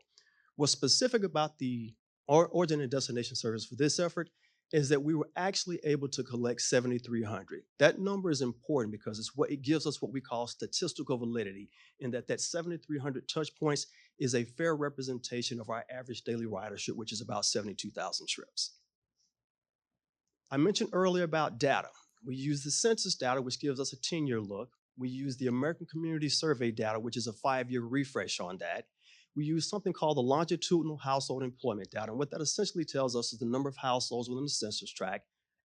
What's specific about the origin and destination surveys for this effort is that we were actually able to collect 7,300. That number is important because it gives us what we call statistical validity in that 7,300 touch points is a fair representation of our average daily ridership, which is about 72,000 trips. I mentioned earlier about data. We use the census data, which gives us a 10-year look. We use the American Community Survey data, which is a 5-year refresh on that. We use something called the longitudinal household employment data. And what that essentially tells us is the number of households within the census tract,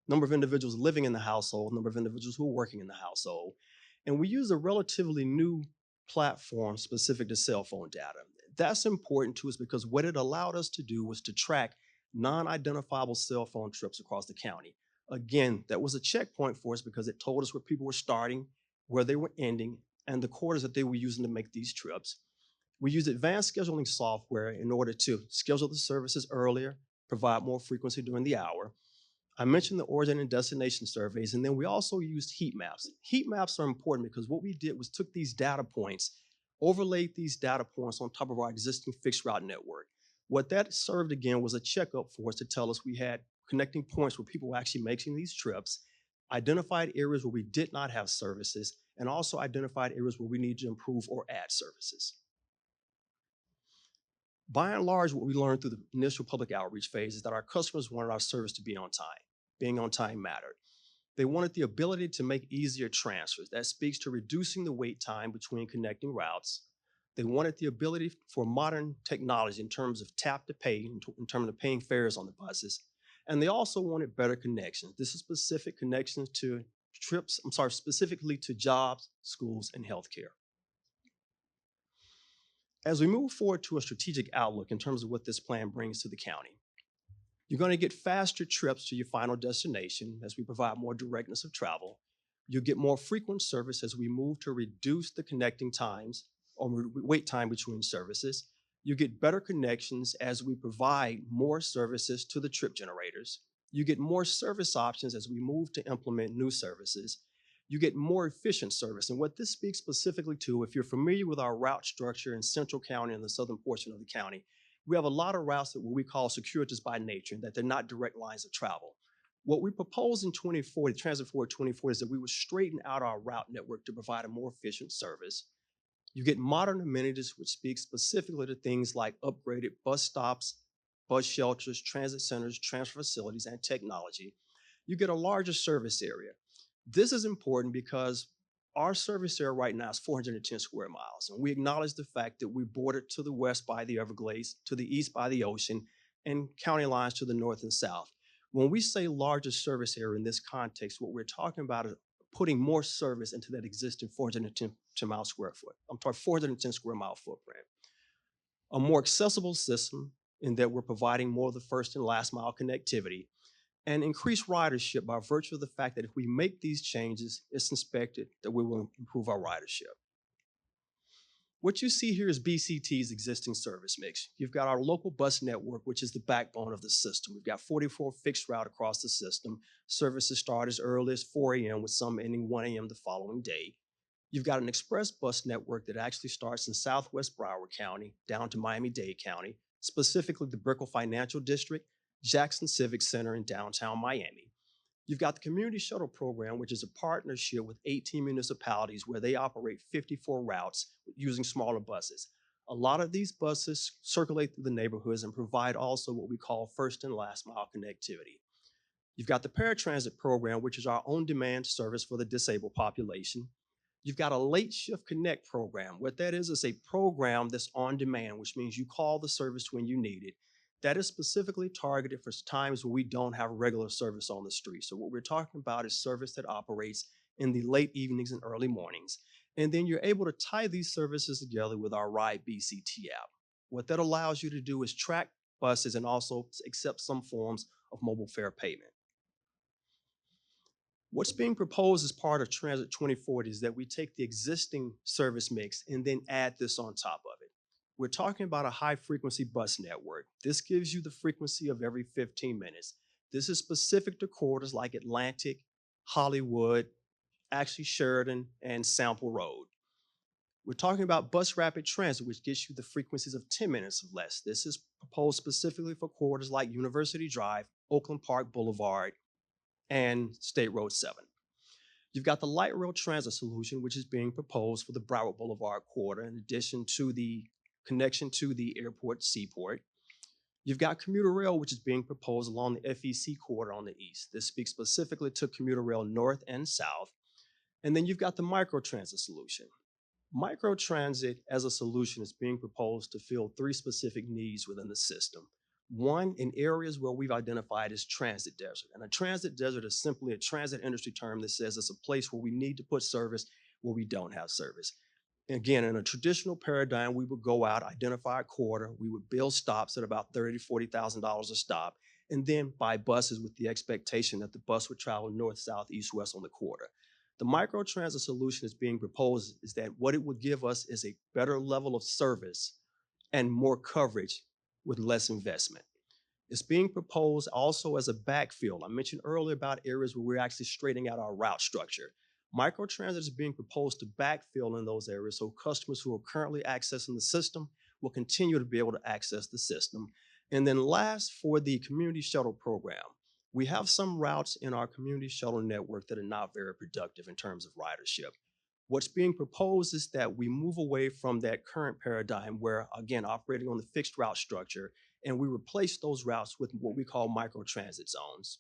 number of individuals living in the household, number of individuals who are working in the household. And we use a relatively new platform specific to cell phone data. That's important to us because what it allowed us to do was to track non-identifiable cell phone trips across the county. Again, that was a checkpoint for us because it told us where people were starting, where they were ending, and the quarters that they were using to make these trips. We use advanced scheduling software in order to schedule the services earlier, provide more frequency during the hour. I mentioned the origin and destination surveys, and then we also used heat maps. Heat maps are important because what we did was took these data points, overlaid these data points on top of our existing fixed route network. What that served again was a checkup for us to tell us we had connecting points where people were actually making these trips, identified areas where we did not have services, and also identified areas where we need to improve or add services. By and large, what we learned through the initial public outreach phase is that our customers wanted our service to be on time. Being on time mattered. They wanted the ability to make easier transfers. That speaks to reducing the wait time between connecting routes. They wanted the ability for modern technology in terms of tap to pay, in terms of paying fares on the buses. And they also wanted better connections. This is specific connections to specifically to jobs, schools, and healthcare. As we move forward to a strategic outlook in terms of what this plan brings to the county, you're going to get faster trips to your final destination as we provide more directness of travel. You'll get more frequent service as we move to reduce the connecting times or wait time between services. You get better connections as we provide more services to the trip generators. You get more service options as we move to implement new services. You get more efficient service. And what this speaks specifically to, if you're familiar with our route structure in Central County and the southern portion of the county, we have a lot of routes that what we call circuitous by nature, that they're not direct lines of travel. What we propose in 2040, Transit Forward 2040, is that we would straighten out our route network to provide a more efficient service. You get modern amenities, which speak specifically to things like upgraded bus stops, bus shelters, transit centers, transfer facilities, and technology. You get a larger service area. This is important because our service area right now is 410 square miles, and we acknowledge the fact that we're bordered to the west by the Everglades, to the east by the ocean, and county lines to the north and south. When we say larger service area in this context, what we're talking about is putting more service into that existing 410 square mile footprint. A more accessible system in that we're providing more of the first and last mile connectivity, and increase ridership by virtue of the fact that if we make these changes, it's expected that we will improve our ridership. What you see here is BCT's existing service mix. You've got our local bus network, which is the backbone of the system. We've got 44 fixed route across the system. Services start as early as 4 a.m. with some ending 1 a.m. the following day. You've got an express bus network that actually starts in Southwest Broward County down to Miami-Dade County, specifically the Brickell Financial District, Jackson Civic Center in downtown Miami. You've got the Community Shuttle Program, which is a partnership with 18 municipalities where they operate 54 routes using smaller buses. A lot of these buses circulate through the neighborhoods and provide also what we call first and last mile connectivity. You've got the Paratransit Program, which is our on-demand service for the disabled population. You've got a Late Shift Connect program. What that is a program that's on demand, which means you call the service when you need it. That is specifically targeted for times where we don't have regular service on the street. So what we're talking about is service that operates in the late evenings and early mornings. And then you're able to tie these services together with our Ride BCT app. What that allows you to do is track buses and also accept some forms of mobile fare payment. What's being proposed as part of Transit 2040 is that we take the existing service mix and then add this on top of it. We're talking about a high frequency bus network. This gives you the frequency of every 15 minutes. This is specific to corridors like Atlantic, Hollywood, actually Sheridan, and Sample Road. We're talking about bus rapid transit, which gets you the frequencies of 10 minutes or less. This is proposed specifically for corridors like University Drive, Oakland Park Boulevard, and State Road 7. You've got the light rail transit solution, which is being proposed for the Broward Boulevard corridor, in addition to the connection to the airport seaport. You've got commuter rail, which is being proposed along the FEC corridor on the east. This speaks specifically to commuter rail north and south. And then you've got the microtransit solution. Microtransit as a solution is being proposed to fill 3 specific needs within the system. One, in areas where we've identified as transit desert. And a transit desert is simply a transit industry term that says it's a place where we need to put service where we don't have service. Again, in a traditional paradigm, we would go out, identify a corridor, we would build stops at about $30,000 to $40,000 a stop, and then buy buses with the expectation that the bus would travel north, south, east, west on the corridor. The microtransit solution that's being proposed is that what it would give us is a better level of service and more coverage with less investment. It's being proposed also as a backfill. I mentioned earlier about areas where we're actually straightening out our route structure. Microtransit is being proposed to backfill in those areas so customers who are currently accessing the system will continue to be able to access the system. And then last, for the community shuttle program, we have some routes in our community shuttle network that are not very productive in terms of ridership. What's being proposed is that we move away from that current paradigm where, again, operating on the fixed route structure, and we replace those routes with what we call microtransit zones.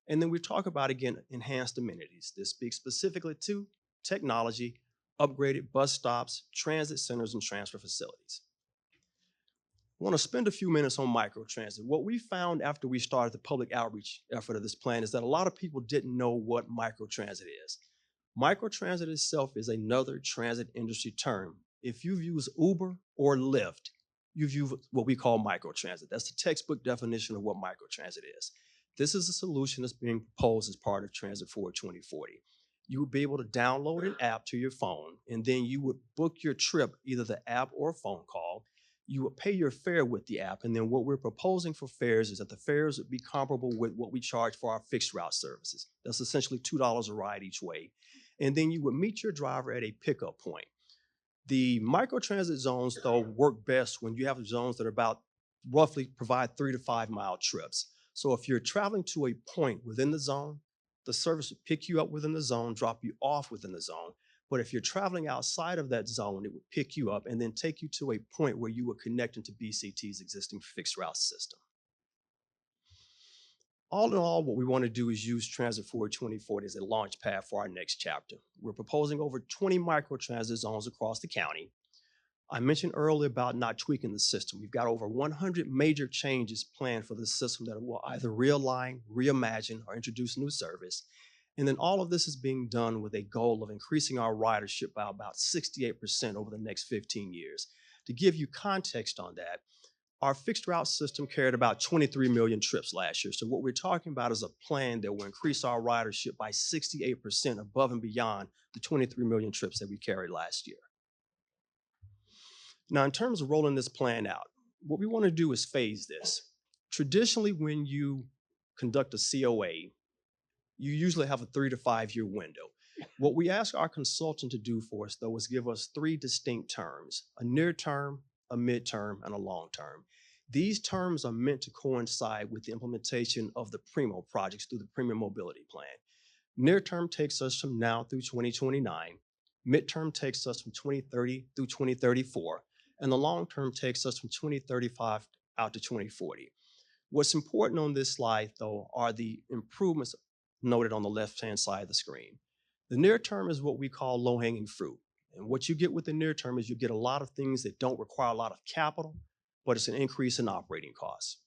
And then we talk about, again, enhanced amenities. This speaks specifically to technology, upgraded bus stops, transit centers, and transfer facilities. I want to spend a few minutes on microtransit. What we found after we started the public outreach effort of this plan is that a lot of people didn't know what microtransit is. Microtransit itself is another transit industry term. If you've used Uber or Lyft, you've used what we call microtransit. That's the textbook definition of what microtransit is. This is a solution that's being proposed as part of Transit Forward 2040. You would be able to download an app to your phone, and then you would book your trip, either the app or a phone call. You would pay your fare with the app, and then what we're proposing for fares is that the fares would be comparable with what we charge for our fixed route services. That's essentially $2 a ride each way. And then you would meet your driver at a pickup point. The microtransit zones, though, work best when you have zones that are about roughly provide 3 to 5 mile trips. So if you're traveling to a point within the zone, the service would pick you up within the zone, drop you off within the zone. But if you're traveling outside of that zone, it would pick you up and then take you to a point where you would connect into BCT's existing fixed route system. All in all, what we want to do is use Transit Forward 2040 as a launch pad for our next chapter. We're proposing over 20 microtransit zones across the county. I mentioned earlier about not tweaking the system. We've got over 100 major changes planned for the system that will either realign, reimagine, or introduce new service. And then all of this is being done with a goal of increasing our ridership by about 68% over the next 15 years. To give you context on that, our fixed route system carried about 23 million trips last year. So what we're talking about is a plan that will increase our ridership by 68% above and beyond the 23 million trips that we carried last year. Now, in terms of rolling this plan out, what we want to do is phase this. Traditionally, when you conduct a COA, you usually have a 3 to 5 year window. What we ask our consultant to do for us, though, is give us 3 distinct terms: a near term, a midterm, and a long term. These terms are meant to coincide with the implementation of the PRIMO projects through the Premium Mobility Plan. Near term takes us from now through 2029. Midterm takes us from 2030 through 2034. And the long term takes us from 2035 out to 2040. What's important on this slide, though, are the improvements noted on the left-hand side of the screen. The near term is what we call low-hanging fruit. And what you get with the near term is you get a lot of things that don't require a lot of capital, but it's an increase in operating costs.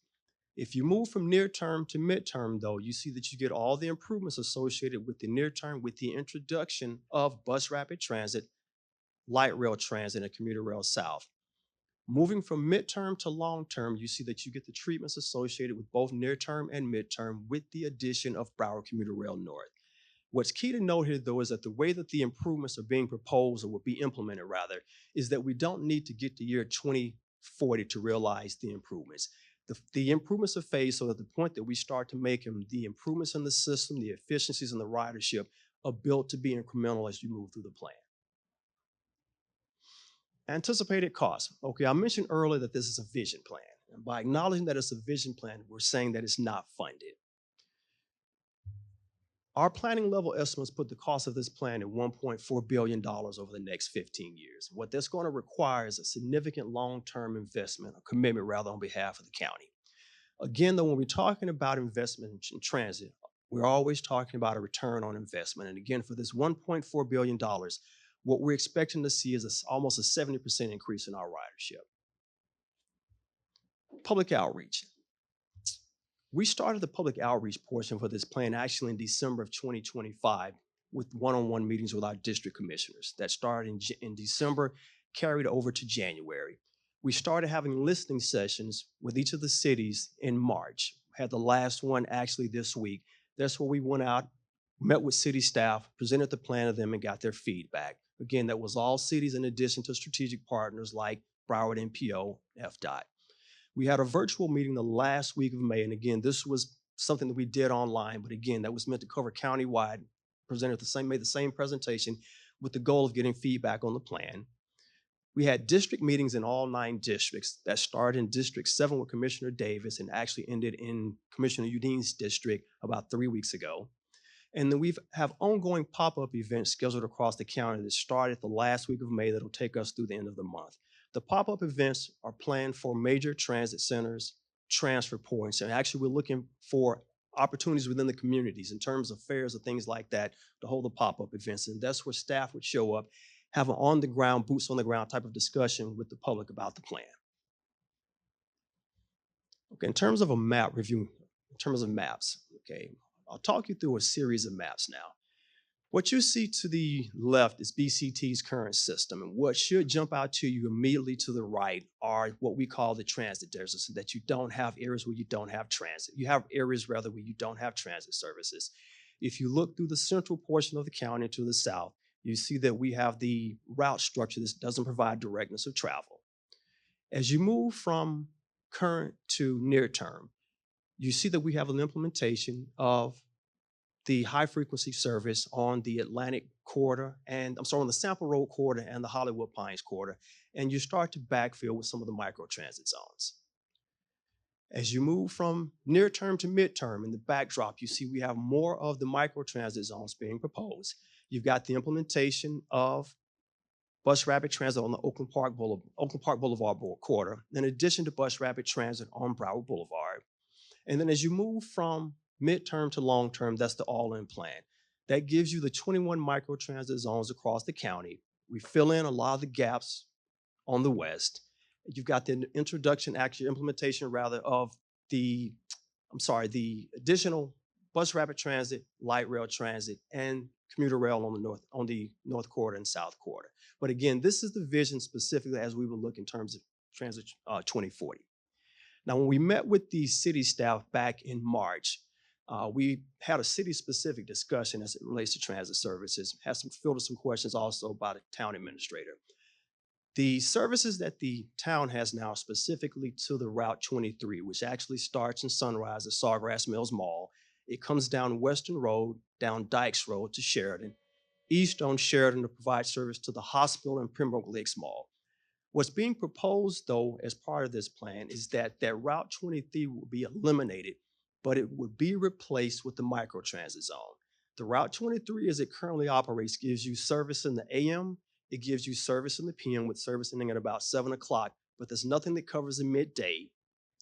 If you move from near term to midterm, though, you see that you get all the improvements associated with the near term with the introduction of bus rapid transit, light rail transit, and commuter rail south. Moving from midterm to long term, you see that you get the treatments associated with both near term and midterm with the addition of Broward Commuter Rail North. What's key to note here, though, is that the way that the improvements are being proposed, or will be implemented rather, is that we don't need to get to year 2040 to realize the improvements. The improvements are phased so that the point that we start to make them, the improvements in the system, the efficiencies and the ridership are built to be incremental as you move through the plan. Anticipated costs. Okay, I mentioned earlier that this is a vision plan. And by acknowledging that it's a vision plan, we're saying that it's not funded. Our planning level estimates put the cost of this plan at $1.4 billion over the next 15 years. What that's going to require is a significant long-term investment, or commitment rather, on behalf of the county. Again, though, when we're talking about investment in transit, we're always talking about a return on investment. And again, for this $1.4 billion, what we're expecting to see is almost a 70% increase in our ridership. Public outreach. We started the public outreach portion for this plan actually in December of 2025 with one-on-one meetings with our district commissioners that started in December, carried over to January. We started having listening sessions with each of the cities in March. Had the last one actually this week. That's where we went out, met with city staff, presented the plan to them, and got their feedback. Again, that was all cities in addition to strategic partners like Broward NPO, FDOT. We had a virtual meeting the last week of May, and again, this was something that we did online, but again, that was meant to cover countywide, made the same presentation with the goal of getting feedback on the plan. We had district meetings in all 9 districts that started in District 7 with Commissioner Davis and actually ended in Commissioner Udin's district about 3 weeks ago. And then we have ongoing pop-up events scheduled across the county that started the last week of May that'll take us through the end of the month. The pop-up events are planned for major transit centers, transfer points, and actually we're looking for opportunities within the communities in terms of fairs or things like that to hold the pop-up events. And that's where staff would show up, have an on-the-ground, boots-on-the-ground type of discussion with the public about the plan. Okay, in terms of a map review, in terms of maps, okay, I'll talk you through a series of maps now. What you see to the left is BCT's current system, and what should jump out to you immediately to the right are what we call the transit deserts, so that you don't have areas where you don't have transit. You have areas rather where you don't have transit services. If you look through the central portion of the county to the south, you see that we have the route structure that doesn't provide directness of travel. As you move from current to near term, you see that we have an implementation of the high frequency service on the Atlantic corridor and on the Sample Road corridor and the Hollywood Pines corridor, and you start to backfill with some of the micro transit zones. As you move from near term to midterm in the backdrop, you see we have more of the micro transit zones being proposed. You've got the implementation of bus rapid transit on the Oakland Park Boulevard corridor, in addition to bus rapid transit on Broward Boulevard. And then as you move from midterm to long term, that's the all-in plan. That gives you the 21 micro transit zones across the county. We fill in a lot of the gaps on the west. You've got the implementation of the additional bus rapid transit, light rail transit, and commuter rail on the north corridor and south corridor. But again, this is the vision specifically as we would look in terms of transit 2040. Now, when we met with the city staff back in March, we had a city-specific discussion as it relates to transit services, fielded some questions also by the town administrator. The services that the town has now specifically to the Route 23, which actually starts in Sunrise at Sawgrass Mills Mall. It comes down Western Road, down Dykes Road to Sheridan, east on Sheridan to provide service to the hospital and Pembroke Lakes Mall. What's being proposed, though, as part of this plan is that Route 23 will be eliminated, but it would be replaced with the microtransit zone. The Route 23, as it currently operates, gives you service in the AM, it gives you service in the PM with service ending at about 7 o'clock, but there's nothing that covers the midday,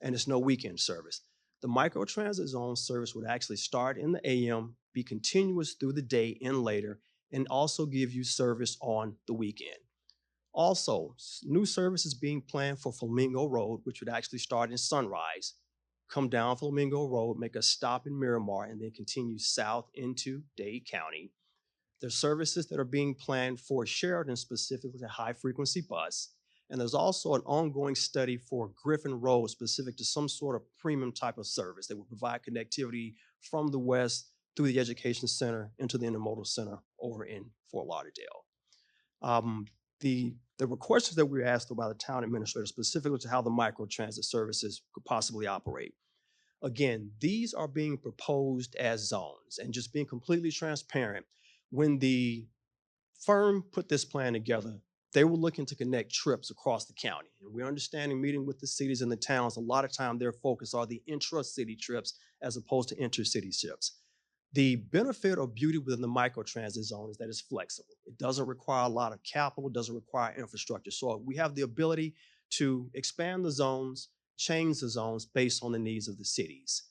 and there's no weekend service. The microtransit zone service would actually start in the AM, be continuous through the day and later, and also give you service on the weekend. Also, new services being planned for Flamingo Road, which would actually start in Sunrise, come down Flamingo Road, make a stop in Miramar, and then continue south into Dade County. There's services that are being planned for Sheridan, specifically a high-frequency bus. And there's also an ongoing study for Griffin Road, specific to some sort of premium type of service that will provide connectivity from the west through the education center into the intermodal center over in Fort Lauderdale. There were questions that we were asked by the town administrator, specifically to how the microtransit services could possibly operate. Again, these are being proposed as zones, and just being completely transparent, when the firm put this plan together, they were looking to connect trips across the county. And we're understanding, meeting with the cities and the towns, a lot of time their focus are the intra-city trips as opposed to intercity trips. The benefit or beauty within the microtransit zone is that it's flexible. It doesn't require a lot of capital, doesn't require infrastructure. So we have the ability to expand the zones, change the zones based on the needs of the cities.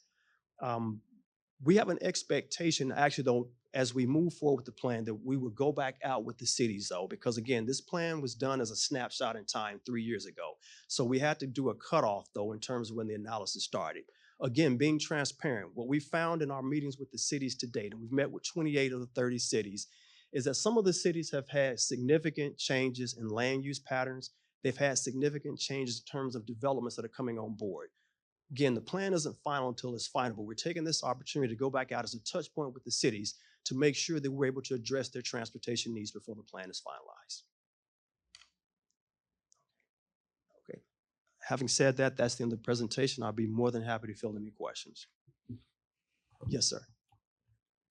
We have an expectation, actually though, as we move forward with the plan, that we will go back out with the cities though, because again, this plan was done as a snapshot in time 3 years ago. So we had to do a cutoff though in terms of when the analysis started. Again, being transparent, what we found in our meetings with the cities to date, and we've met with 28 of the 30 cities, is that some of the cities have had significant changes in land use patterns. They've had significant changes in terms of developments that are coming on board. Again, the plan isn't final until it's final, but we're taking this opportunity to go back out as a touch point with the cities to make sure that we're able to address their transportation needs before the plan is finalized. Okay. Having said that, that's the end of the presentation. I'll be more than happy to field any questions. Yes, sir.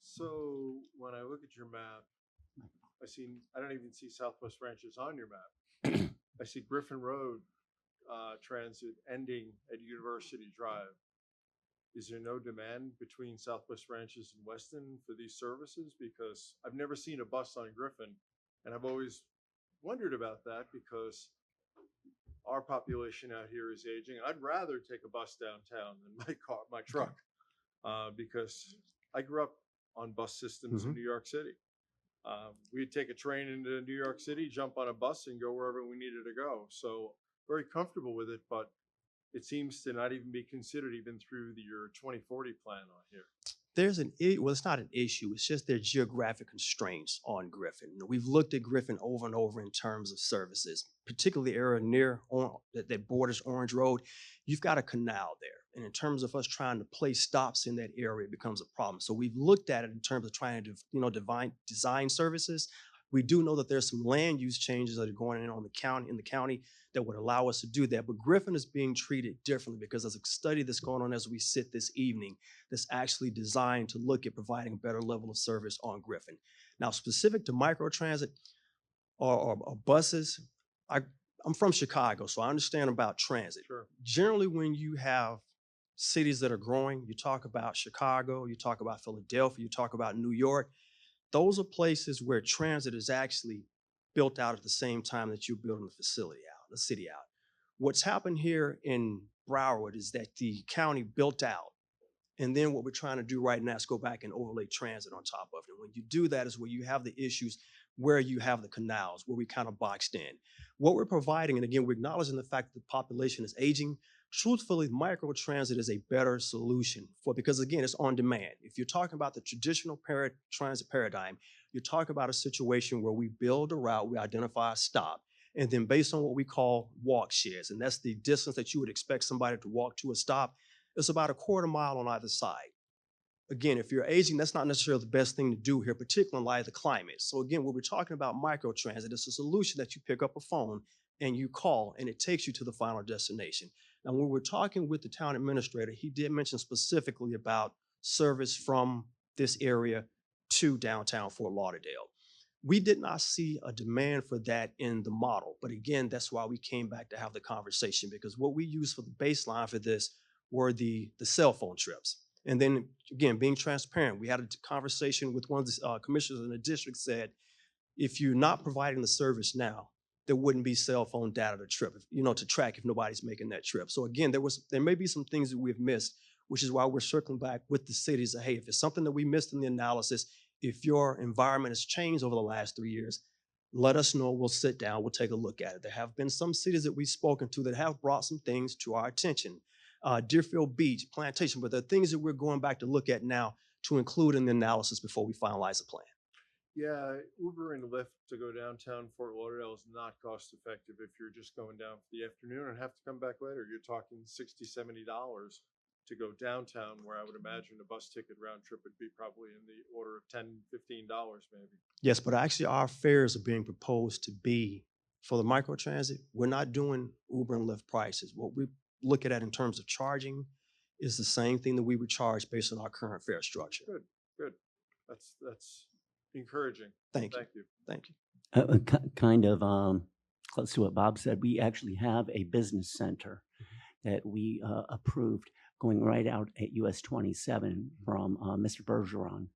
So when I look at your map, I don't even see Southwest Ranches on your map. I see Griffin Road transit ending at University Drive. Is there no demand between Southwest Ranches and Weston for these services? Because I've never seen a bus on Griffin, and I've always wondered about that because our population out here is aging. I'd rather take a bus downtown than my truck, because I grew up on bus systems in New York City. We'd take a train into New York City, jump on a bus, and go wherever we needed to go. So very comfortable with it, but it seems to not even be considered even through your 2040 plan on here. There's well, it's not an issue. It's just their geographic constraints on Griffin. We've looked at Griffin over and over in terms of services, particularly the area near that borders Orange Road. You've got a canal there. And in terms of us trying to place stops in that area, it becomes a problem. So we've looked at it in terms of trying to design services. We do know that there's some land use changes that are going in the county that would allow us to do that. But Griffin is being treated differently because there's a study that's going on as we sit this evening that's actually designed to look at providing a better level of service on Griffin. Now, specific to microtransit or buses, I'm from Chicago, so I understand about transit. Sure. Generally, when you have cities that are growing, you talk about Chicago, you talk about Philadelphia, you talk about New York. Those are places where transit is actually built out at the same time that you're building the city out. What's happened here in Broward is that the county built out, and then what we're trying to do right now is go back and overlay transit on top of it. And when you do that is where you have the issues where you have the canals, where we kind of boxed in. What we're providing, and again, we're acknowledging the fact that the population is aging. Truthfully, microtransit is a better solution because again, it's on demand. If you're talking about the traditional transit paradigm, you're talking about a situation where we build a route, we identify a stop, and then based on what we call walk shares, and that's the distance that you would expect somebody to walk to a stop, it's about a quarter mile on either side. Again, if you're aging, that's not necessarily the best thing to do here, particularly in light of the climate. So again, when we're talking about microtransit, it's a solution that you pick up a phone and you call, and it takes you to the final destination. Now, when we're talking with the town administrator, he did mention specifically about service from this area to downtown Fort Lauderdale. We did not see a demand for that in the model. But again, that's why we came back to have the conversation, because what we used for the baseline for this were the cell phone trips. And then again, being transparent, we had a conversation with one of the commissioners in the district said, if you're not providing the service now, there wouldn't be cell phone data to track if nobody's making that trip. So again, there may be some things that we've missed, which is why we're circling back with the cities. Hey, if it's something that we missed in the analysis, if your environment has changed over the last 3 years, let us know. We'll sit down. We'll take a look at it. There have been some cities that we've spoken to that have brought some things to our attention. Deerfield Beach, Plantation, but there are things that we're going back to look at now to include in the analysis before we finalize the plan. Yeah, Uber and Lyft to go downtown Fort Lauderdale is not cost effective if you're just going down for the afternoon and have to come back later. You're talking $60, $70 to go downtown, where I would imagine a bus ticket round trip would be probably in the order of $10, $15 maybe. Yes, but actually our fares are being proposed to be, for the microtransit, we're not doing Uber and Lyft prices. What we look at in terms of charging is the same thing that we would charge based on our current fare structure. Good, good. That's encouraging. Thank you. Thank you. Thank you. Kind of close to what Bob said, we actually have a business center that we approved going right out at US 27 from Mr. Bergeron.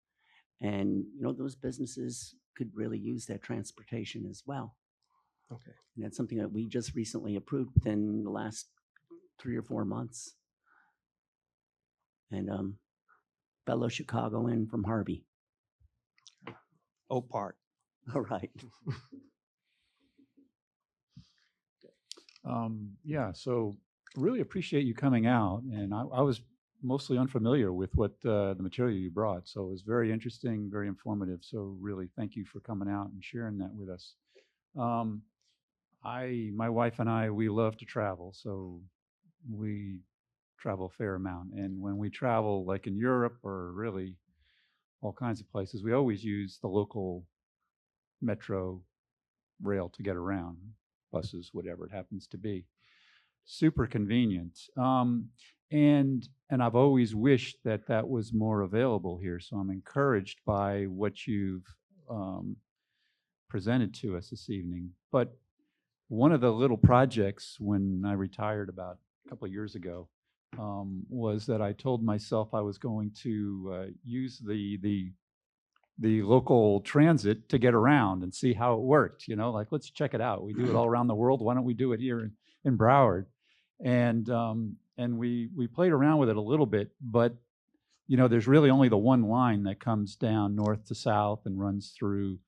And, you know, those businesses could really use that transportation as well. Okay. And that's something that we just recently approved within the last 3 or 4 months. And fellow Chicagoan from Harvey. Oak Park. All right. Yeah, so really appreciate you coming out. And I was mostly unfamiliar with what the material you brought. So it was very interesting, very informative. So really thank you for coming out and sharing that with us. My wife and I, we love to travel. So we travel a fair amount. And when we travel, like in Europe or really all kinds of places, we always use the local metro rail to get around, buses, whatever it happens to be. Super convenient. And I've always wished that that was more available here. So I'm encouraged by what you've presented to us this evening. But one of the little projects when I retired about a couple of years ago was that I told myself I was going to use the local transit to get around and see how it worked. You know, like, let's check it out. We do it all around the world. Why don't we do it here in Broward? And we played around with it a little bit, but you know, there's really only the one line that comes down north to south and runs through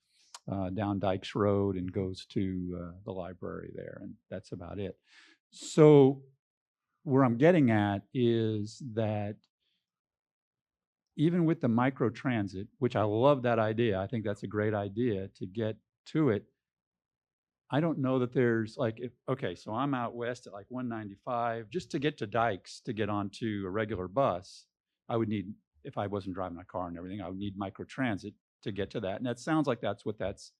down Dykes Road and goes to the library there, and that's about it. So where I'm getting at is that even with the microtransit, which I love that idea, I think that's a great idea to get to it. I don't know that there's like, okay, so I'm out west at like 195, just to get to Dykes, to get onto a regular bus, I would need, if I wasn't driving a car and everything, I would need microtransit to get to that. And that sounds like that's what that's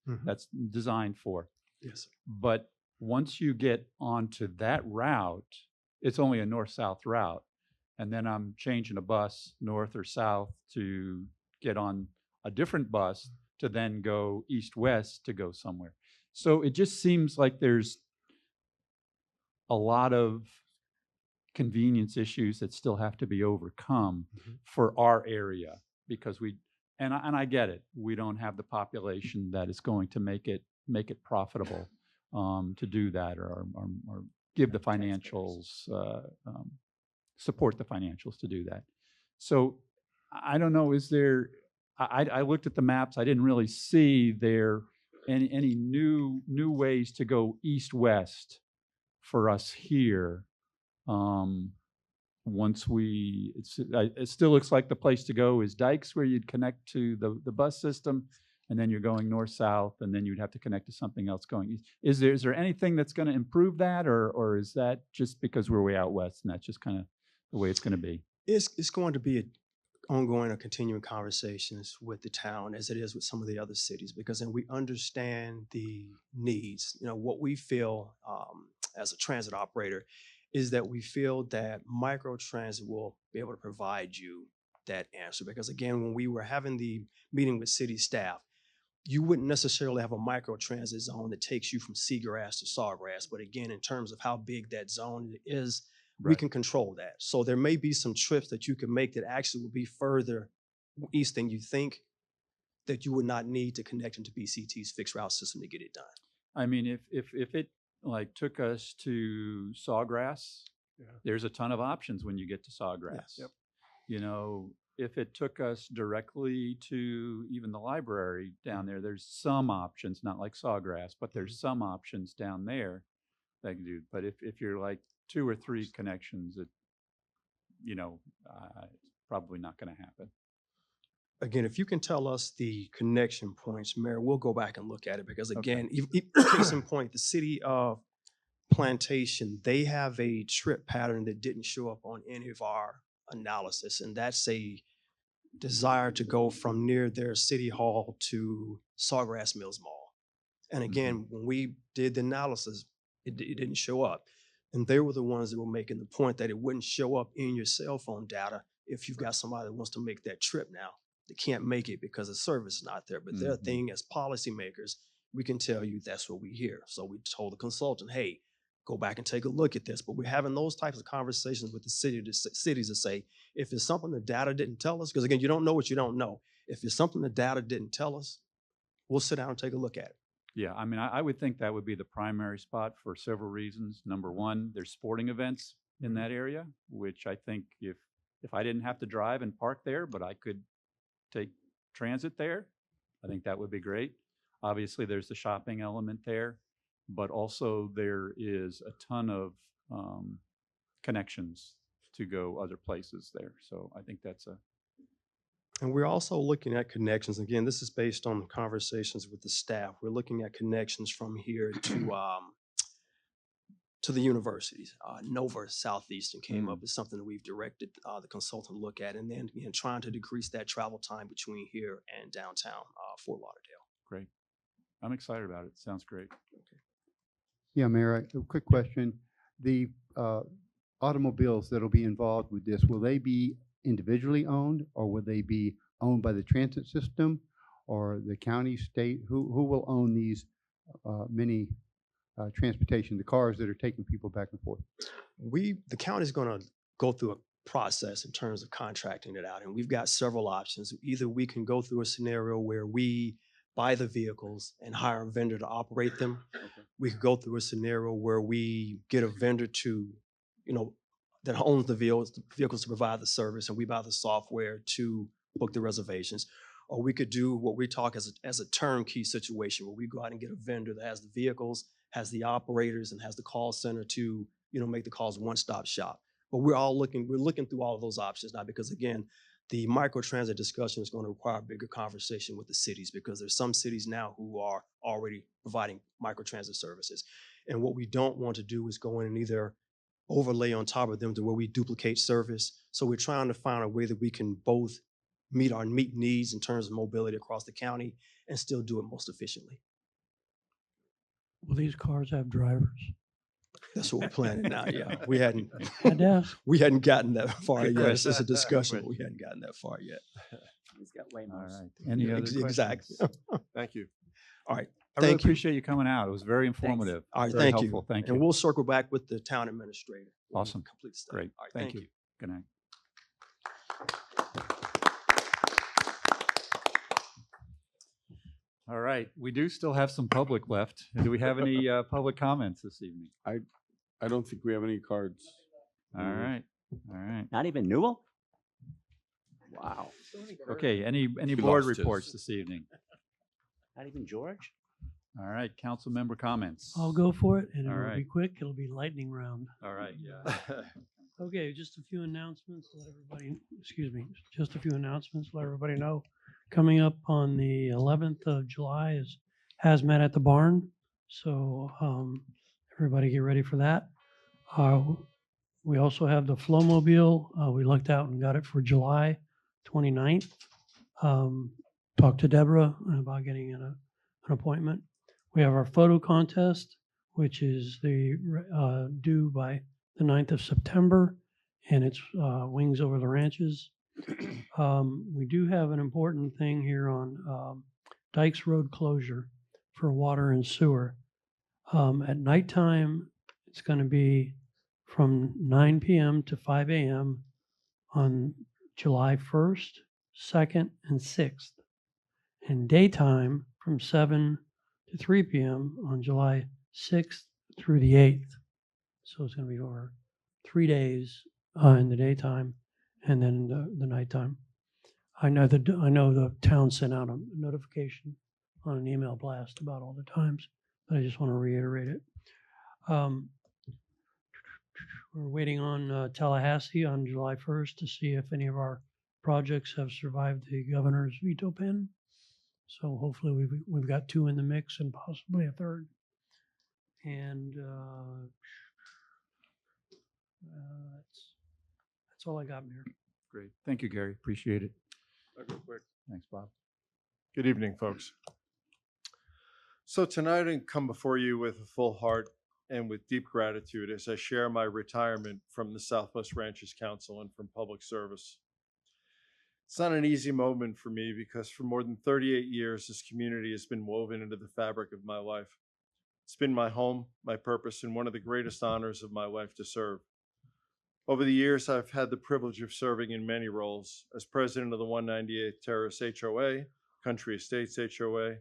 designed for. Yes. But once you get onto that route, it's only a north-south route. And then I'm changing a bus north or south to get on a different bus to then go east-west to go somewhere. So it just seems like there's a lot of convenience issues that still have to be overcome for our area, because and I get it, we don't have the population that is going to make it profitable to do that, or give the financials, support the financials to do that. So I don't know, is there, I looked at the maps, I didn't really see there any new ways to go east-west for us here. Once it still looks like the place to go is Dykes, where you'd connect to the bus system, and then you're going north-south, and then you'd have to connect to something else going east. Is there anything that's going to improve that, or is that just because we're way out west and that's just kind of the way it's going to be? It's going to be ongoing or continuing conversations with the town, as it is with some of the other cities, because then we understand the needs. You know, what we feel as a transit operator is that we feel that microtransit will be able to provide you that answer. Because again, when we were having the meeting with city staff, you wouldn't necessarily have a microtransit zone that takes you from Seagrass to Sawgrass. But again, in terms of how big that zone is, we can control that. So there may be some trips that you can make that actually will be further east than you think, that you would not need to connect into BCT's fixed route system to get it done. I mean, if it like took us to Sawgrass, there's a ton of options when you get to Sawgrass. Yes. Yep. You know, if it took us directly to even the library down there, there's some options, not like Sawgrass, but there's some options down there that you can do. But if you're like 2 or 3 connections, it's probably not going to happen. Again, if you can tell us the connection points, Mayor, we'll go back and look at it because Okay. again, case in point, the city of Plantation, they have a trip pattern that didn't show up on any of our analysis, and that's a desire to go from near their city hall to Sawgrass Mills Mall. And again, when we did the analysis, it didn't show up. And they were the ones that were making the point that it wouldn't show up in your cell phone data if you've got somebody that wants to make that trip now. They can't make it because the service is not there. But their thing as policymakers, we can tell you that's what we hear. So we told the consultant, hey, go back and take a look at this. But we're having those types of conversations with the cities to say, if it's something the data didn't tell us, because again, you don't know what you don't know. If it's something the data didn't tell us, we'll sit down and take a look at it. Yeah, I mean, I would think that would be the primary spot for several reasons. Number one, there's sporting events in that area, which I think if I didn't have to drive and park there, but I could take transit there, I think that would be great. Obviously, there's the shopping element there, but also there is a ton of connections to go other places there. So I think that's a And we're also looking at connections. Again, this is based on conversations with the staff. We're looking at connections from here to the universities. Nova Southeastern came up as something that we've directed the consultant to look at, and then again, trying to decrease that travel time between here and downtown Fort Lauderdale. great. I'm excited about it. Sounds great. Yeah, Mayor, a quick question. The automobiles that'll be involved with this, will they be individually owned, or will they be owned by the transit system or the county, state? Who will own these many transportation, the cars that are taking people back and forth? The county's going to go through a process in terms of contracting it out, and we've got several options. Either we can go through a scenario where we buy the vehicles and hire a vendor to operate them. We could go through a scenario where we get a vendor to, that owns the vehicles to provide the service, and we buy the software to book the reservations. Or we could do what we talk as a turnkey situation, where we go out and get a vendor that has the vehicles, has the operators, and has the call center to, make the calls one-stop shop. But we're looking through all of those options now, because again, the microtransit discussion is going to require a bigger conversation with the cities, because there's some cities now who are already providing microtransit services. And what we don't want to do is go in and either overlay on top of them to where we duplicate service. So we're trying to find a way that we can both meet needs in terms of mobility across the county and still do it most efficiently. Will these cars have drivers? That's what we're planning now. Yeah, we hadn't gotten that far Good yet. It's just a question. discussion, but we hadn't gotten that far yet. He's got Waymo's. All right. Any other questions? Exactly. Thank you. All right. I really Thank you. appreciate you coming out. It was very informative. All right. Very Thank helpful. you. Thank And you. we'll circle back with the town administrator. when we Awesome. Complete the study. Great. All right. Thank Thank you. Good night. All right. We do still have some public left. Do we have any public comments this evening? I don't think we have any cards. All right. All right. Not even Newell? Wow. Okay. Any He board lost his. reports this evening? Not even George? All right. Council member comments. I'll go for it, and All it'll be right. quick. It'll be lightning round. All right. Yeah. Okay, just a few announcements. Just a few announcements. Let everybody know. Coming up on the 11th of July is Hazmat at the Barn. So everybody get ready for that. We also have the Flowmobile. We looked out and got it for July 29th. Talked to Deborah about getting an appointment. We have our photo contest, which is due by the 9th of September, and it's Wings Over the Ranches. We do have an important thing here on Dykes Road closure for water and sewer. At nighttime, it's going to be from 9 p.m. to 5 a.m. on July 1st, 2nd, and 6th. And daytime from 7 to 3 p.m. on July 6th through the 8th. So it's going to be over 3 days in the daytime and then the nighttime. I know the town sent out a notification on an email blast about all the times, but I just want to reiterate it. we're waiting on Tallahassee on July 1st to see if any of our projects have survived the governor's veto pen. So hopefully we've got 2 in the mix and possibly a third. And that's all I got, Mayor. Great. Thank you, Gary. Appreciate it. I'll go quick. Thanks, Bob. Good evening, folks. So tonight I come before you with a full heart and with deep gratitude as I share my retirement from the Southwest Ranches Council and from public service. It's not an easy moment for me because for more than 38 years, this community has been woven into the fabric of my life. It's been my home, my purpose, and one of the greatest honors of my life to serve. Over the years, I've had the privilege of serving in many roles as president of the 198th Terrace HOA, Country Estates HOA,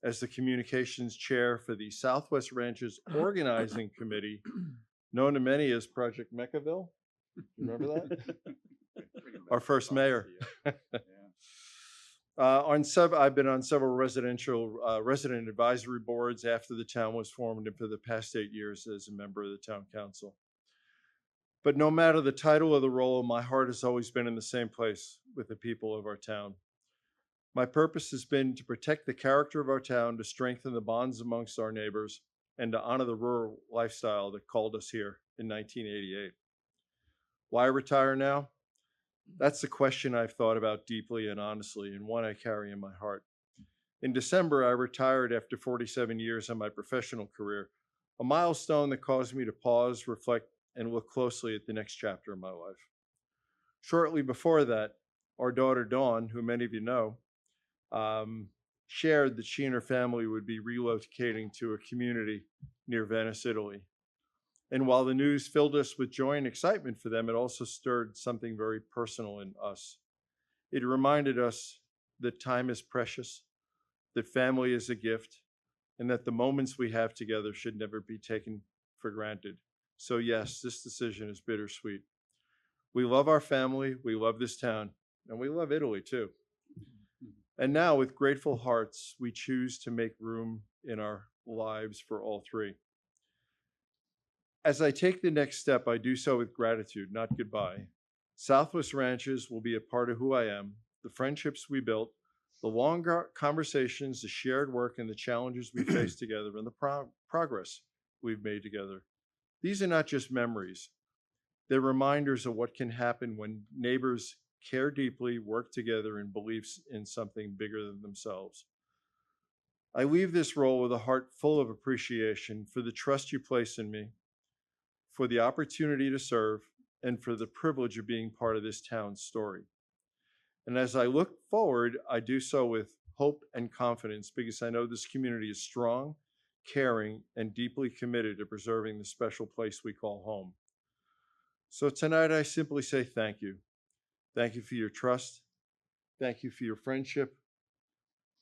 as the communications chair for the Southwest Ranches Organizing Committee, known to many as Project Meckaville. You remember that? Our first mayor. I've been on several resident advisory boards after the town was formed, and for the past 8 years as a member of the town council. But no matter the title or the role, my heart has always been in the same place with the people of our town. My purpose has been to protect the character of our town, to strengthen the bonds amongst our neighbors, and to honor the rural lifestyle that called us here in 1988. Why retire now? That's the question I've thought about deeply and honestly, and one I carry in my heart. In December, I retired after 47 years in my professional career, a milestone that caused me to pause, reflect, and look closely at the next chapter of my life. Shortly before that, our daughter Dawn, who many of you know, shared that she and her family would be relocating to a community near Venice, Italy. And while the news filled us with joy and excitement for them, it also stirred something very personal in us. It reminded us that time is precious, that family is a gift, and that the moments we have together should never be taken for granted. So yes, this decision is bittersweet. We love our family, we love this town, and we love Italy too. And now, with grateful hearts, we choose to make room in our lives for all three. As I take the next step, I do so with gratitude, not goodbye. Southwest Ranches will be a part of who I am, the friendships we built, the long conversations, the shared work, and the challenges we faced together, and the progress we've made together. These are not just memories. They're reminders of what can happen when neighbors care deeply, work together, and beliefs in something bigger than themselves. I leave this role with a heart full of appreciation for the trust you place in me, for the opportunity to serve, and for the privilege of being part of this town's story. And as I look forward, I do so with hope and confidence because I know this community is strong, caring, and deeply committed to preserving the special place we call home. So tonight I simply say thank you. Thank you for your trust. Thank you for your friendship.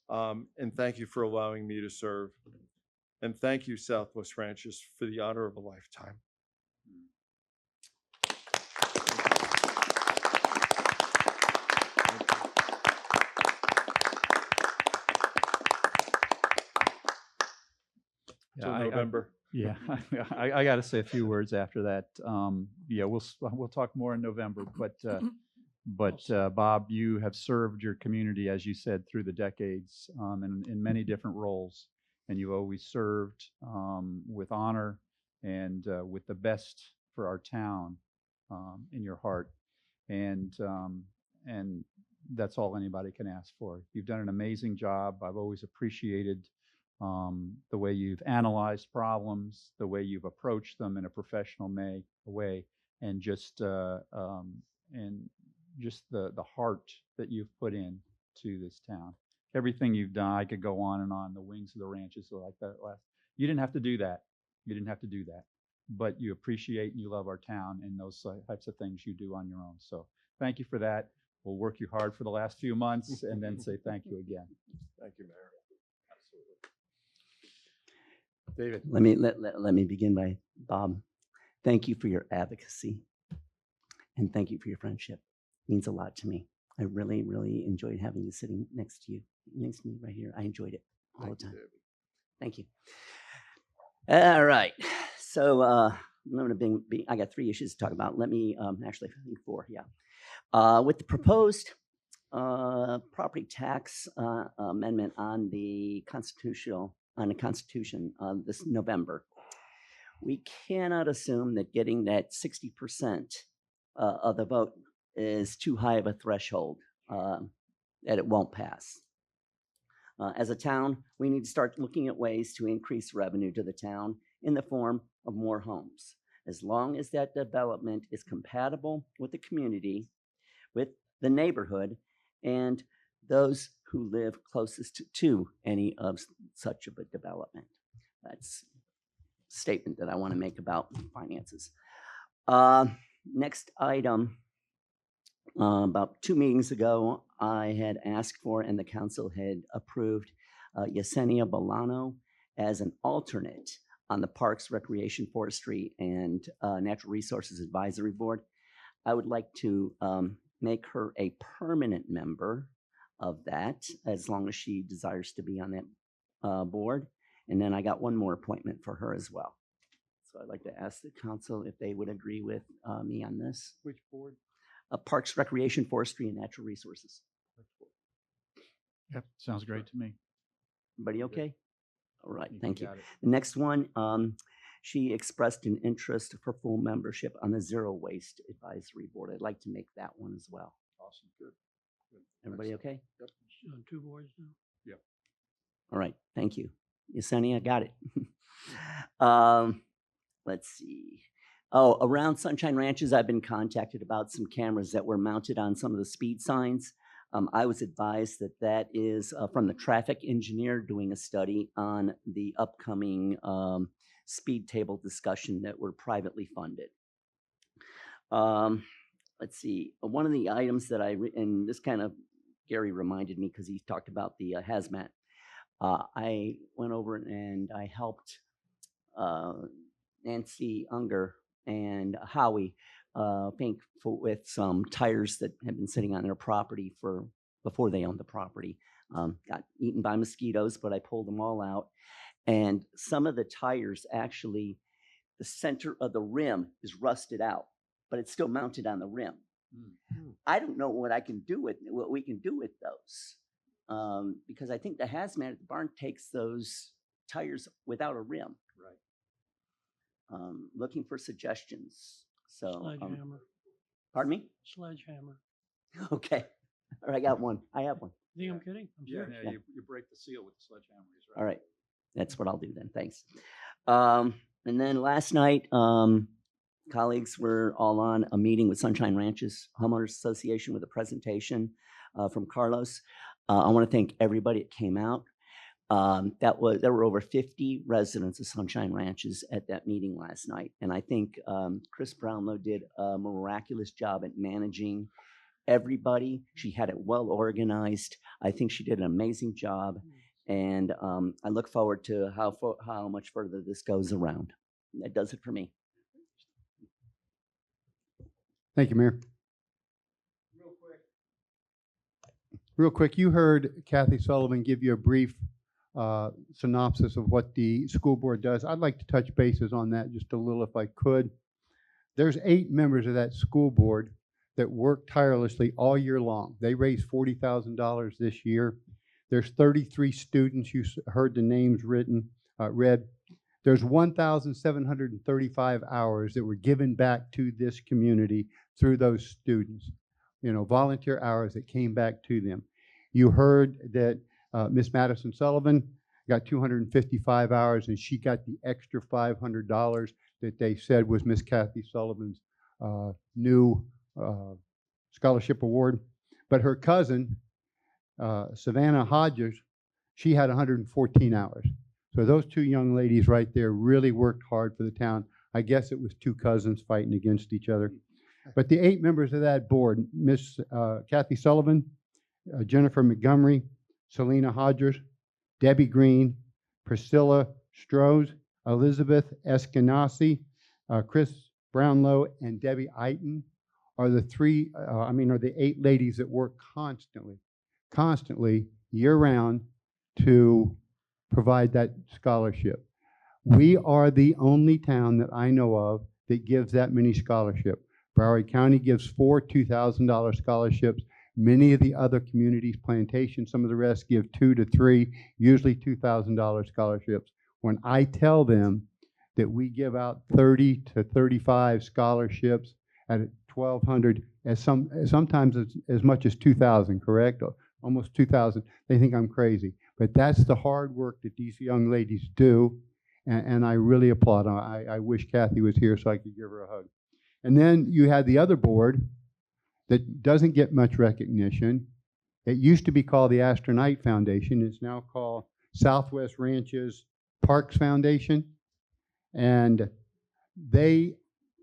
And thank you for allowing me to serve. And thank you, Southwest Ranches, for the honor of a lifetime. Till November. I got to say a few words after that. We'll talk more in November. But Bob, you have served your community, as you said, through the decades in many different roles, and you always served with honor and with the best for our town in your heart, and that's all anybody can ask for. You've done an amazing job. I've always appreciated the way you've analyzed problems, the way you've approached them in a professional way, and just the heart that you've put in to this town. Everything you've done, I could go on and on. The wings of the ranches like that last. You didn't have to do that. But you appreciate and you love our town and those types of things you do on your own. So thank you for that. We'll work you hard for the last few months and then say thank you again. Thank you, Mayor. David. Let me begin by, Bob, thank you for your advocacy and thank you for your friendship. It means a lot to me. I really, really enjoyed having you sitting next to me right here. I enjoyed it all the time. Thank you. All right. So I'm gonna I got 3 issues to talk about. Let me, actually, I think 4, yeah. With the proposed property tax amendment on the Constitution this November, we cannot assume that getting that 60% of the vote is too high of a threshold, that it won't pass. As a town, we need to start looking at ways to increase revenue to the town in the form of more homes. As long as that development is compatible with the community, with the neighborhood, and those who live closest to any of such of a development. That's a statement that I want to make about finances. Next item. About 2 meetings ago, I had asked for, and the council had approved, Yesenia Bolano as an alternate on the Parks, Recreation, Forestry, and Natural Resources Advisory Board. I would like to make her a permanent member of that, as long as she desires to be on that board. And then I got one more appointment for her as well. So I'd like to ask the council if they would agree with me on this. Which board? Parks, Recreation, Forestry, and Natural Resources. Yep, sounds great to me. Everybody okay? All right, thank you. got it. The next one, she expressed an interest for full membership on the Zero Waste Advisory Board. I'd like to make that one as well. Awesome, good. Everybody okay? Yep. 2 boards now. Yep. All right, thank you. Yesenia, got it. Let's see. Oh, around Sunshine Ranches, I've been contacted about some cameras that were mounted on some of the speed signs. I was advised that that is from the traffic engineer doing a study on the upcoming speed table discussion that were privately funded. Let's see. One of the items that and this kind of Gary reminded me because he talked about the hazmat. I went over and I helped Nancy Unger and Howie with some tires that had been sitting on their property before they owned the property. Got eaten by mosquitoes, but I pulled them all out. And some of the tires, actually, the center of the rim is rusted out, but it's still mounted on the rim. I don't know what we can do with those, because I think the hazmat at the barn takes those tires without a rim. Right. Looking for suggestions. So, Sledgehammer. Pardon me? Sledgehammer. Okay. All right, I got one. I have one. You think I'm kidding? I'm Yeah, serious. yeah, you break the seal with the sledgehammers, right? All right. That's what I'll do then. Thanks. And then last night, colleagues were all on a meeting with Sunshine Ranches Homeowners Association with a presentation from Carlos. I want to thank everybody that came out. There were over 50 residents of Sunshine Ranches at that meeting last night. And I think Chris Brownlow did a miraculous job at managing everybody. She had it well organized. I think she did an amazing job. And I look forward to how much further this goes around. That does it for me. Thank you, Mayor. Real quick, you heard Kathy Sullivan give you a brief synopsis of what the school board does. I'd like to touch bases on that just a little if I could. There's 8 members of that school board that work tirelessly all year long. They raised $40,000 this year. There's 33 students. You heard the names read. There's 1,735 hours that were given back to this community through those students. Volunteer hours that came back to them. You heard that Miss Madison Sullivan got 255 hours, and she got the extra $500 that they said was Miss Kathy Sullivan's new scholarship award. But her cousin, Savannah Hodges, she had 114 hours. So those 2 young ladies right there really worked hard for the town. I guess it was 2 cousins fighting against each other. But the 8 members of that board, Miss Kathy Sullivan, Jennifer Montgomery, Selena Hodges, Debbie Green, Priscilla Strohs, Elizabeth Eskenazi, Chris Brownlow, and Debbie Eiton are the 8 ladies that work constantly year-round to provide that scholarship. We are the only town that I know of that gives that many scholarships. Broward County gives 4 $2,000 scholarships. Many of the other communities, Plantation, some of the rest give 2 to 3, usually $2,000 scholarships. When I tell them that we give out 30 to 35 scholarships at 1,200, sometimes as much as 2,000, correct? Almost 2,000. They think I'm crazy, but that's the hard work that these young ladies do, and I really applaud them. I wish Kathy was here so I could give her a hug. And then you had the other board that doesn't get much recognition. It used to be called the Astronaut Foundation. It's now called Southwest Ranches Parks Foundation. And they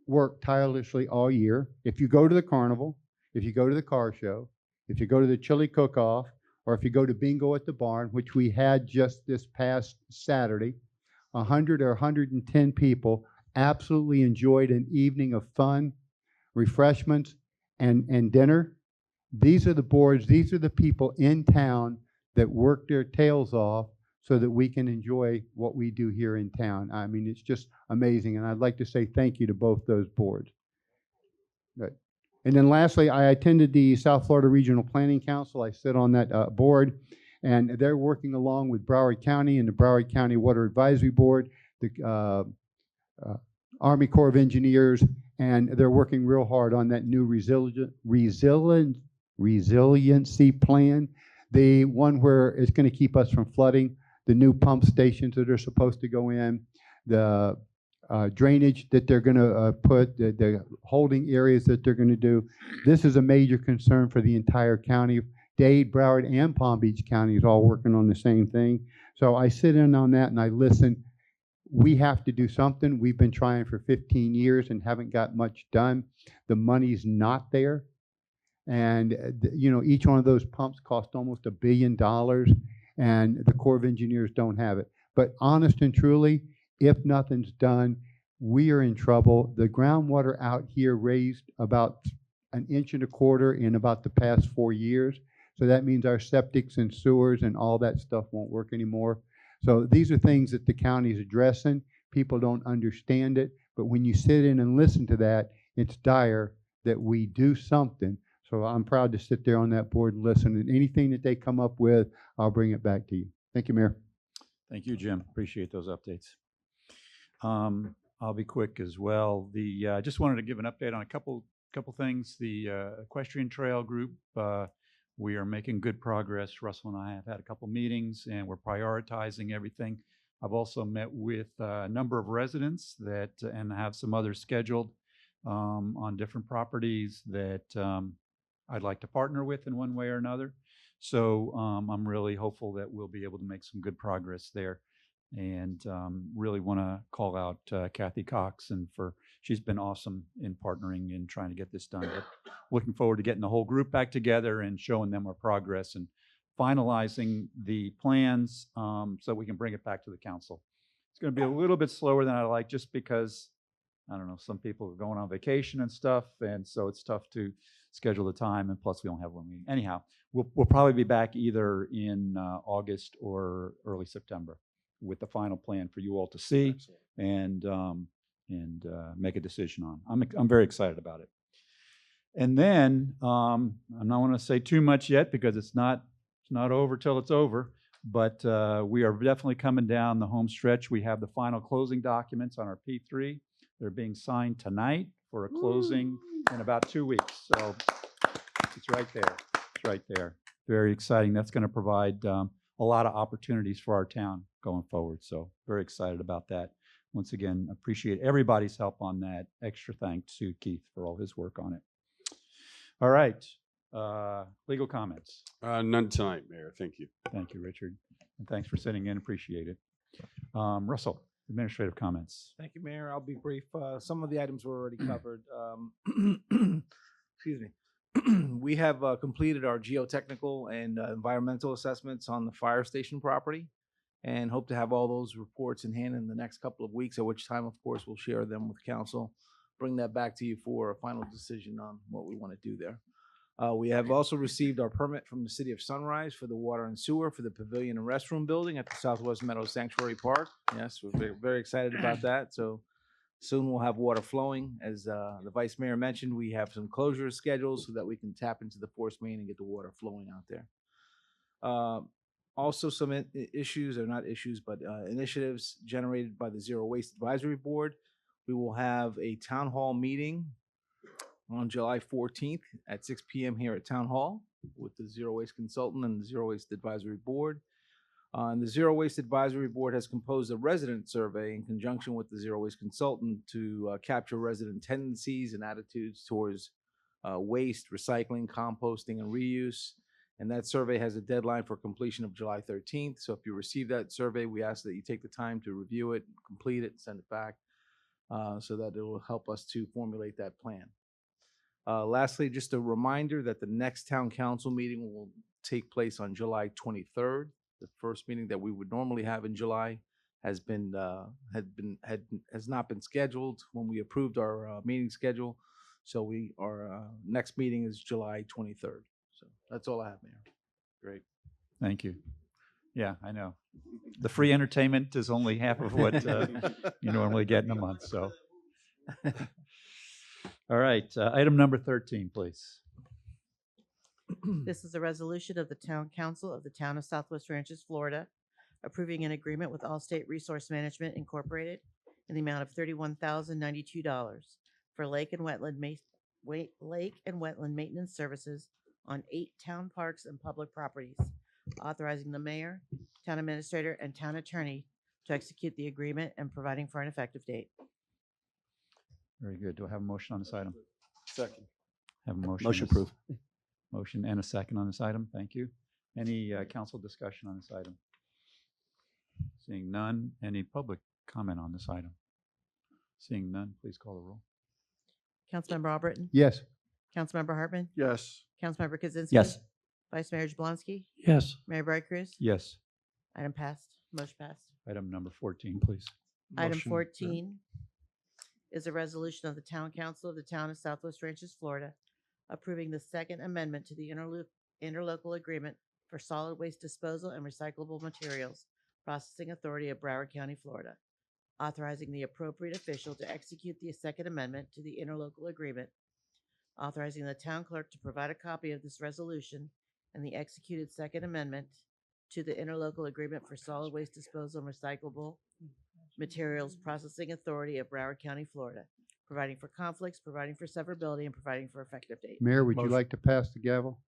work tirelessly all year. If you go to the carnival, if you go to the car show, if you go to the chili cook-off, or if you go to bingo at the barn, which we had just this past Saturday, 100 or 110 people absolutely enjoyed an evening of fun, refreshments, and dinner. These are the boards, these are the people in town that work their tails off so that we can enjoy what we do here in town. I mean, it's just amazing, and I'd like to say thank you to both those boards. Good. And then lastly, I attended the South Florida Regional Planning Council. I sit on that board, and they're working along with Broward County and the Broward County Water Advisory Board, the Army Corps of Engineers, and they're working real hard on that new resiliency plan, the one where it's going to keep us from flooding, the new pump stations that are supposed to go in, the drainage that they're going to put, the holding areas that they're going to do. This is a major concern for the entire county. Dade, Broward, and Palm Beach counties all working on the same thing. So I sit in on that and I listen. We have to do something. We've been trying for 15 years and haven't got much done. The money's not there. And, you know, each one of those pumps cost almost $1 billion, and the Corps of Engineers don't have it. But honest and truly, if nothing's done, we are in trouble. The groundwater out here raised about 1.25 inches in about the past 4 years. So that means our septics and sewers and all that stuff won't work anymore. So these are things that the county's addressing. People don't understand it, but when you sit in and listen to that, it's dire that we do something. So I'm proud to sit there on that board and listen, and anything that they come up with, I'll bring it back to you. Thank you, Mayor. Thank you, Jim. Appreciate those updates. I'll be quick as well. I just wanted to give an update on a couple things. The Equestrian Trail group, we are making good progress. Russell and I have had a couple meetings, and we're prioritizing everything. I've also met with a number of residents and have some others scheduled on different properties that I'd like to partner with in one way or another. So I'm really hopeful that we'll be able to make some good progress there. And really want to call out Kathy Cox, and she's been awesome in partnering and trying to get this done. But looking forward to getting the whole group back together and showing them our progress and finalizing the plans so we can bring it back to the council. It's going to be a little bit slower than I like, just because, I don't know, some people are going on vacation and stuff, and so it's tough to schedule the time, and plus we don't have one meeting. Anyhow, we'll probably be back either in August or early September with the final plan for you all to see. Excellent. and make a decision on. I'm very excited about it. And then I'm not going to say too much yet because it's not over till it's over. But we are definitely coming down the home stretch. We have the final closing documents on our P3. They're being signed tonight for a closing in about 2 weeks. So it's right there. It's right there. Very exciting. That's going to provide a lot of opportunities for our town going forward. So very excited about that. Once again, appreciate everybody's help on that. Extra thanks to Keith for all his work on it. All right. Legal comments. None tonight, Mayor. Thank you. Thank you, Richard. And thanks for sitting in. Appreciate it. Russell, administrative comments. Thank you, Mayor. I'll be brief. Some of the items were already covered. Excuse me. We have completed our geotechnical and environmental assessments on the fire station property, and hope to have all those reports in hand in the next couple of weeks, at which time, of course, we'll share them with council, bring that back to you for a final decision on what we want to do there. We have also received our permit from the City of Sunrise for the water and sewer for the pavilion and restroom building at the Southwest Meadows Sanctuary Park. Yes, we're very, very excited about that. So Soon we'll have water flowing. As the vice mayor mentioned, we have some closures scheduled so that we can tap into the force main and get the water flowing out there. Also, some issues, or not issues, but initiatives generated by the Zero Waste Advisory Board. We will have a town hall meeting on July 14th at 6 p.m. here at Town Hall with the Zero Waste Consultant and the Zero Waste Advisory Board. And the Zero Waste Advisory Board has composed a resident survey in conjunction with the Zero Waste Consultant to capture resident tendencies and attitudes towards waste, recycling, composting, and reuse. And that survey has a deadline for completion of July 13th. So if you receive that survey, we ask that you take the time to review it, complete it, send it back so that it will help us to formulate that plan. Lastly, just a reminder that the next town council meeting will take place on July 23rd. The first meeting that we would normally have in July has not been scheduled when we approved our meeting schedule. So our next meeting is July 23rd. So that's all I have, Mayor. Great. Thank you. Yeah, I know. The free entertainment is only half of what you normally get in a month, so. All right, item number 13, please. This is a resolution of the Town Council of the Town of Southwest Ranches, Florida, approving an agreement with Allstate Resource Management Incorporated in the amount of $31,092 for lake and wetland maintenance services on 8 town parks and public properties, authorizing the mayor, town administrator, and town attorney to execute the agreement and providing for an effective date. Very good. Do I have a motion on this item? Second. Have a motion. Motion approved. Motion and a second on this item. Thank you. Any council discussion on this item? Seeing none. Any public comment on this item? Seeing none, please call the roll. Councilmember Albritton? Yes. Councilmember Hartman? Yes. Councilmember Kaczynski? Yes. Vice Mayor Jablonski? Yes. Mayor Bright Cruz? Yes. Item passed. Motion passed. Item number 14, please. Item Motion, 14 is a resolution of the Town Council of the Town of Southwest Ranches, Florida, approving the Second Amendment to the interlocal agreement for solid waste disposal and recyclable materials processing authority of Broward County, Florida, authorizing the appropriate official to execute the Second Amendment to the interlocal agreement, authorizing the town clerk to provide a copy of this resolution and the executed Second Amendment to the interlocal agreement for solid waste disposal and recyclable materials processing authority of Broward County, Florida, providing for conflicts, providing for severability, and providing for effective date. Mayor, would you Motion. like to pass the gavel?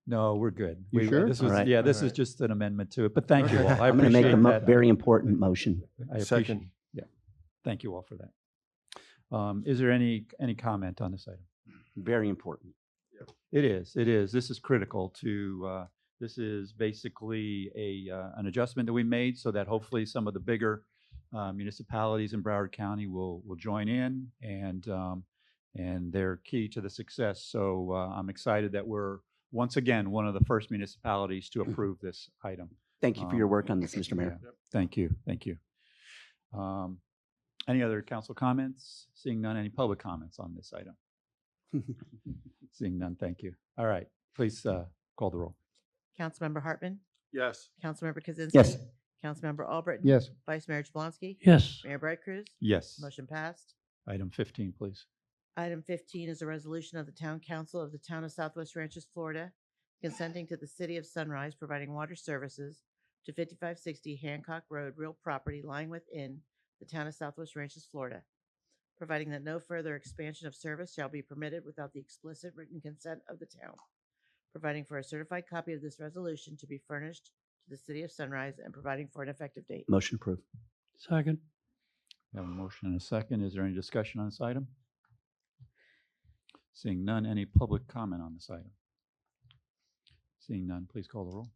No, we're good. You sure? This was, All right. yeah, this All is right. just an amendment to it, but thank you all. I I'm going to make appreciate a that. very important motion. I appreciate, Second. yeah. Thank you all for that. Is there any comment on this item? Very important. It is. This is critical to, this is basically an adjustment that we made so that hopefully some of the bigger municipalities in Broward County will join in and they're key to the success. So I'm excited that we're once again one of the first municipalities to approve this item. Thank you for your work on this, Mr. Mayor. Yeah, thank you. Thank you. Any other council comments? Seeing none, any public comments on this item? Seeing none, thank you. All right, please call the roll. Councilmember Hartman? Yes. Councilmember Kaczynski? Yes. Councilmember Albritton? Yes. Vice Mayor Jablonski? Yes. Mayor Bright Cruz? Yes. Motion passed. Item 15, please. Item 15 is a resolution of the Town Council of the Town of Southwest Ranches, Florida, consenting to the City of Sunrise providing water services to 5560 Hancock Road, real property lying within the Town of Southwest Ranches, Florida, providing that no further expansion of service shall be permitted without the explicit written consent of the town, providing for a certified copy of this resolution to be furnished to the City of Sunrise, and providing for an effective date. Motion approved. Second. We have a motion and a second. Is there any discussion on this item? Seeing none, any public comment on this item? Seeing none, please call the roll.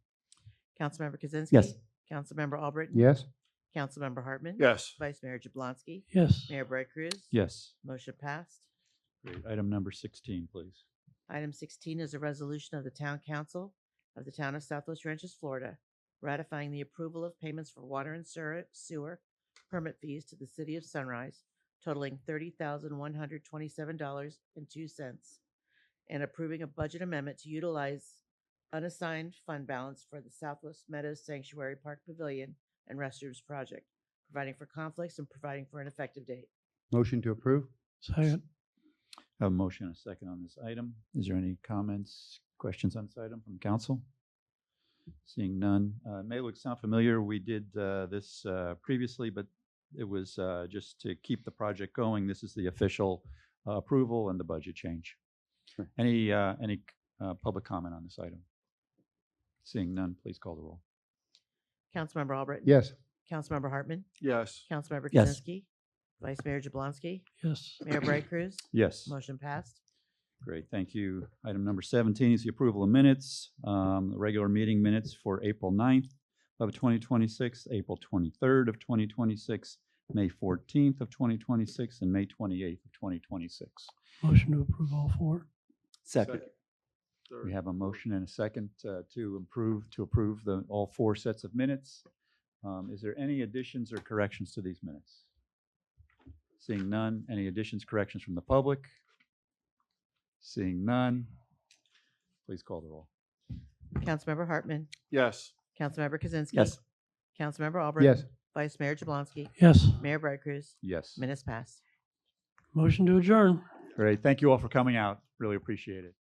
Councilmember Kaczynski? Yes. Councilmember Albritton? Yes. Councilmember Hartman? Yes. Vice Mayor Jablonski? Yes. Mayor Bright Cruz? Yes. Motion passed. Great. Item number 16, please. Item 16 is a resolution of the Town Council of the Town of Southwest Ranches, Florida, ratifying the approval of payments for water and sewer permit fees to the City of Sunrise totaling $30,127.02, and approving a budget amendment to utilize unassigned fund balance for the Southwest Meadows Sanctuary Park Pavilion and Restrooms project, providing for conflicts and providing for an effective date. Motion to approve? Second. I have a motion and a second on this item. Is there any comments, questions on this item from council? Seeing none. It may sound familiar. We did this previously, but it was just to keep the project going. This is the official approval and the budget change. Any public comment on this item? Seeing none, please call the roll. Councilmember Albritton? Yes. Councilmember Hartman? Yes. Councilmember Yes. Kaczynski? Vice Mayor Jablonski? Yes. Mayor Bright Cruz? Yes. Motion passed. Great, thank you. Item number 17 is the approval of minutes, the regular meeting minutes for April 9th of 2026, April 23rd of 2026, May 14th of 2026, and May 28th of 2026. Motion to approve all four. Second. We have a motion and a second to approve all four sets of minutes. Is there any additions or corrections to these minutes? Seeing none, any additions, corrections from the public? Seeing none, please call the roll. Councilmember Hartman? Yes. Councilmember Kaczynski? Yes. Councilmember Albritton? Yes. Vice Mayor Jablonski? Yes. Mayor Bright Cruz? Yes. Minutes passed. Motion to adjourn. Great, thank you all for coming out. Really appreciate it.